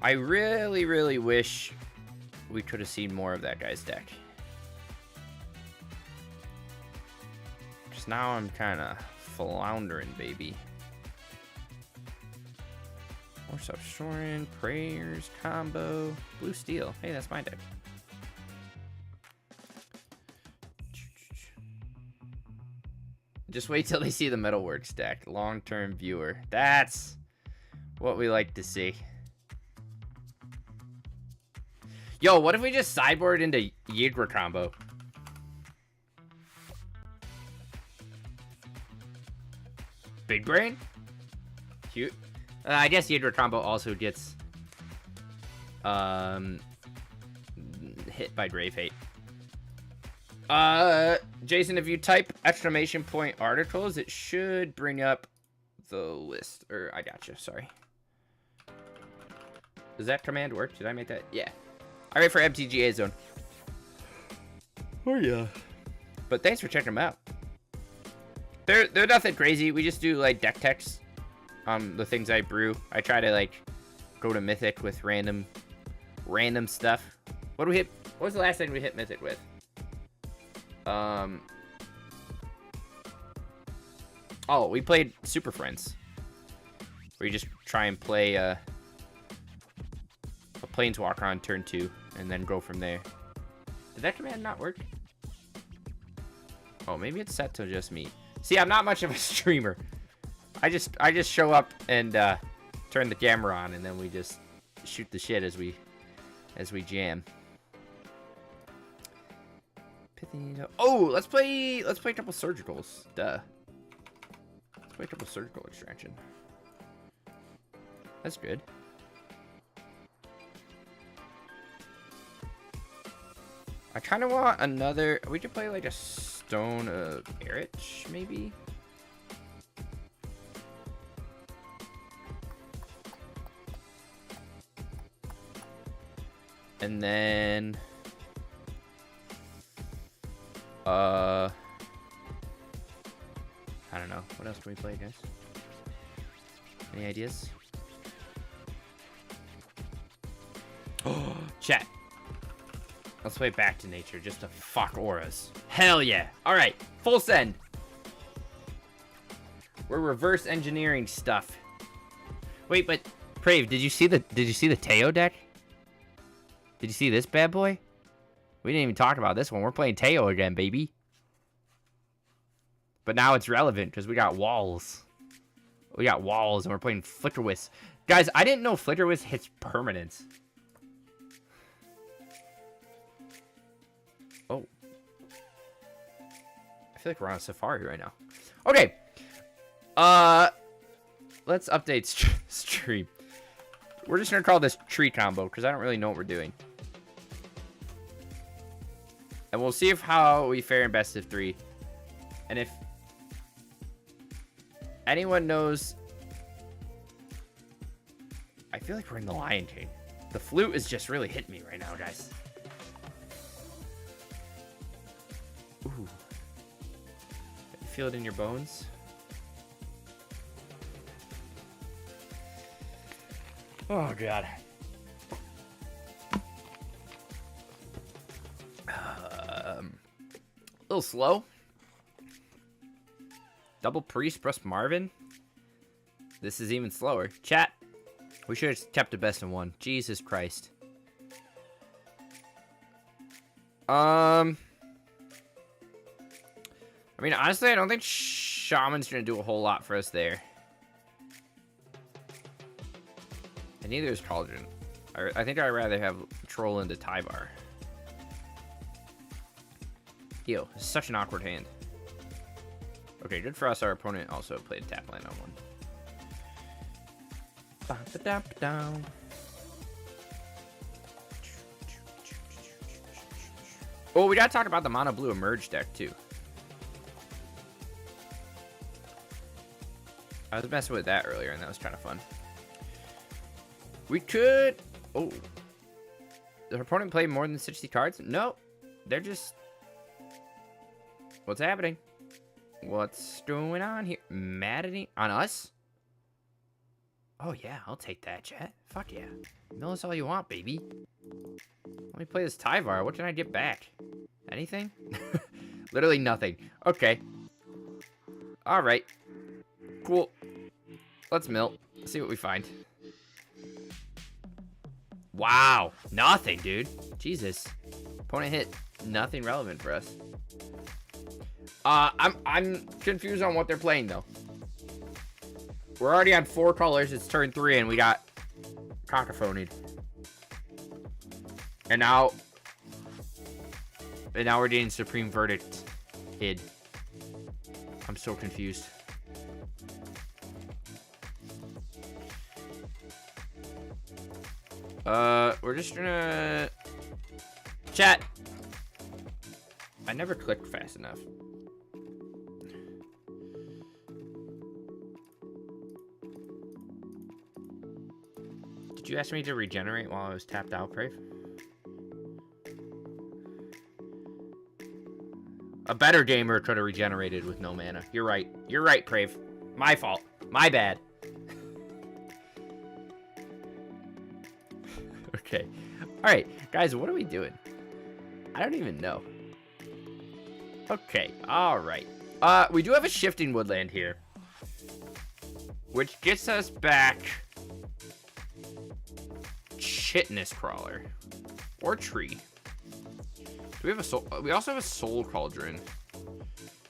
I really, really wish we could have seen more of that guy's deck. Because now I'm kind of floundering, baby. More Substorin, Prayers, Combo, Blue Steel. Hey, that's my deck. Just wait till they see the Metalworks deck. Long-term viewer. That's what we like to see. Yo, what if we just sideboard into Yidra combo? Big brain? Cute. I guess Yidra combo also gets hit by Grave Hate. Jason, if you type exclamation point articles, it should bring up the list. Or I gotcha, sorry. Does that command work? Did I make that? Yeah. I wait for MTGA zone. Oh yeah. But thanks for checking them out. They're nothing crazy. We just do like deck techs on the things I brew. I try to like go to Mythic with random stuff. What do we hit? What was the last thing we hit Mythic with? Oh, we played Super Friends. Where you just try and play a Planeswalker on turn 2 and then go from there. Did that command not work? Oh, maybe it's set to just me. See, I'm not much of a streamer. I just show up and turn the camera on, and then we just shoot the shit as we jam. Oh, let's play a couple surgicals. Duh. Let's play a couple surgical extraction. That's good. I kind of want another... We could play like a Stone of Erich, maybe? And then... I don't know. What else can we play, guys? Any ideas? Oh, chat. Let's play Back to Nature just to fuck auras. Hell yeah. All right, full send. We're reverse engineering stuff. Wait, but Prave, did you see the Teo deck? Did you see this bad boy? We didn't even talk about this one. We're playing Teo again, baby. But now it's relevant because we got walls. We got walls and we're playing Flickerwisp. Guys, I didn't know Flickerwisp hits permanence. Oh. I feel like we're on a safari right now. Okay. Let's update stream. We're just gonna call this tree combo because I don't really know what we're doing. And we'll see how we fare in best of 3. And if anyone knows... I feel like we're in the Lion King. The flute is just really hitting me right now, guys. Ooh. You feel it in your bones? Oh, God. A little slow. Double Priest plus Marvin. This is even slower. Chat. We should have kept the best in one. Jesus Christ. I mean, honestly, I don't think Shaman's gonna do a whole lot for us there. And neither is Cauldron. I think I'd rather have Troll into Tyvar. Ew, this is such an awkward hand. Okay, good for us. Our opponent also played tap land on one. Oh, we gotta talk about the mono blue emerge deck too. I was messing with that earlier, and that was kind of fun. We could. Oh, the opponent played more than 60 cards. No, they're just. What's happening? What's going on here? Maddening on us? Oh, yeah, I'll take that, chat. Fuck yeah. Mill us all you want, baby. Let me play this Tyvar. What can I get back? Anything? Literally nothing. Okay. Alright. Cool. Let's mill. See what we find. Wow. Nothing, dude. Jesus. Opponent hit nothing relevant for us. I'm confused on what they're playing, though. We're already on 4 colors. It's turn 3, and we got cacophonied. And now we're getting Supreme Verdict hid. I'm so confused. We're just gonna chat. I never clicked fast enough. Did you ask me to regenerate while I was tapped out, Brave? A better gamer could have regenerated with no mana. You're right. You're right, Brave. My fault. My bad. Okay. Alright, guys, what are we doing? I don't even know. Okay, alright. We do have a shifting woodland here, which gets us back Chitness Crawler or Tree. Do we have a soul? We also have a Soul Cauldron,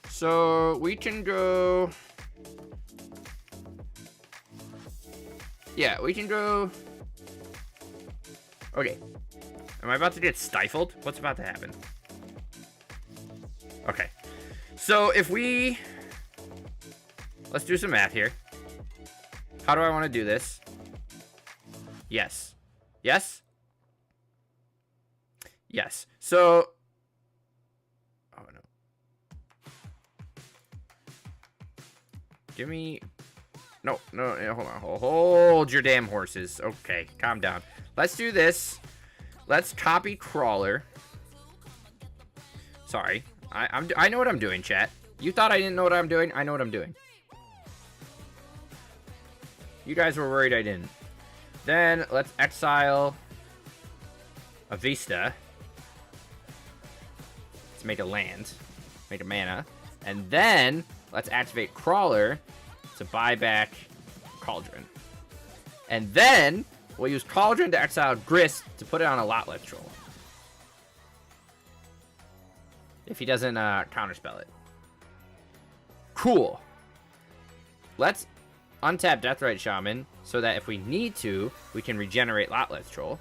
so we can go. Yeah, we can go. Okay, am I about to get stifled? What's about to happen? Okay, so if we let's do some math here. How do I want to do this? Yes. Yes? Yes. So... Oh, no. Give me... No, hold on. Hold your damn horses. Okay, calm down. Let's do this. Let's copy Crawler. Sorry. I know what I'm doing, chat. You thought I didn't know what I'm doing? I know what I'm doing. You guys were worried I didn't. Then let's exile a Vista. Let's make a land. Make a mana. And then let's activate Crawler to buy back Cauldron. And then we'll use Cauldron to exile Grist to put it on a Lotleth Troll. If he doesn't counterspell it. Cool. Let's untap Deathrite Shaman so that if we need to, we can regenerate Lotleth Troll.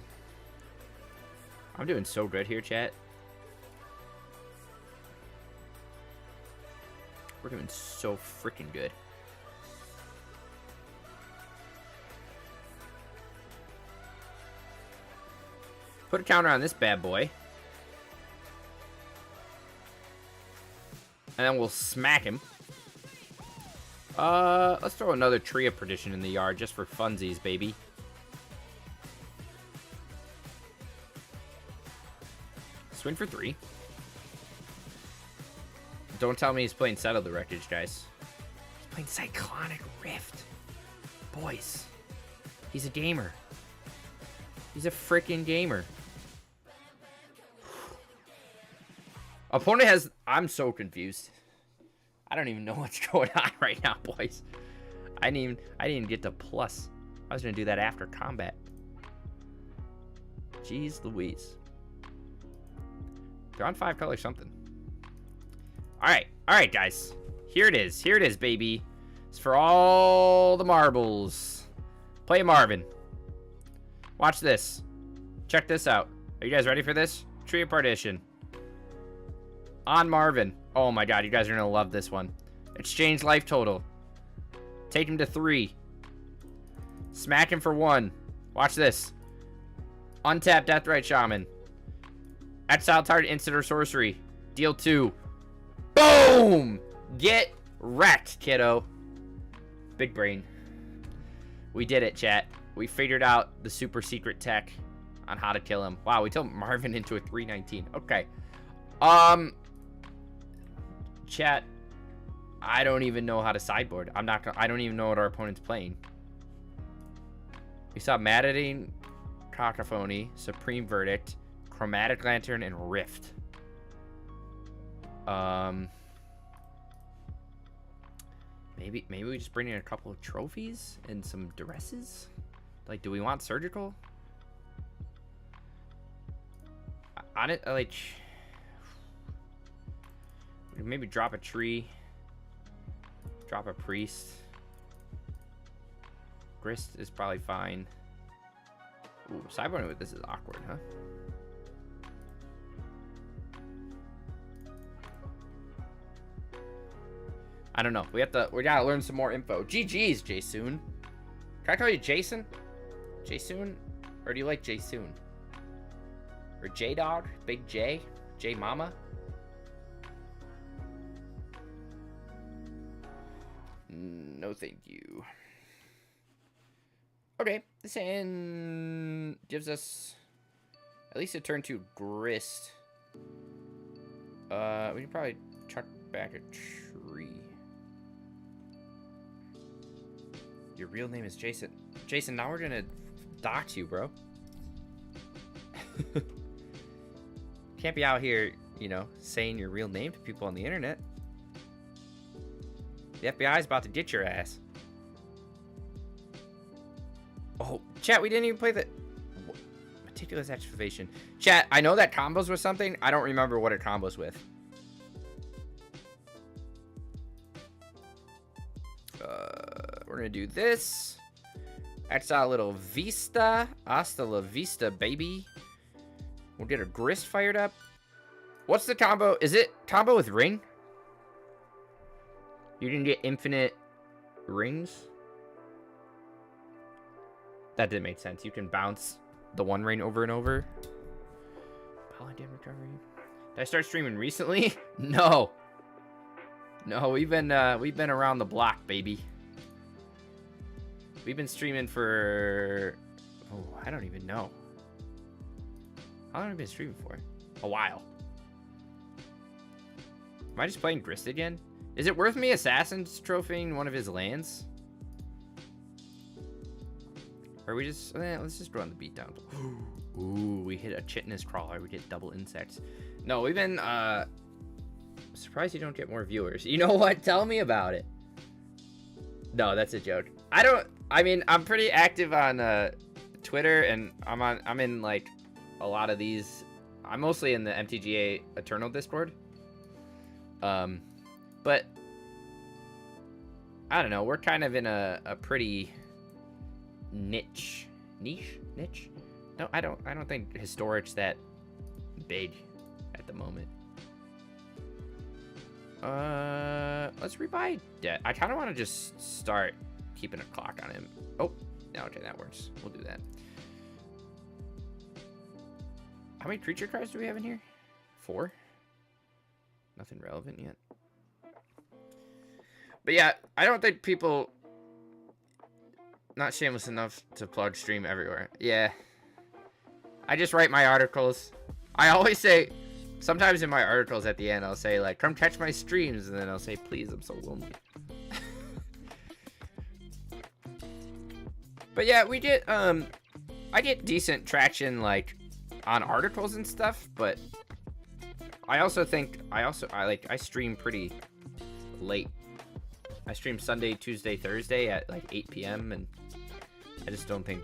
I'm doing so good here, chat. We're doing so freaking good. Put a counter on this bad boy. And then we'll smack him. Let's throw another Tree of Perdition in the yard just for funsies, baby. Swing for 3. Don't tell me he's playing Settle the Wreckage, guys. He's playing Cyclonic Rift. Boys. He's a gamer. He's a freaking gamer. Opponent has... I'm so confused. I don't even know what's going on right now, boys. I didn't even get to plus. I was going to do that after combat. Jeez Louise. They're on 5 color something. Alright, guys. Here it is, baby. It's for all the marbles. Play Marvin. Watch this. Check this out. Are you guys ready for this? Tree of Perdition. On Marvin. Oh my god, you guys are going to love this one. Exchange life total. Take him to 3. Smack him for 1. Watch this. Untap Deathrite Shaman. Exile target instant or sorcery. Deal 2. Boom! Get wrecked, kiddo. Big brain. We did it, chat. We figured out the super secret tech on how to kill him. Wow, we took Marvin into a 319. Okay. Chat. I don't even know how to sideboard. I don't even know what our opponent's playing. We saw Maddening Cacophony, Supreme Verdict, Chromatic Lantern, and Rift. Maybe we just bring in a couple of trophies and some duresses. Like, do we want surgical? On it, like, maybe drop a tree, drop a priest. Grist is probably fine. Ooh, sideboarding with this is awkward, huh? I don't know. We gotta learn some more info. GG's, Jaysoon. Can I call you Jason? Jaysoon? Or do you like Jaysoon? Or J-Dog? Big J? J-Mama? No, thank you. Okay. This hand gives us at least a turn 2 Grist. We can probably chuck back a tree. Your real name is Jason. Jason, now we're gonna dox you, bro. Can't be out here, you know, saying your real name to people on the internet. The FBI's about to get your ass. Oh, chat, we didn't even play the... Meticulous Excavation. Chat, I know that combos with something. I don't remember what it combos with. We're gonna do this. Exile a little Vista. Hasta la vista, baby. We'll get a Grist fired up. What's the combo? Is it combo with Ring? You didn't get infinite rings? That didn't make sense. You can bounce the one ring over and over. Paladin recovery. Did I start streaming recently? No. No, we've been around the block, baby. We've been streaming for... Oh, I don't even know. How long have I been streaming for? A while. Am I just playing Grist again? Is it worth me Assassin's trophying one of his lands? Or we just... let's just run the beatdown. Ooh, we hit a chitinous crawler. We get double insects. No, we've been... surprised you don't get more viewers. You know what? Tell me about it. No, that's a joke. I mean, I'm pretty active on Twitter, and I'm in like a lot of these. I'm mostly in the MTGA Eternal Discord. But I don't know. We're kind of in a pretty niche. No, I don't think Historic's that big at the moment. Let's rebuy debt. I kind of want to just start keeping a clock on him. Oh, no, okay, that works. We'll do that. How many creature cards do we have in here? 4? Nothing relevant yet. But yeah, I don't think people... Not shameless enough to plug stream everywhere. Yeah. I just write my articles. I always say, Sometimes in my articles at the end, I'll say, like, come catch my streams, and then I'll say, please, I'm so lonely. But yeah, we get, I get decent traction, like, on articles and stuff, but I also think, I stream pretty late. I stream Sunday, Tuesday, Thursday at, like, 8 p.m., and I just don't think,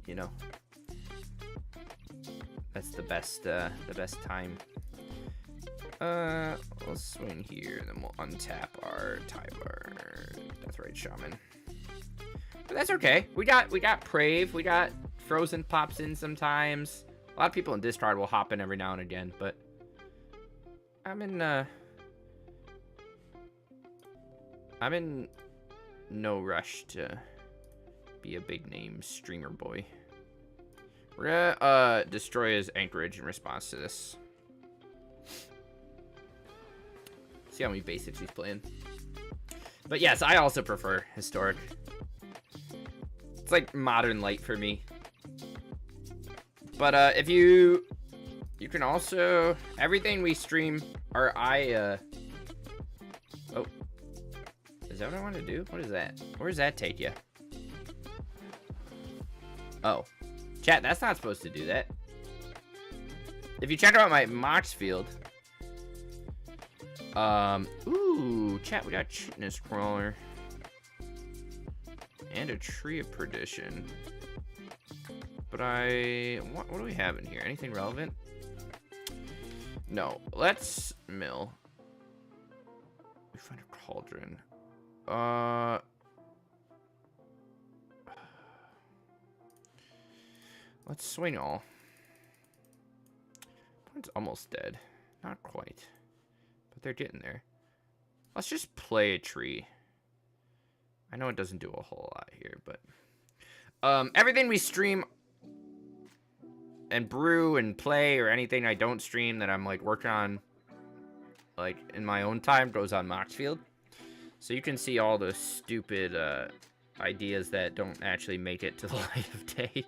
you know, that's the best time. We'll swing here, and then we'll untap our Tybar. That's right, Shaman. But that's okay. We got Prave. We got Frozen pops in sometimes. A lot of people in Discard will hop in every now and again, but I'm in no rush to be a big name streamer boy. We're gonna destroy his anchorage in response to this. See how many basics he's playing. But yes, I also prefer historic. It's like modern light for me. But if you can also, everything we stream, or oh, is that what I want to do? What is that? Where does that take you? Oh, chat, that's not supposed to do that. If you check out my Mox field, ooh, chat, we got Chitinous Crawler and a Tree of Perdition. But what do we have in here? Anything relevant? No. Let's mill. We find a cauldron. Let's swing all. It's almost dead. Not quite. But they're getting there. Let's just play a tree. I know it doesn't do a whole lot here, but everything we stream and brew and play, or anything I don't stream that I'm like working on like in my own time, goes on Moxfield. So you can see all the stupid ideas that don't actually make it to the light of day.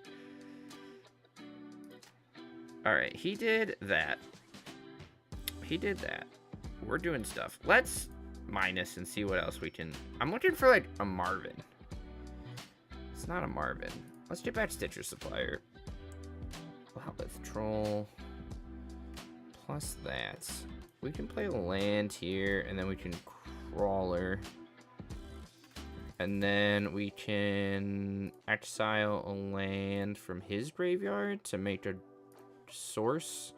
Alright, he did that. He did that. We're doing stuff. Let's minus and see what else we can. I'm looking for like a Marvin. It's not a Marvin. Let's get back Stitcher Supplier. Let's troll. Plus that. We can play land here, and then we can crawler. And then we can exile a land from his graveyard to make a source.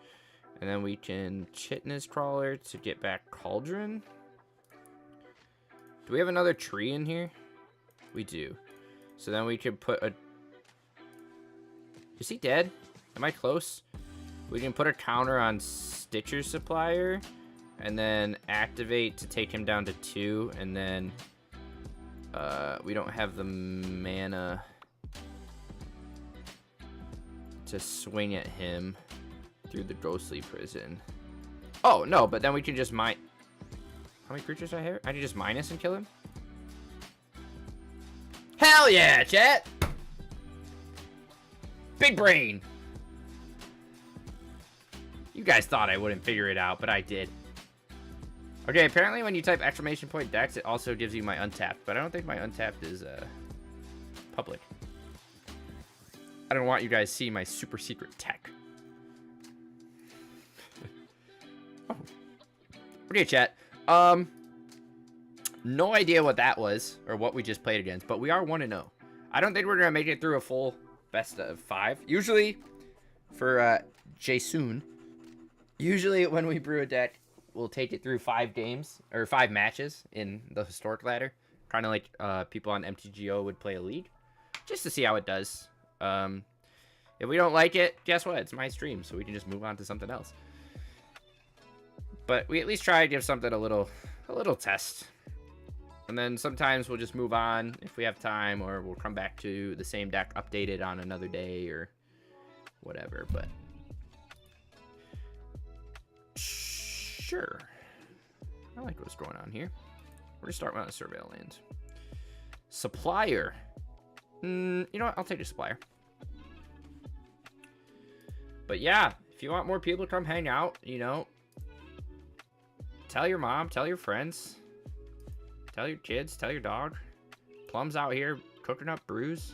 And then we can Chitinous Crawler to get back Cauldron. Do we have another tree in here? We do. So then we could put a... Is he dead? Am I close? We can put a counter on Stitcher Supplier and then activate to take him down to 2, and then we don't have the mana to swing at him through the Ghostly Prison. Oh, no, but then we can just mine... How many creatures do I have? I can just minus and kill him? Hell yeah, chat! Big brain! You guys thought I wouldn't figure it out, but I did. Okay, apparently when you type ! Dex, it also gives you my untapped, but I don't think my untapped is public. I don't want you guys to see my super secret tech. Oh. Okay, chat. No idea what that was, or what we just played against, but we are 1-0. I don't think we're gonna make it through a full best of 5. Usually, for Jason, usually when we brew a deck, we'll take it through 5 games, or 5 matches in the historic ladder. Kind of like people on MTGO would play a league, just to see how it does. If we don't like it, guess what? It's my stream, so we can just move on to something else. But we at least try to give something a little test. And then sometimes we'll just move on if we have time, or we'll come back to the same deck updated on another day or whatever, but sure. I like what's going on here. We're gonna start with a Surveil land. Supplier. You know what? I'll take a supplier. But yeah, If you want more people to come hang out, you know, tell your mom, tell your friends, tell your kids, tell your dog. Plum's out here cooking up brews.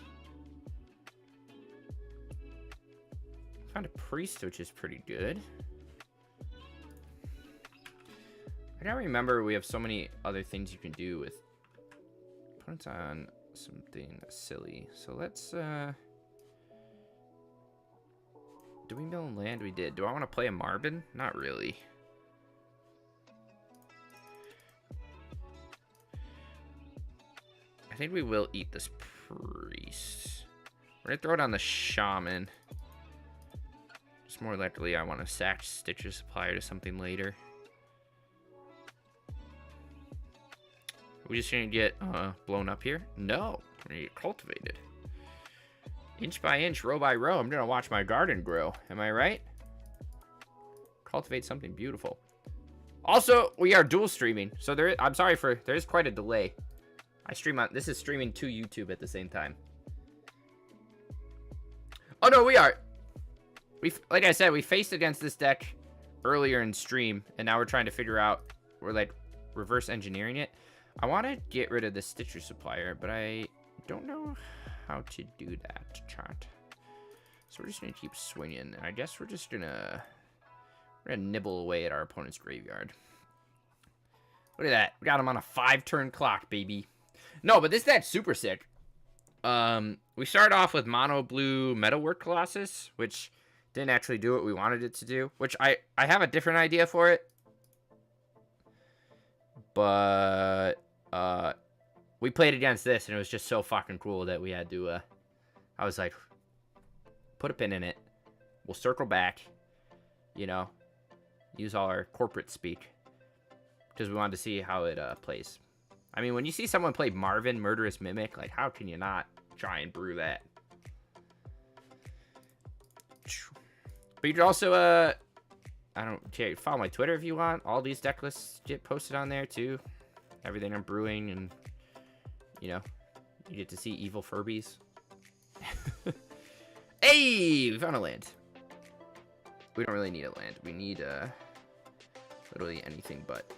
Found a priest, which is pretty good. I gotta remember we have so many other things you can do with opponents on something silly. So let's do we mill land? We did. Do I want to play a Marvin? Not really. I think we will eat this priest. We're gonna throw it on the shaman. It's more likely I want to sack Stitcher's Supplier to something later. Are we just gonna get blown up here? No, we're gonna get cultivated. Inch by inch, row by row, I'm gonna watch my garden grow. Am I right? Cultivate something beautiful. Also, we are dual streaming, so there is quite a delay. I stream on, this is streaming to YouTube at the same time. Oh no, we are. Like I said, we faced against this deck earlier in stream, and now we're trying to figure out, we're like reverse engineering it. I want to get rid of the Stitcher Supplier, but I don't know how to do that, chat. So we're just gonna keep swinging, and I guess we're gonna nibble away at our opponent's graveyard. Look at that, we got him on a 5-turn clock, baby. No, but this deck's super sick. We started off with mono blue Metalwork Colossus, which didn't actually do what we wanted it to do, which I have a different idea for it. But we played against this, and it was just so fucking cool that we had to, I was like, put a pin in it. We'll circle back, you know, use all our corporate speak, because we wanted to see how it plays. I mean, when you see someone play Marvin, Murderous Mimic, like, how can you not try and brew that? But you can also, I don't care, follow my Twitter if you want. All these deck lists get posted on there, too. Everything I'm brewing, and, you know, you get to see evil Furbies. Hey, we found a land. We don't really need a land. We need, literally anything but.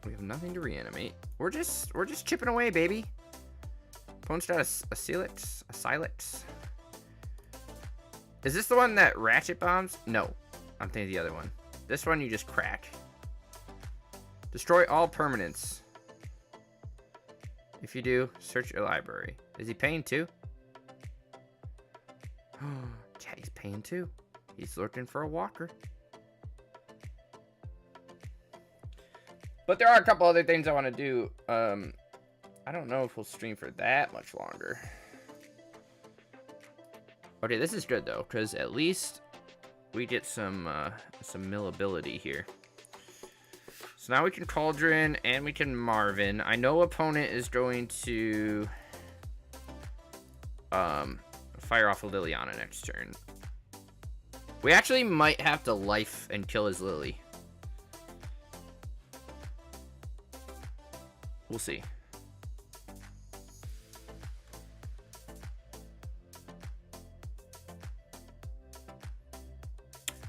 We have nothing to reanimate. We're just chipping away, baby. Opponent's got a Silex, a Silex. Is this the one that ratchet bombs? No, I'm thinking the other one. This one you just crack. Destroy all permanents. If you do, search your library. Is he paying too? Yeah, he's paying too. He's looking for a walker. But there are a couple other things I want to do. I don't know if we'll stream for that much longer. Okay, this is good though, because at least we get some millability here. So now we can Cauldron and we can Marvin. I know opponent is going to fire off a Liliana next turn. We actually might have to life and kill his Lily. We'll see.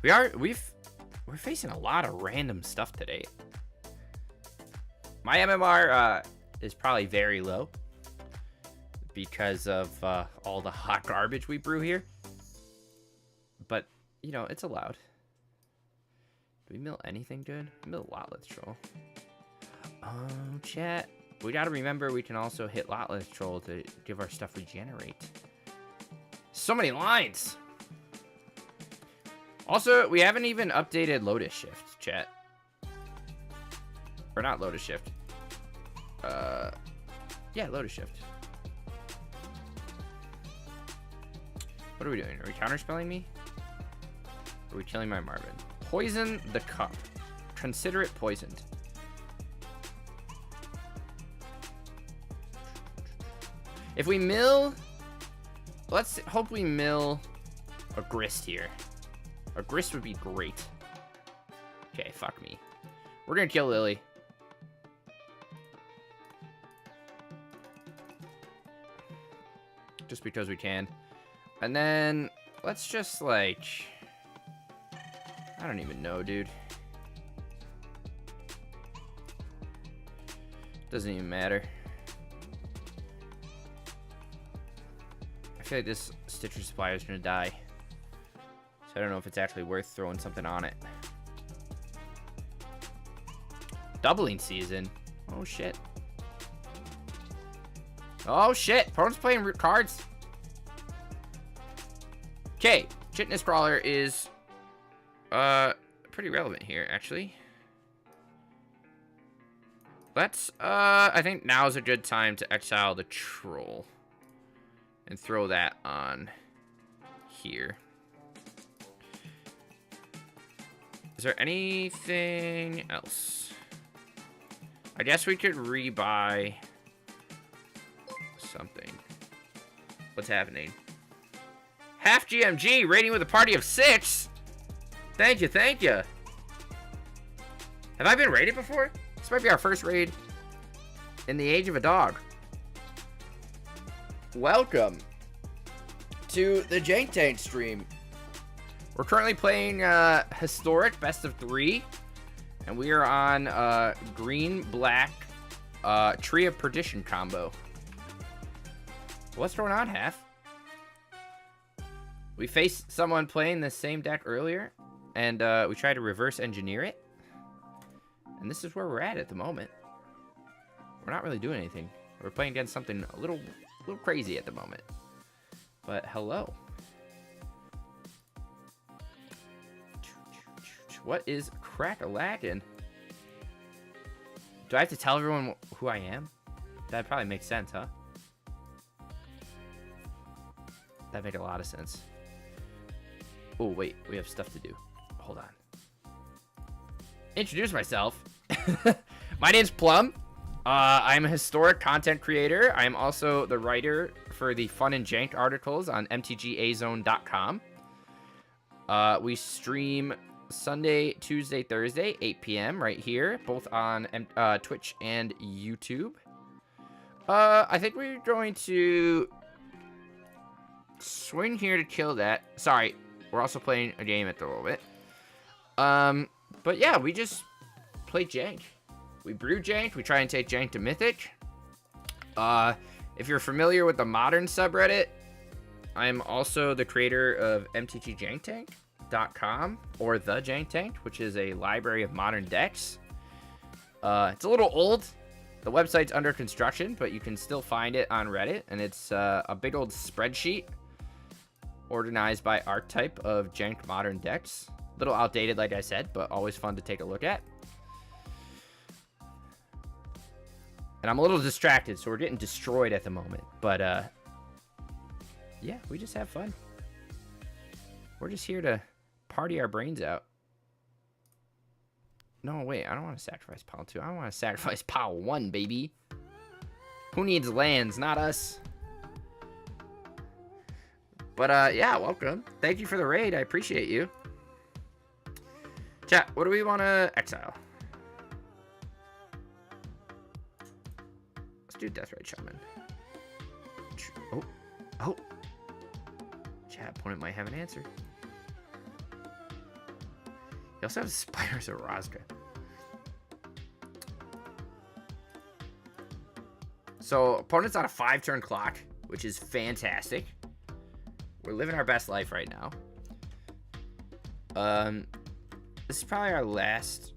We're facing a lot of random stuff today. My MMR is probably very low because of all the hot garbage we brew here. But, you know, it's allowed. Do we mill anything good? Mill Lotleth Troll. Oh, chat. We gotta remember we can also hit Lotleth Troll to give our stuff regenerate. So many lines! Also, we haven't even updated Lotus Shift, chat. Or not Lotus Shift. Yeah, Lotus Shift. What are we doing? Are we counterspelling me? Or are we killing my Marvin? Poison the cup. Consider it poisoned. If we mill... Let's hope we mill a Grist here. A Grist would be great. Okay, fuck me. We're gonna kill Lily. just because we can. And then let's just like, I don't even know, dude. Doesn't even matter. I feel like this Stitcher supplier is gonna die. So I don't know if it's actually worth throwing something on it. Doubling season. Oh shit. Oh shit. Opponent's playing root cards. Okay. Chitness Crawler is pretty relevant here, actually. Let's I think now's a good time to exile the troll. And throw that on here. Is there anything else? I guess we could rebuy something. What's happening? Half GMG rating with a party of 6. Thank you, thank you. Have I been raided before? This might be our first raid in the age of a dog. Welcome to the Jank Tank stream. We're currently playing historic best of 3, and we are on green-black Tree of Perdition combo. What's going on, Half? We faced someone playing the same deck earlier, and we tried to reverse engineer it. And this is where we're at the moment. We're not really doing anything. We're playing against something a little crazy at the moment. But hello. What is crack-a-lackin'? Do I have to tell everyone who I am? That probably makes sense, huh? That makes a lot of sense. Oh, wait. We have stuff to do. Hold on. Introduce myself. My name's Plum. I'm a historic content creator. I'm also the writer for the Fun and Jank articles on mtgazone.com. We stream Sunday, Tuesday, Thursday, 8 p.m. right here, both on Twitch and YouTube. I think we're going to swing here to kill that. Sorry, we're also playing a game at the moment. But yeah, we just play Jank. We brew Jank. We try and take Jank to Mythic. If you're familiar with the Modern subreddit, I'm also the creator of mtgjanktank.com or The Jank Tank, which is a library of modern decks. It's a little old. The website's under construction, but you can still find it on Reddit, and it's a big old spreadsheet organized by archetype of Jank modern decks. A little outdated, like I said, but always fun to take a look at. And I'm a little distracted, so we're getting destroyed at the moment. But, yeah, we just have fun. We're just here to party our brains out. No, wait, I don't want to sacrifice pile 2. I want to sacrifice pile 1, baby. Who needs lands? Not us. But, yeah, welcome. Thank you for the raid. I appreciate you. Chat, what do we want to exile? Let's do Deathrite Shaman. Oh. Chat, opponent might have an answer. You also have Spiders of Razga. So, opponent's on a 5-turn clock, which is fantastic. We're living our best life right now. This is probably our last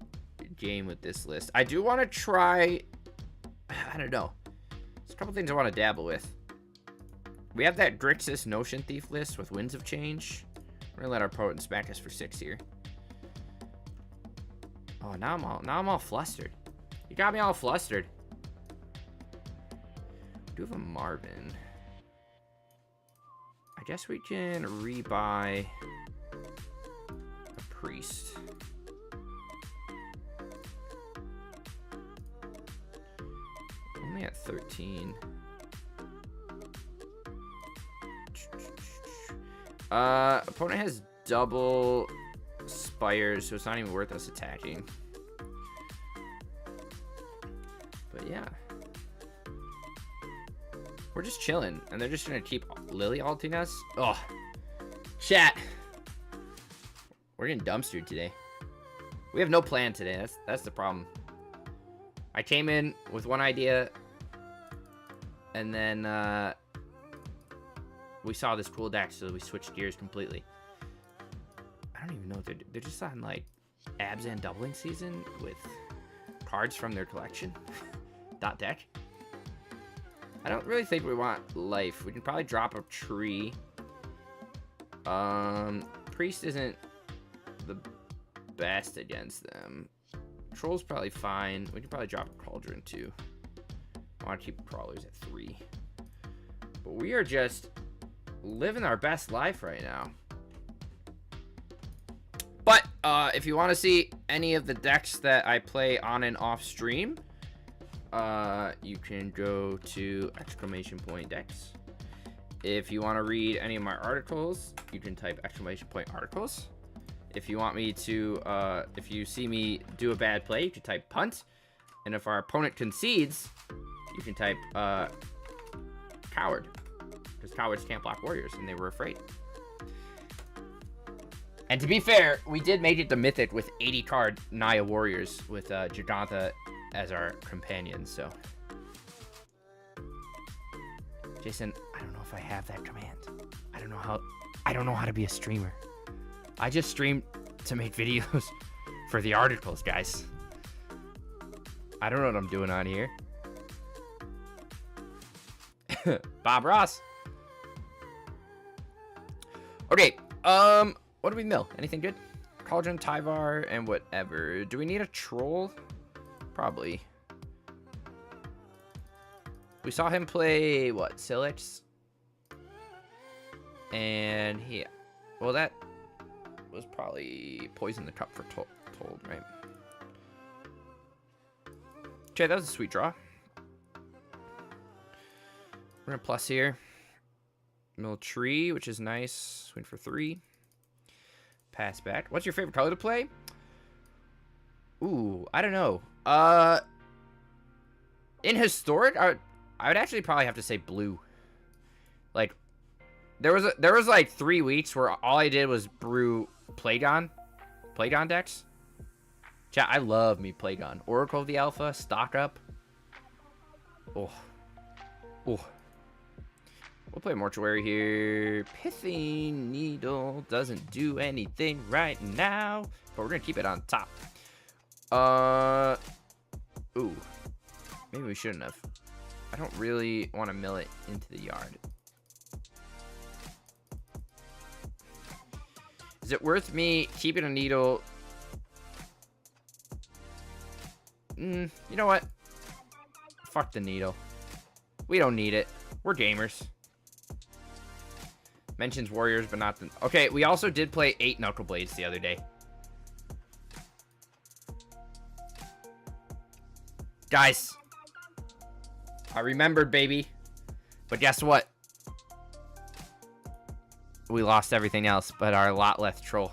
game with this list. I do want to try... I don't know. There's a couple things I want to dabble with. We have that Grixis Notion Thief list with Winds of Change. We're going to let our opponent smack us for 6 here. Oh, now I'm all flustered. You got me all flustered. We do have a Marvin. I guess we can rebuy a Priest. Only at 13. Opponent has double Spires, so it's not even worth us attacking. But yeah. We're just chilling, and they're just gonna keep Lily ulting us. Oh, chat. We're getting dumpstered today. We have no plan today. That's the problem. I came in with one idea, and then we saw this cool deck, so we switched gears completely. I don't even know if they're just on like abs and doubling season with cards from their collection. Dot deck. I don't really think we want life. We can probably drop a tree. Priest isn't the best against them. Troll's probably fine. We can probably drop a cauldron too. I want to keep crawlers at 3. But we are just living our best life right now. But if you want to see any of the decks that I play on and off stream, you can go to !decks. If you want to read any of my articles, you can type !articles. If you want me to, if you see me do a bad play, you can type punt. And if our opponent concedes, you can type coward. Because cowards can't block warriors, and they were afraid. And to be fair, we did make it to Mythic with 80 card Naya warriors with Jagantha as our companion, so. Jason, I don't know if I have that command. I don't know how to be a streamer. I just stream to make videos for the articles, guys. I don't know what I'm doing on here. Bob Ross. Okay, what do we mill? Anything good? Cauldron, Tyvar, and whatever. Do we need a troll? Probably. We saw him play, what, Silix? And he... Well, that was probably Poison the Cup for Told, right? Okay, that was a sweet draw. We're gonna plus here. Mill tree, which is nice. Swing for 3. Pass back. What's your favorite color to play? Ooh, I don't know. In Historic, I would actually probably have to say blue. Like, there was like 3 weeks where all I did was brew Plagon decks. Chat, I love me Plagon. Oracle of the Alpha, stock up. Oh. We'll play Mortuary here. Pithing Needle doesn't do anything right now, but we're gonna keep it on top. Ooh. Maybe we shouldn't have. I don't really want to mill it into the yard. Is it worth me keeping a needle? You know what? Fuck the needle. We don't need it. We're gamers. Mentions warriors, but not the... Okay, we also did play 8 Knuckle Blades the other day. Guys. I remembered, baby. But guess what? We lost everything else, but our Lotleth Troll.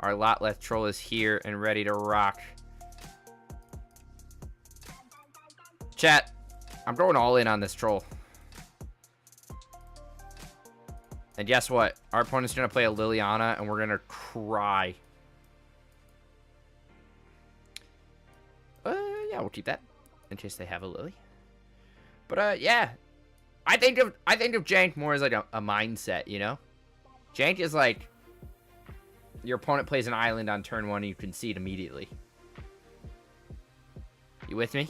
Our Lotleth Troll is here and ready to rock. Chat, I'm going all in on this troll. And guess what? Our opponent's going to play a Liliana, and we're going to cry. Yeah, we'll keep that in case they have a Lily. But, yeah. I think of Jank more as like a mindset, you know? Jank is like your opponent plays an island on turn 1 and you concede immediately. You with me?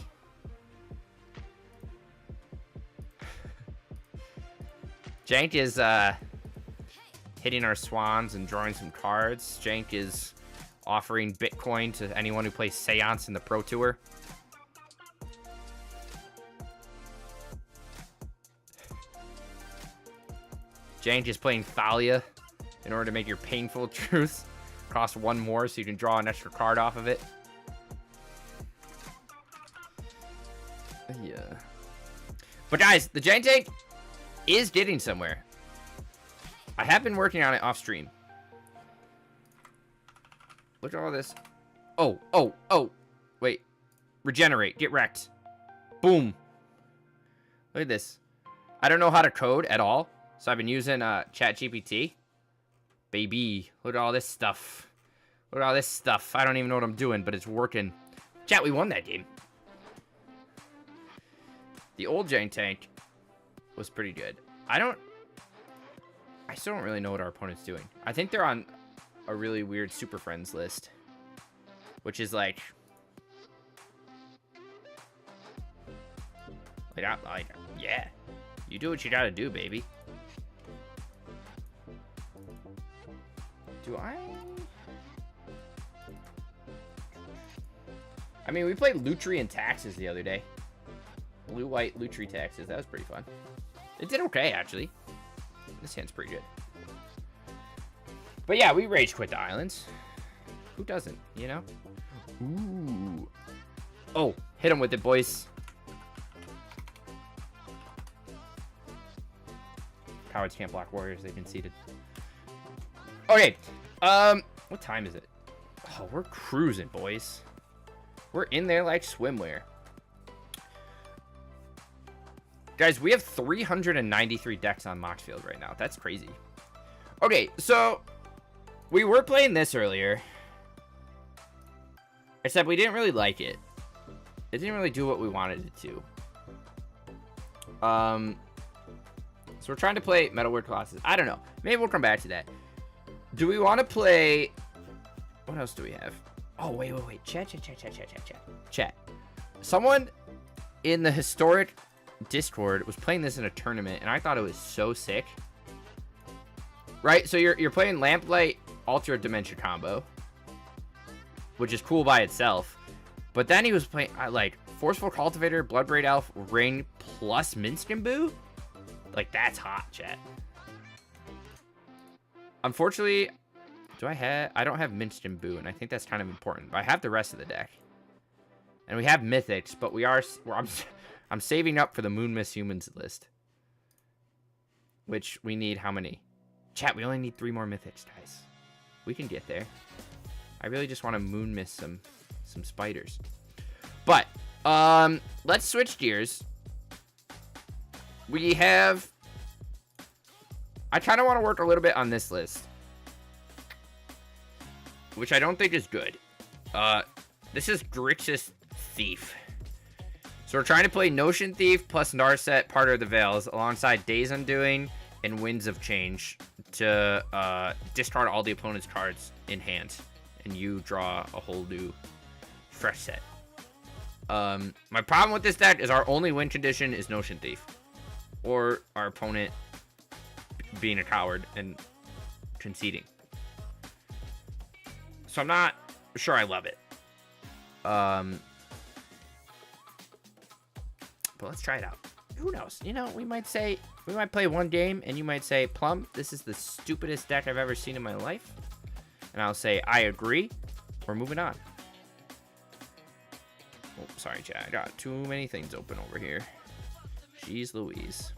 Jank is hitting our swans and drawing some cards. Jank is offering Bitcoin to anyone who plays Seance in the Pro Tour. Jank is playing Thalia in order to make your Painful Truth cost 1 more so you can draw an extra card off of it. Yeah. But guys, the Jank tank is getting somewhere. I have been working on it off stream. Look at all this. Oh. Wait. Regenerate. Get wrecked. Boom. Look at this. I don't know how to code at all, so I've been using ChatGPT. Baby, look at all this stuff. Look at all this stuff. I don't even know what I'm doing, but it's working. Chat, we won that game. The old giant tank was pretty good. I still don't really know what our opponent's doing. I think they're on a really weird Super Friends list, which is like yeah, you do what you gotta do, baby. Do I mean, we played Lutri and Taxes the other day. Blue-white Lutri Taxes. That was pretty fun. It did okay, actually. This hand's pretty good. But yeah, we rage quit the islands. Who doesn't, you know? Ooh. Oh, hit him with it, boys. Cowards can't block warriors. They've been seated. Okay. What time is it? Oh, we're cruising, boys. We're in there like swimwear. Guys, we have 393 decks on Moxfield right now. That's crazy. Okay, so we were playing this earlier. Except we didn't really like it. It didn't really do what we wanted it to. So we're trying to play Metalwork Colossus. I don't know. Maybe we'll come back to that. Do we want to play... What else do we have? Oh, wait. Chat. Someone in the historic Discord was playing this in a tournament, and I thought it was so sick. Right? So you're playing Lamplight Ultra Dementia combo, which is cool by itself. But then he was playing, like, Forceful Cultivator, Bloodbraid Elf, Ring, plus Minskin Like, that's hot, chat. Unfortunately, I don't have Minskin Boo, and I think that's kind of important. But I have the rest of the deck. And we have Mythics, but I'm saving up for the Moon Miss Humans list. Which we need how many? Chat, we only need 3 more Mythics, guys. We can get there. I really just want to Moon Miss some spiders. But, let's switch gears. We have... I kind of want to work a little bit on this list, which I don't think is good. This is Grixis Thief. So we're trying to play Notion Thief plus Narset, Part of the Veils, alongside Days Undoing and Winds of Change to discard all the opponent's cards in hand, and you draw a whole new fresh set. My problem with this deck is our only win condition is Notion Thief, or our opponent being a coward and conceding. So I'm not sure I love it. But let's try it out. Who knows? You know, we might play one game and you might say, Plum, this is the stupidest deck I've ever seen in my life. And I'll say, I agree. We're moving on. Oh, sorry, chat. I got too many things open over here. Jeez Louise.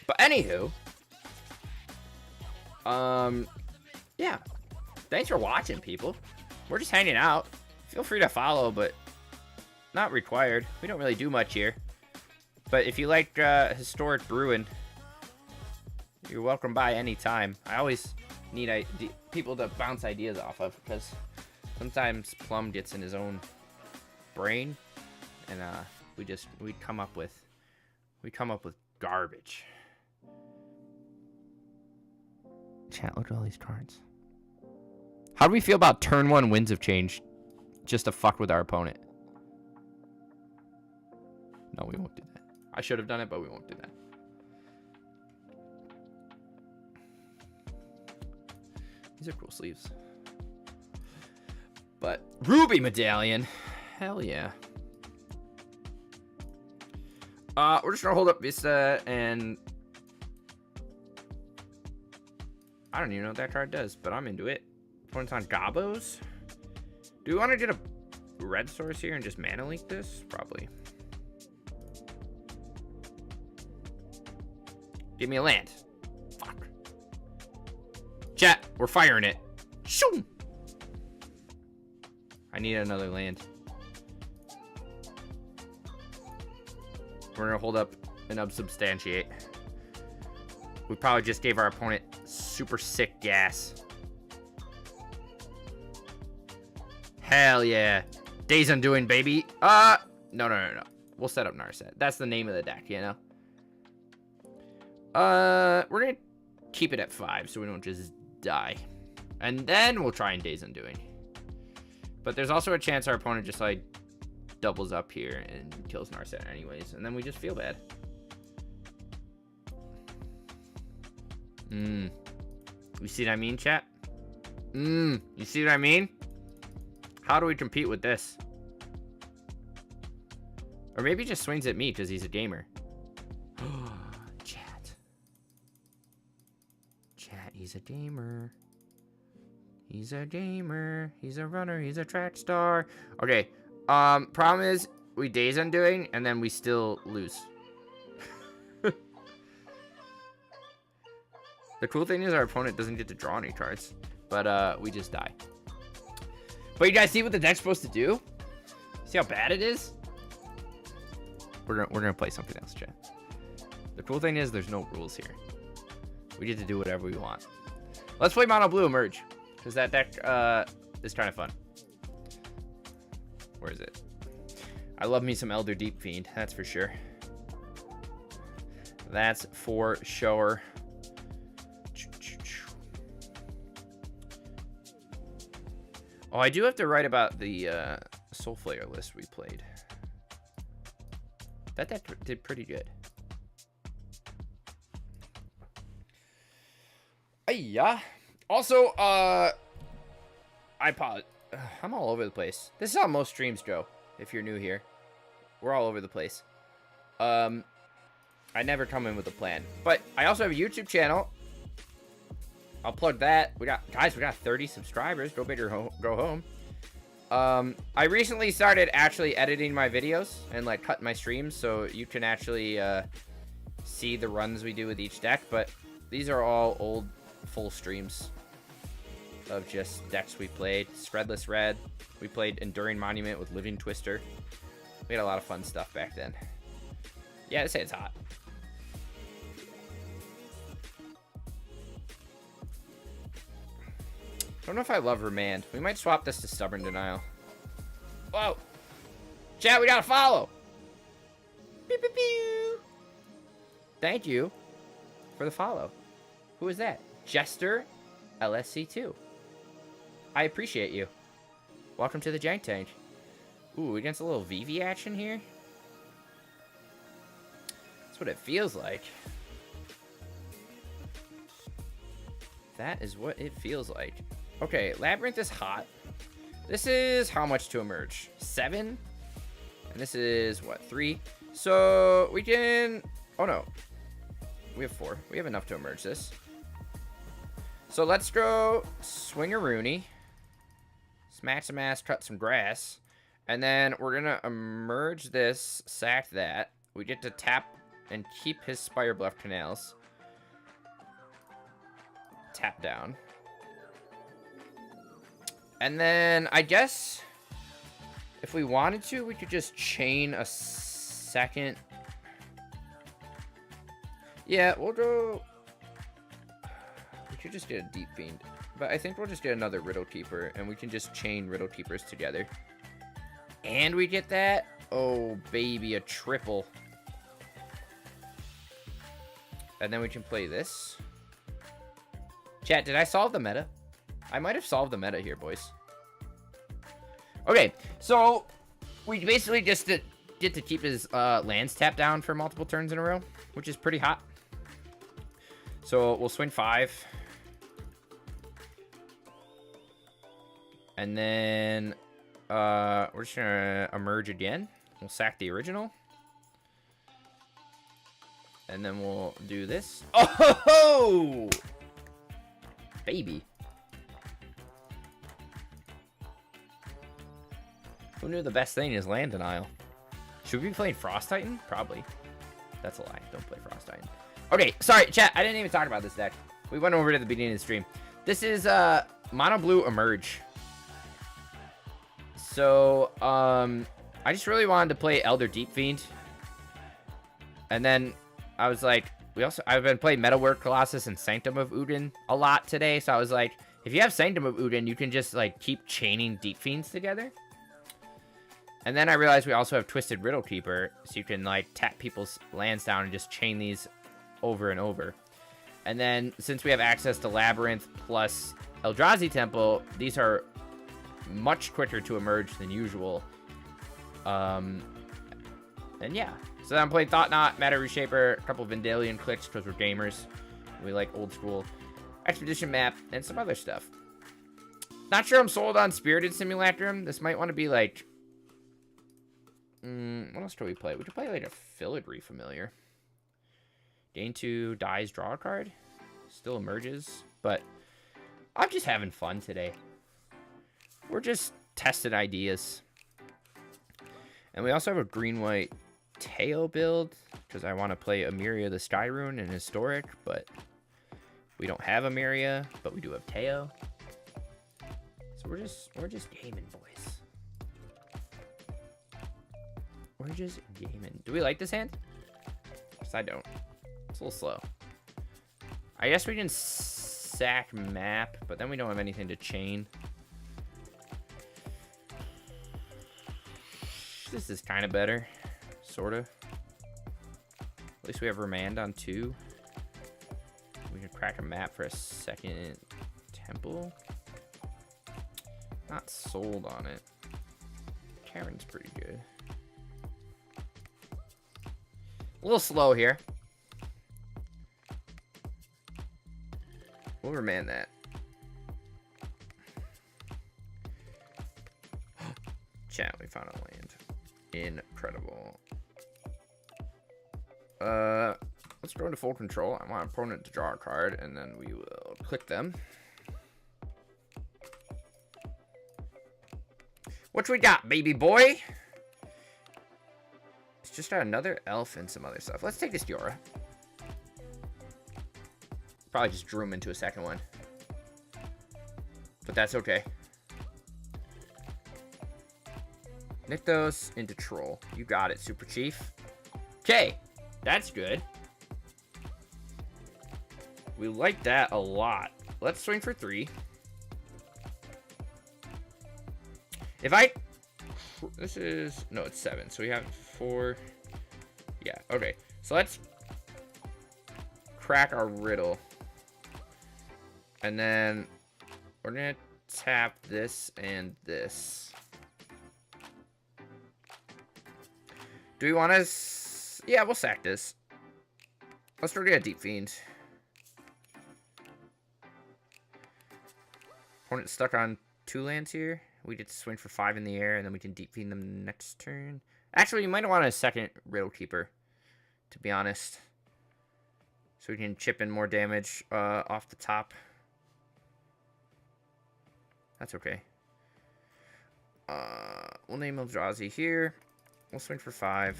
But anywho, yeah. Thanks for watching, people. We're just hanging out. Feel free to follow, but not required. We don't really do much here. But if you like historic brewing, you're welcome by anytime. I always need people to bounce ideas off of, because sometimes Plum gets in his own brain, and we come up with garbage. Chat, look at all these cards. How do we feel about turn 1 Winds of Change just to fuck with our opponent? No, we won't do that. I should have done it, but we won't do that. These are cool sleeves. But Ruby Medallion. Hell yeah. We're just gonna hold up Vista, and I don't even know what that card does, but I'm into it. Opponent's on Gobos. Do we want to get a red source here and just mana leak this? Probably. Give me a land. Fuck. Chat, we're firing it. Shoo! I need another land. We're gonna hold up and unsubstantiate. We probably just gave our opponent super sick gas. Hell yeah. Days Undoing, baby. No. We'll set up Narset. That's the name of the deck, you know? We're gonna keep it at 5 so we don't just die. And then we'll try and Days Undoing. But there's also a chance our opponent just, like, doubles up here and kills Narset anyways. And then we just feel bad. You see what I mean, chat? You see what I mean? How do we compete with this? Or maybe he just swings at me because he's a gamer. Chat, he's a gamer. He's a gamer. He's a runner. He's a track star. Okay. Problem is, we Days Undoing, and then we still lose. The cool thing is our opponent doesn't get to draw any cards. But, we just die. But you guys see what the deck's supposed to do? See how bad it is? We're gonna play something else, chat. The cool thing is there's no rules here. We get to do whatever we want. Let's play Mono Blue Emerge. Because that deck is kind of fun. Where is it? I love me some Elder Deep Fiend, that's for sure. That's for sure. Oh, I do have to write about the Soul Flayer list we played. That deck did pretty good. Yeah. Also, I apologize. I'm all over the place. This is how most streams go. If you're new here, we're all over the place. I never come in with a plan. But I also have a YouTube channel. I'll plug that. We got 30 subscribers. Go big or go home. I recently started actually editing my videos and like cutting my streams so you can actually see the runs we do with each deck. But these are all old full streams of just decks we played. Threadless Red. We played Enduring Monument with Living Twister. We had a lot of fun stuff back then. Yeah, I'd say it's hot. I don't know if I love Remand. We might swap this to Stubborn Denial. Whoa! Chat, we gotta follow! Pew, pew, pew. Thank you for the follow. Who is that? Jester LSC2. I appreciate you. Welcome to the Jank Tank. Ooh, against a little VV action here? That's what it feels like. That is what it feels like. Okay, Labyrinth is hot. This is how much to emerge? 7? And this is, what, 3? So, we can... Oh, no. We have 4. We have enough to emerge this. So, let's go Swingaroony. Smack some ass, cut some grass. And then we're going to emerge this, sack that. We get to tap and keep his Spire Bluff Canals. Tap down. And then, I guess, if we wanted to, we could just chain a second. Yeah, we'll go... We could just get a Deep Fiend. But I think we'll just get another Riddle Keeper, and we can just chain Riddle Keepers together. And we get that? Oh, baby, a triple. And then we can play this. Chat, did I solve the meta? I might have solved the meta here, boys. Okay, so we basically just get to keep his lands tapped down for multiple turns in a row, which is pretty hot. So we'll swing 5. And then we're just going to emerge again. We'll sack the original. And then we'll do this. Oh! Baby. Who knew the best thing is land denial? Should we be playing Frost Titan? Probably. That's a lie. Don't play Frost Titan. Okay, sorry, chat. I didn't even talk about this deck. We went over it at the beginning of the stream. This is Mono Blue Emerge. So, I just really wanted to play Elder Deep Fiend. And then I was like, I've been playing Metalwork Colossus and Sanctum of Udin a lot today. So I was like, if you have Sanctum of Udin, you can just like keep chaining Deep Fiends together. And then I realized we also have Twisted Riddle Keeper, so you can like tap people's lands down and just chain these over and over. And then since we have access to Labyrinth plus Eldrazi Temple, these are much quicker to emerge than usual. And yeah. So I'm playing Thought Knot, Matter Reshaper, a couple Vendalion clicks because we're gamers. We like old school Expedition map, and some other stuff. Not sure I'm sold on Spirited Simulacrum. This might want to be like... what else do we play? We could play like a Filigree Familiar. Gain 2, dies, draw a card. Still emerges. But I'm just having fun today. We're just testing ideas. And we also have a green-white Teo build. Because I want to play Emiria the Skyrune and Historic. But we don't have Emiria. But we do have Teo. So we're just gaming, boys. We're just gaming. Do we like this hand? Because I don't. It's a little slow. I guess we can sack map, but then we don't have anything to chain. This is kind of better. Sort of. At least we have Remand on 2. We can crack a map for a second temple. Not sold on it. Karen's pretty good. A little slow here. We'll remand that. Chat, we found a land. Incredible. Let's go into full control. I want our opponent to draw a card, and then we will click them. What we got, baby boy? It's just another elf and some other stuff. Let's take this Diora. Probably just drew him into a second one. But that's okay. Nykthos into Troll. You got it, Super Chief. Okay, that's good. We like that a lot. Let's swing for 3. If I... This is... No, it's 7. So we have 4... Yeah, okay. So let's crack our riddle. And then we're going to tap this and this. Do we want to... Yeah, we'll sack this. Let's throw a Deep Fiend. Opponent stuck on 2 lands here. We get to swing for 5 in the air, and then we can Deep Fiend them next turn. Actually, you might want a second Riddle Keeper, to be honest. So we can chip in more damage off the top. That's okay. We'll name Eldrazi here. We'll swing for 5.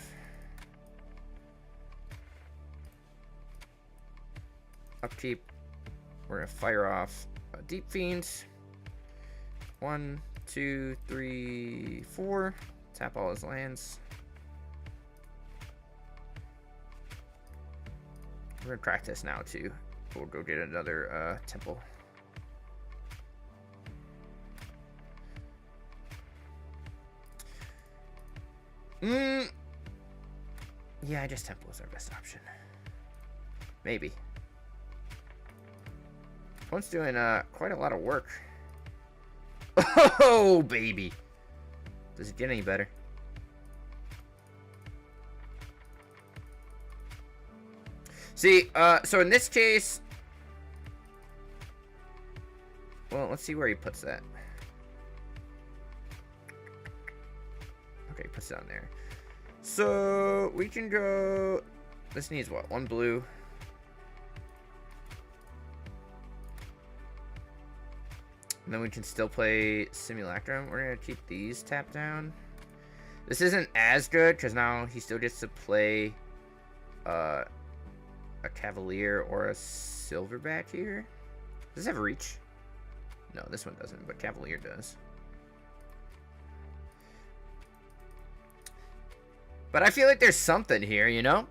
Upkeep. We're going to fire off a Deep Fiend. 1, 2, 3, 4. Tap all his lands. We're going to crack this now, too. We'll go get another temple. Yeah, I guess temple is our best option. Maybe. One's doing quite a lot of work. Oh, baby. Does it get any better? See, so in this case... Well, let's see where he puts that. Okay, he puts it on there. So, we can go... This needs what? 1 blue. And then we can still play Simulacrum. We're going to keep these tapped down. This isn't as good, because now he still gets to play a Cavalier or a Silverback here. Does this have reach? No, this one doesn't, but Cavalier does. But I feel like there's something here, you know?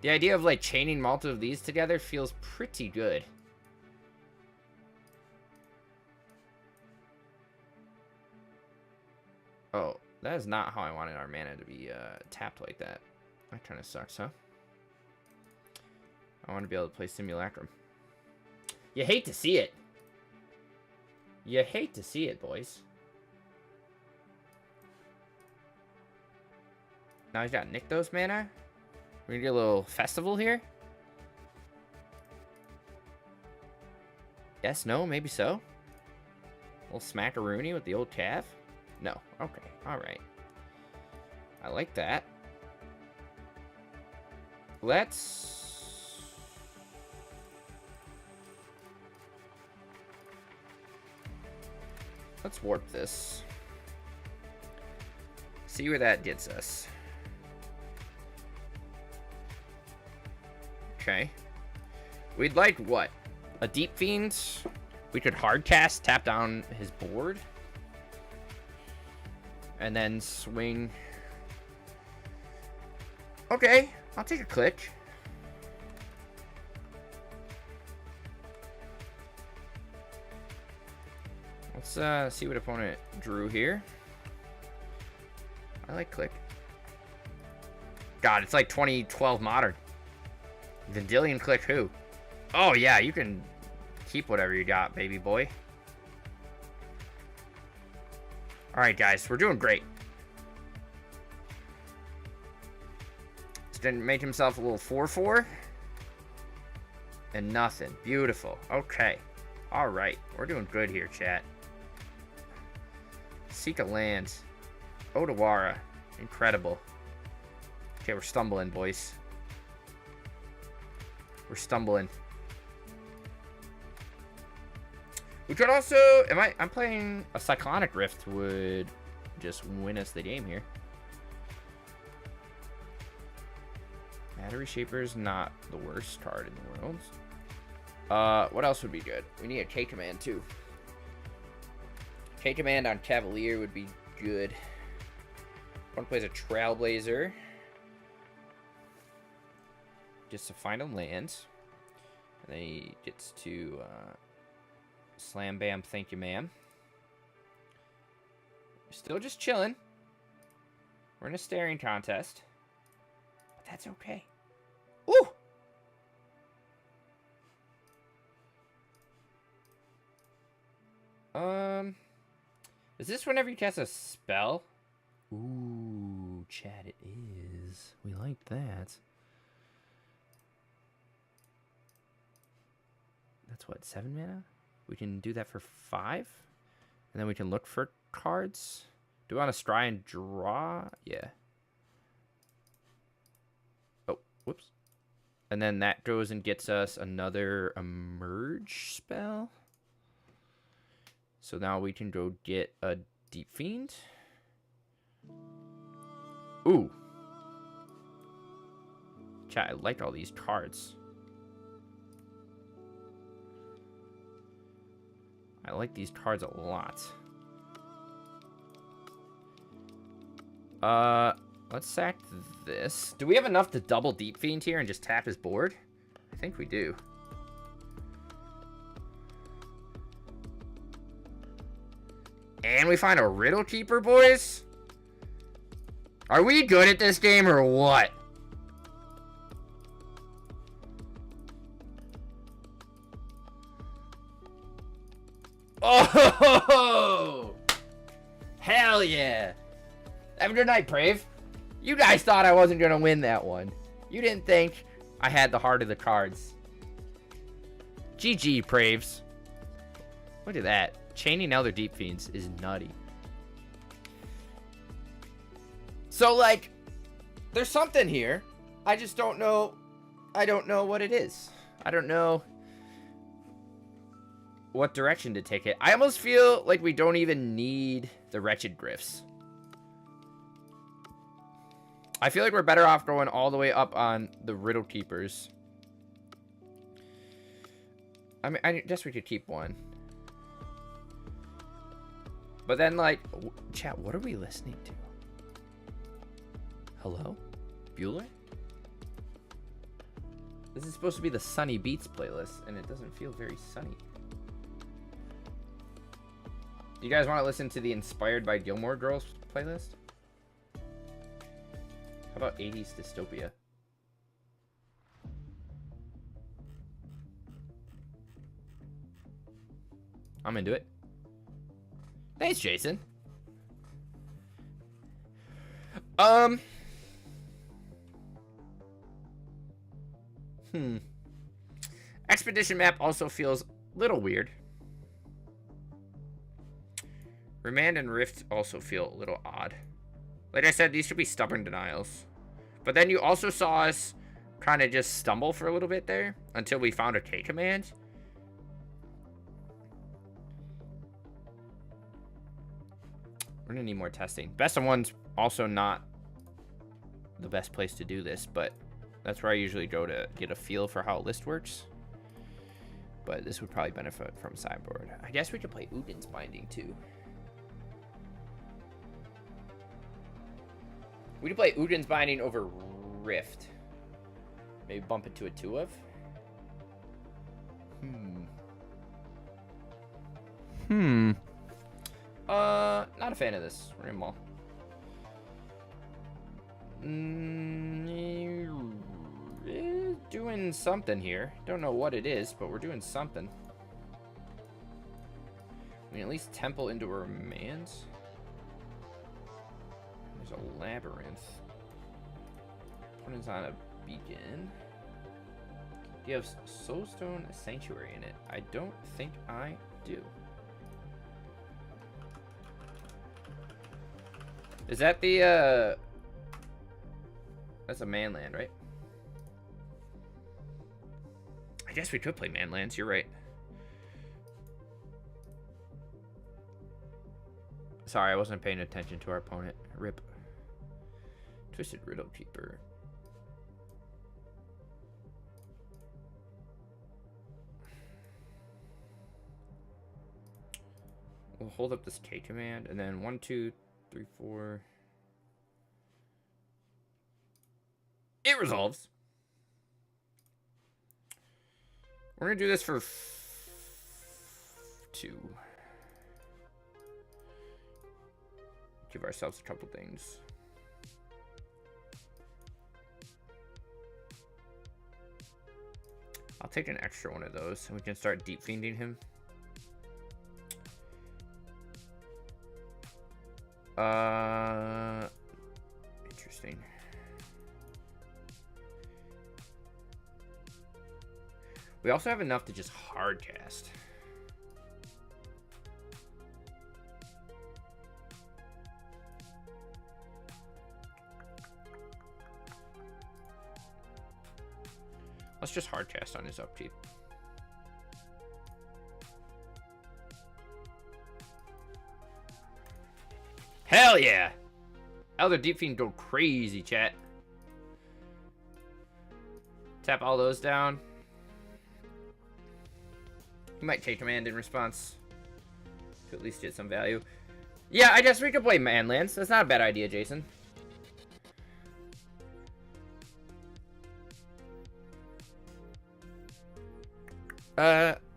The idea of, like, chaining multiple of these together feels pretty good. Oh, that is not how I wanted our mana to be tapped like that. That kind of sucks, huh? I want to be able to play Simulacrum. You hate to see it. You hate to see it, boys. Now he's got Nykthos mana. We're gonna get a little festival here. Yes, no, maybe so. A little smackaroony with the old calf. No. Okay. Alright. I like that. Let's warp this. See where that gets us. Okay. We'd like what? A Deep Fiend? We could hard cast, tap down his board. And then swing. Okay, I'll take a click. Let's see what opponent drew here. I like click. God, it's like 2012 Modern. Vendilion click who? Oh yeah, you can keep whatever you got, baby boy. Alright guys, we're doing great. He's gonna make himself a little 4/4. And nothing. Beautiful. Okay. Alright, we're doing good here, chat. Seek a land. Odawara. Incredible. Okay, we're stumbling, boys. We're stumbling. We could also... I'm playing a Cyclonic Rift would just win us the game here. Matter Reshaper's not the worst card in the world. What else would be good? We need a K-Command, too. K-Command on Cavalier would be good. One plays a Trailblazer. Just to find a land. And then he gets to slam bam, thank you ma'am. Still just chilling. We're in a staring contest. But that's okay. Ooh! Is this whenever you cast a spell? Ooh, chat, it is. We like that. That's what, 7 mana? We can do that for 5? And then we can look for cards? Do we want to try and draw? Yeah. Oh, whoops. And then that goes and gets us another Emerge spell. So now we can go get a Deep Fiend. Ooh. Chat, I like all these cards. I like these cards a lot. Let's sack this. Do we have enough to double Deep Fiend here and just tap his board? I think we do. And we find a Riddle Keeper, boys? Are we good at this game or what? Oh! Hell yeah! Have a good night, Brave. You guys thought I wasn't gonna win that one. You didn't think I had the heart of the cards. GG, Braves. Look at that. Chaining Elder Deep Fiends is nutty. So, like, there's something here. I just don't know. I don't know what it is. I don't know what direction to take it. I almost feel like we don't even need the Wretched Gryphs. I feel like we're better off going all the way up on the Riddle Keepers. I mean, I guess we could keep one. But then, like, chat, what are we listening to? Hello? Bueller? This is supposed to be the Sunny Beats playlist, and it doesn't feel very sunny. Do you guys want to listen to the Inspired by Gilmore Girls playlist? How about 80s Dystopia? I'm into it. Thanks, Jason. Expedition map also feels a little weird. Remand and Rift also feel a little odd. Like I said, these should be stubborn denials. But then you also saw us kind of just stumble for a little bit there until we found a K command. We're gonna need more testing. Best of one's also not the best place to do this, but that's where I usually go to get a feel for how a list works. But this would probably benefit from sideboard. I guess we could play Udin's Binding too. We could play Udin's Binding over Rift. Maybe bump it to a 2 of. Not a fan of this. Rainball. Doing something here. Don't know what it is, but we're doing something. We can at least temple into our Remands. There's a Labyrinth. Opponent's on a Beacon. Do you have Soulstone Sanctuary in it? I don't think I do. Is that the, that's a manland, right? I guess we could play manlands, you're right. Sorry, I wasn't paying attention to our opponent. Rip. Twisted Riddle Keeper. We'll hold up this K command, and then 1, 2, 3, 4. It resolves. We're gonna do this for 2. Give ourselves a couple things. I'll take an extra one of those, and we can start deep fiending him. Interesting. We also have enough to just hard cast. Let's just hard cast on his upkeep. Hell yeah! Elder Deep Fiend go crazy, chat. Tap all those down. You might take command in response to at least get some value. Yeah, I guess we could play manlands. That's not a bad idea, Jason.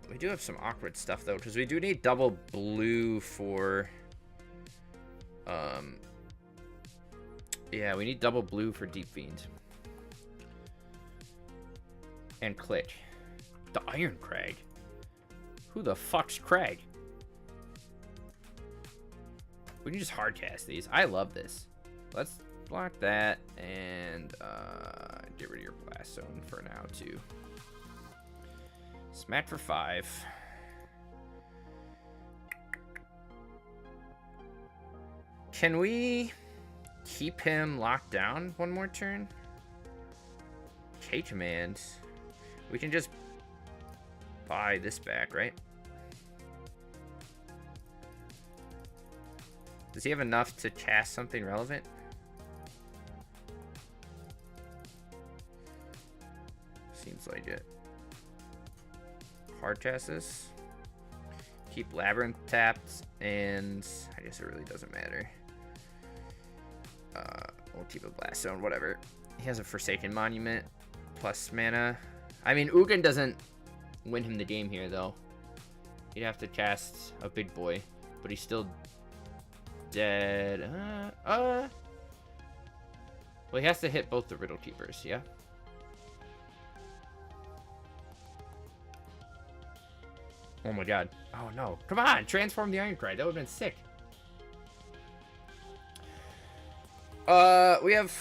We do have some awkward stuff though, because we do need double blue for yeah, we need double blue for Deep Fiend. And click. The Iron Crag. Who the fuck's Crag? We can just hardcast these. I love this. Let's block that and get rid of your Blast Zone for now too. Smack for 5. Can we keep him locked down one more turn? K command. We can just buy this back, right? Does he have enough to cast something relevant? Seems like it. Hard cast this. Keep Labyrinth tapped, and I guess it really doesn't matter. We'll keep a Blast Zone, whatever. He has a Forsaken Monument, plus mana. I mean, Ugin doesn't win him the game here, though. He'd have to cast a big boy, but he's still dead. Well, he has to hit both the Riddle Keepers, yeah? Oh my god. Oh no. Come on, transform the Ironcry. That would have been sick. We have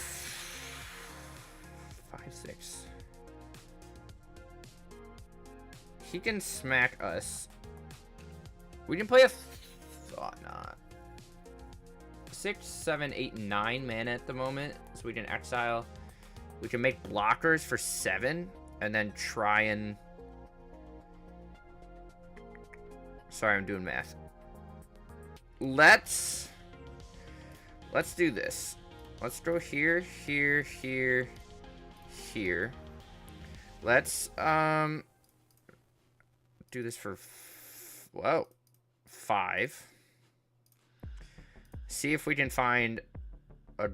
5-6. He can smack us. We can play a thought not. 6, 7, 8, 9 mana at the moment. So we can exile. We can make blockers for 7 and then try and... Sorry, I'm doing math. Let's do this. Let's go here, here, here, here. Let's do this for 5. See if we can find a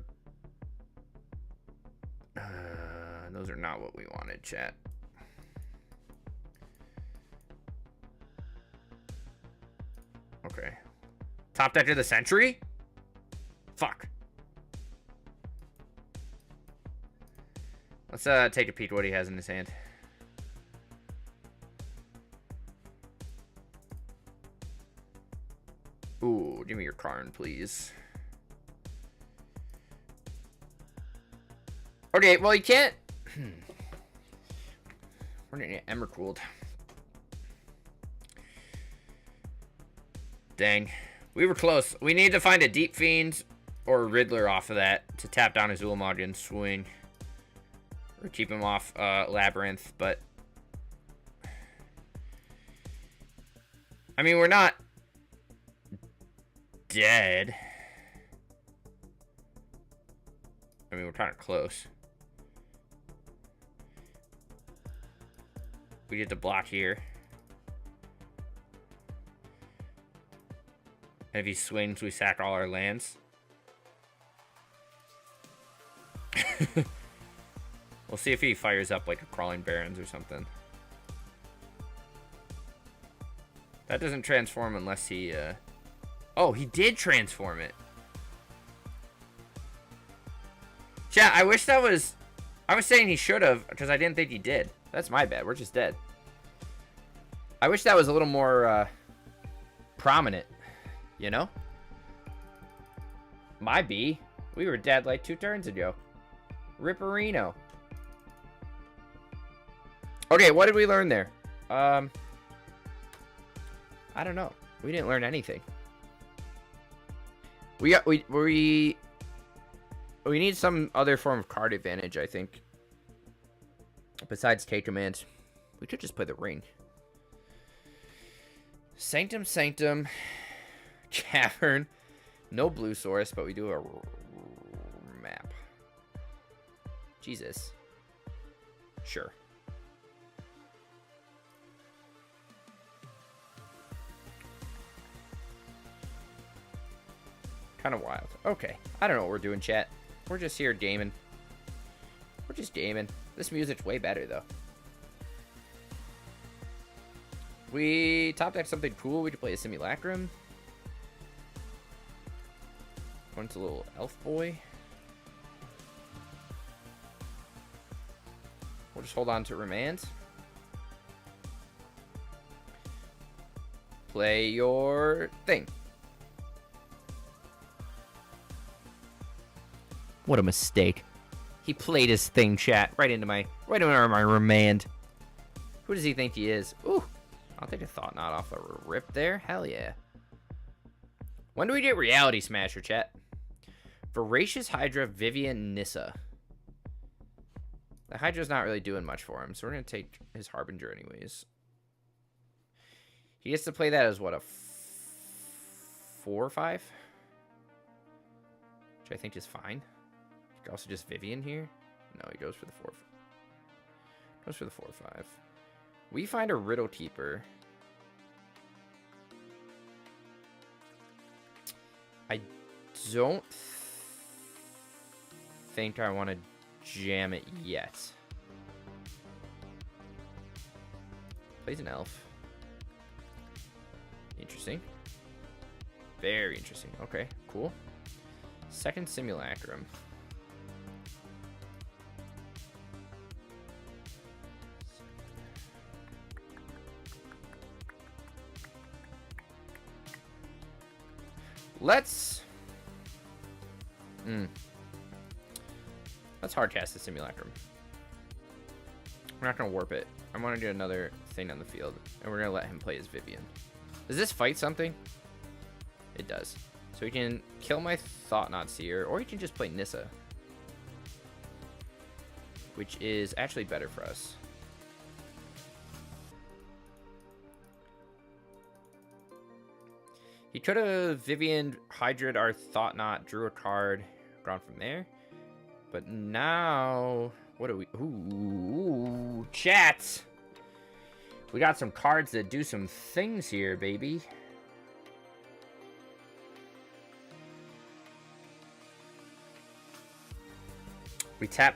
those are not what we wanted, chat. Okay. Top deck of the century? Fuck. Let's take a peek at what he has in his hand. Ooh, give me your Karn, please. Okay, well, you can't... We're gonna get Emmercooled. Dang. We were close. We need to find a Deep Fiend or a Riddler off of that to tap down his Ulamog and swing. Or keep him off Labyrinth, but... I mean, we're not... dead. I mean, we're kind of close. We get to block here. And if he swings, we sack all our lands. We'll see if he fires up like a Crawling Barrens or something. That doesn't transform unless he... Oh, he did transform it. Chat, I wish that was... I was saying he should have, because I didn't think he did. That's my bad. We're just dead. I wish that was a little more prominent, you know? My B. We were dead like 2 turns ago. Ripperino. Okay, what did we learn there? I don't know. We didn't learn anything. We need some other form of card advantage, I think. Besides take command. We could just play the ring. Sanctum, Sanctum. Cavern. No blue source, but we do a map. Jesus. Sure. Kind of wild. Okay. I don't know what we're doing, chat. We're just here gaming. We're just gaming. This music's way better, though. We top deck something cool. We could play a Simulacrum. One's a little elf boy. We'll just hold on to Remand. Play your thing. What a mistake. He played his thing, chat. Right into my Remand. Who does he think he is? Ooh. I'll take a Thought Knot off the rip there. Hell yeah. When do we get Reality Smasher, chat? Voracious Hydra, Vivian, Nissa. The Hydra's not really doing much for him, so we're going to take his Harbinger anyways. He gets to play that as, what, a 4 or 5? Which I think is fine. He could also just Vivian here. No, he goes for the 4. Goes for the 4/5. We find a Riddle Keeper. I don't think I want to jam it yet. Plays an elf. Interesting. Very interesting. Okay, cool. Second Simulacrum. Let's hard cast the Simulacrum. We're not gonna warp it. I want to do another thing on the field, and we're gonna let him play as Vivian. Does this fight something? It does. So he can kill my Thought-Knot Seer, or he can just play Nissa, which is actually better for us. He could have Vivian Hydra'd our Thought-Knot, drew a card, gone from there. But now, what do we? Ooh, chat. We got some cards that do some things here, baby. We tap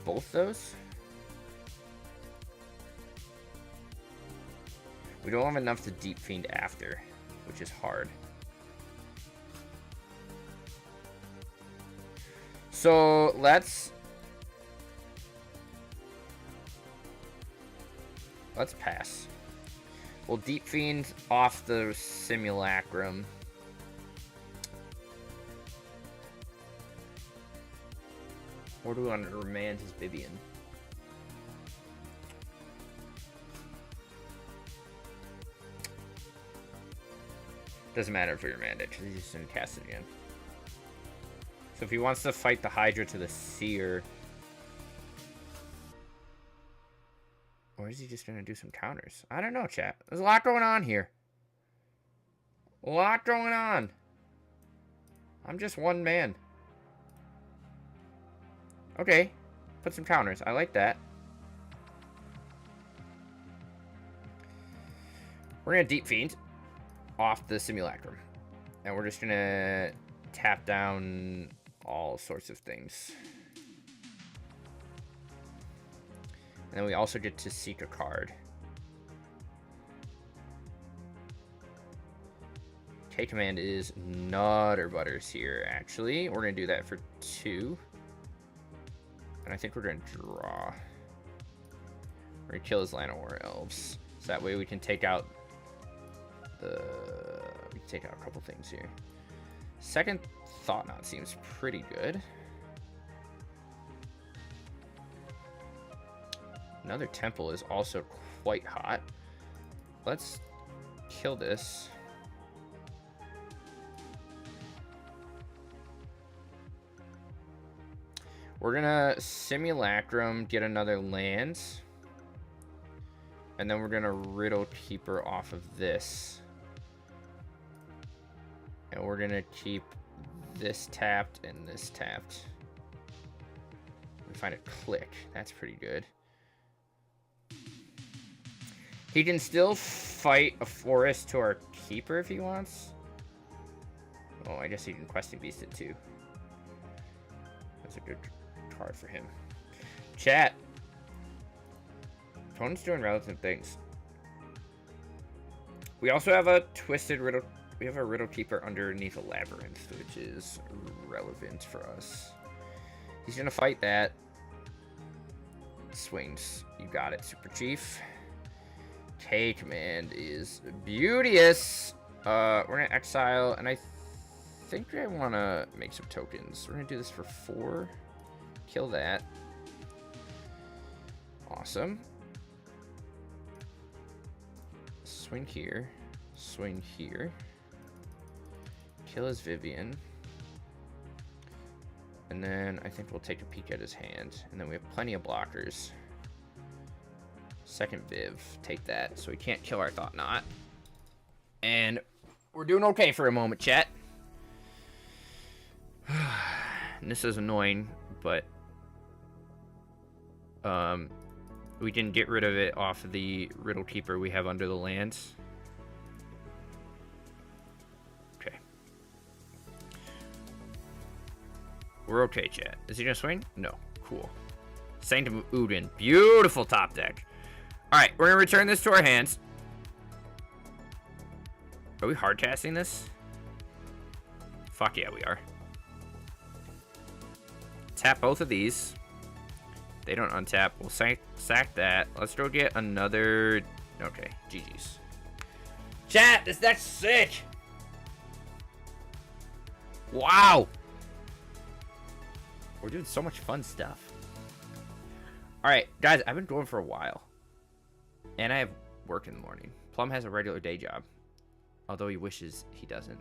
both those. We don't have enough to Deep Fiend after, which is hard. So let's pass. We'll Deep Fiend off the Simulacrum. Or do we want to remand his Vivian? Doesn't matter if we remand it, because he's just going to cast it again. So if he wants to fight the Hydra to the Seer... Or is he just going to do some counters? I don't know, chat. There's a lot going on here. A lot going on. I'm just one man. Okay. Put some counters. I like that. We're going to Deep Fiend off the Simulacrum. And we're just going to tap down all sorts of things. And then we also get to seek a card. K-Command is Nutter Butters here, actually. We're going to do that for 2. And I think we're going to draw. We're going to kill his Llanowar Elves. So that way we can take out the... We can take out a couple things here. Second Thought-Knot seems pretty good. Another Temple is also quite hot. Let's kill this. We're gonna Simulacrum, get another land. And then we're gonna Riddle Keeper off of this. And we're gonna keep this tapped and this tapped. We find a click. That's pretty good. He can still fight a forest to our keeper if he wants. Oh, I guess he can Questing Beast it too. That's a good card for him. Chat. Opponent's doing relative things. We also have a Twisted Riddle. We have a Riddle Keeper underneath a Labyrinth, which is relevant for us. He's gonna fight that. Swings. You got it, Super Chief. K-Command is beauteous. We're gonna exile, and I think I want to make some tokens. We're gonna do this for 4. Kill that. Awesome. Swing here. Swing here. Kill his Vivian. And then I think we'll take a peek at his hand. And then we have plenty of blockers. Second Viv. Take that. So we can't kill our Thought-Knot. And we're doing okay for a moment, chat. And this is annoying, but we can get rid of it off of the Riddle Keeper we have under the lands. Okay. We're okay, chat. Is he gonna swing? No. Cool. Sanctum of Udin. Beautiful top deck. Alright, we're going to return this to our hands. Are we hard casting this? Fuck yeah, we are. Tap both of these. They don't untap. We'll sack that. Let's go get another... Okay, GG's. Chat, this deck's sick! Wow! We're doing so much fun stuff. Alright, guys, I've been going for a while. And I have work in the morning. Plum has a regular day job. Although he wishes he doesn't.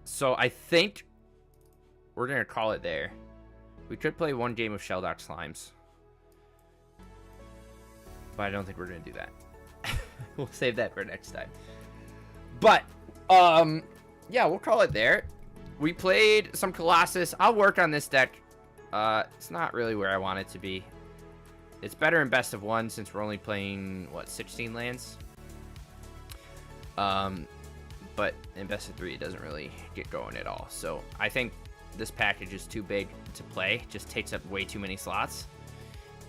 So I think we're going to call it there. We could play one game of Sheldock Slimes. But I don't think we're going to do that. We'll save that for next time. But, yeah, we'll call it there. We played some Colossus. I'll work on this deck. It's not really where I want it to be. It's better in best of one since we're only playing, what, 16 lands? But in best of 3, it doesn't really get going at all. So I think this package is too big to play. It just takes up way too many slots.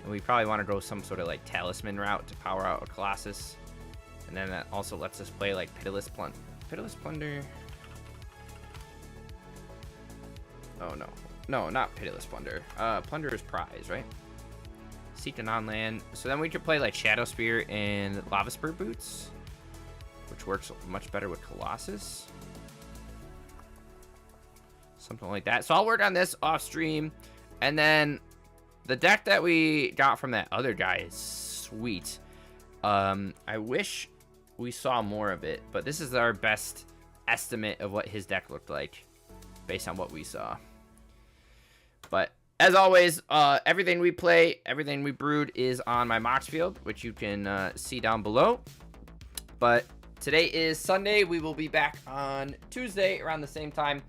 And we probably want to go some sort of like talisman route to power out a Colossus. And then that also lets us play like Pitiless Plunder. Pitiless Plunder. Oh no. No, not Pitiless Plunder. Plunderer's Prize, right? Seek a non-land. So then we could play like Shadow Spear and Lava Spur Boots, which works much better with Colossus. Something like that. So I'll work on this off stream. And then the deck that we got from that other guy is sweet. I wish we saw more of it, but this is our best estimate of what his deck looked like based on what we saw. But as always, everything we play, everything we brewed is on my Mox field, which you can see down below. But today is Sunday. We will be back on Tuesday around the same time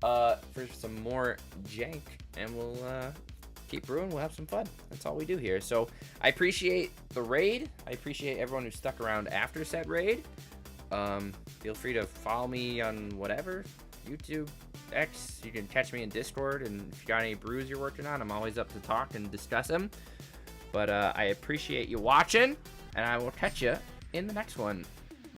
for some more jank, and we'll keep brewing. We'll have some fun. That's all we do here. So I appreciate the raid. I appreciate everyone who stuck around after said raid. Feel free to follow me on whatever, YouTube, X. You can catch me in Discord, and if you got any brews you're working on, I'm always up to talk and discuss them. But I appreciate you watching, and I will catch you in the next one.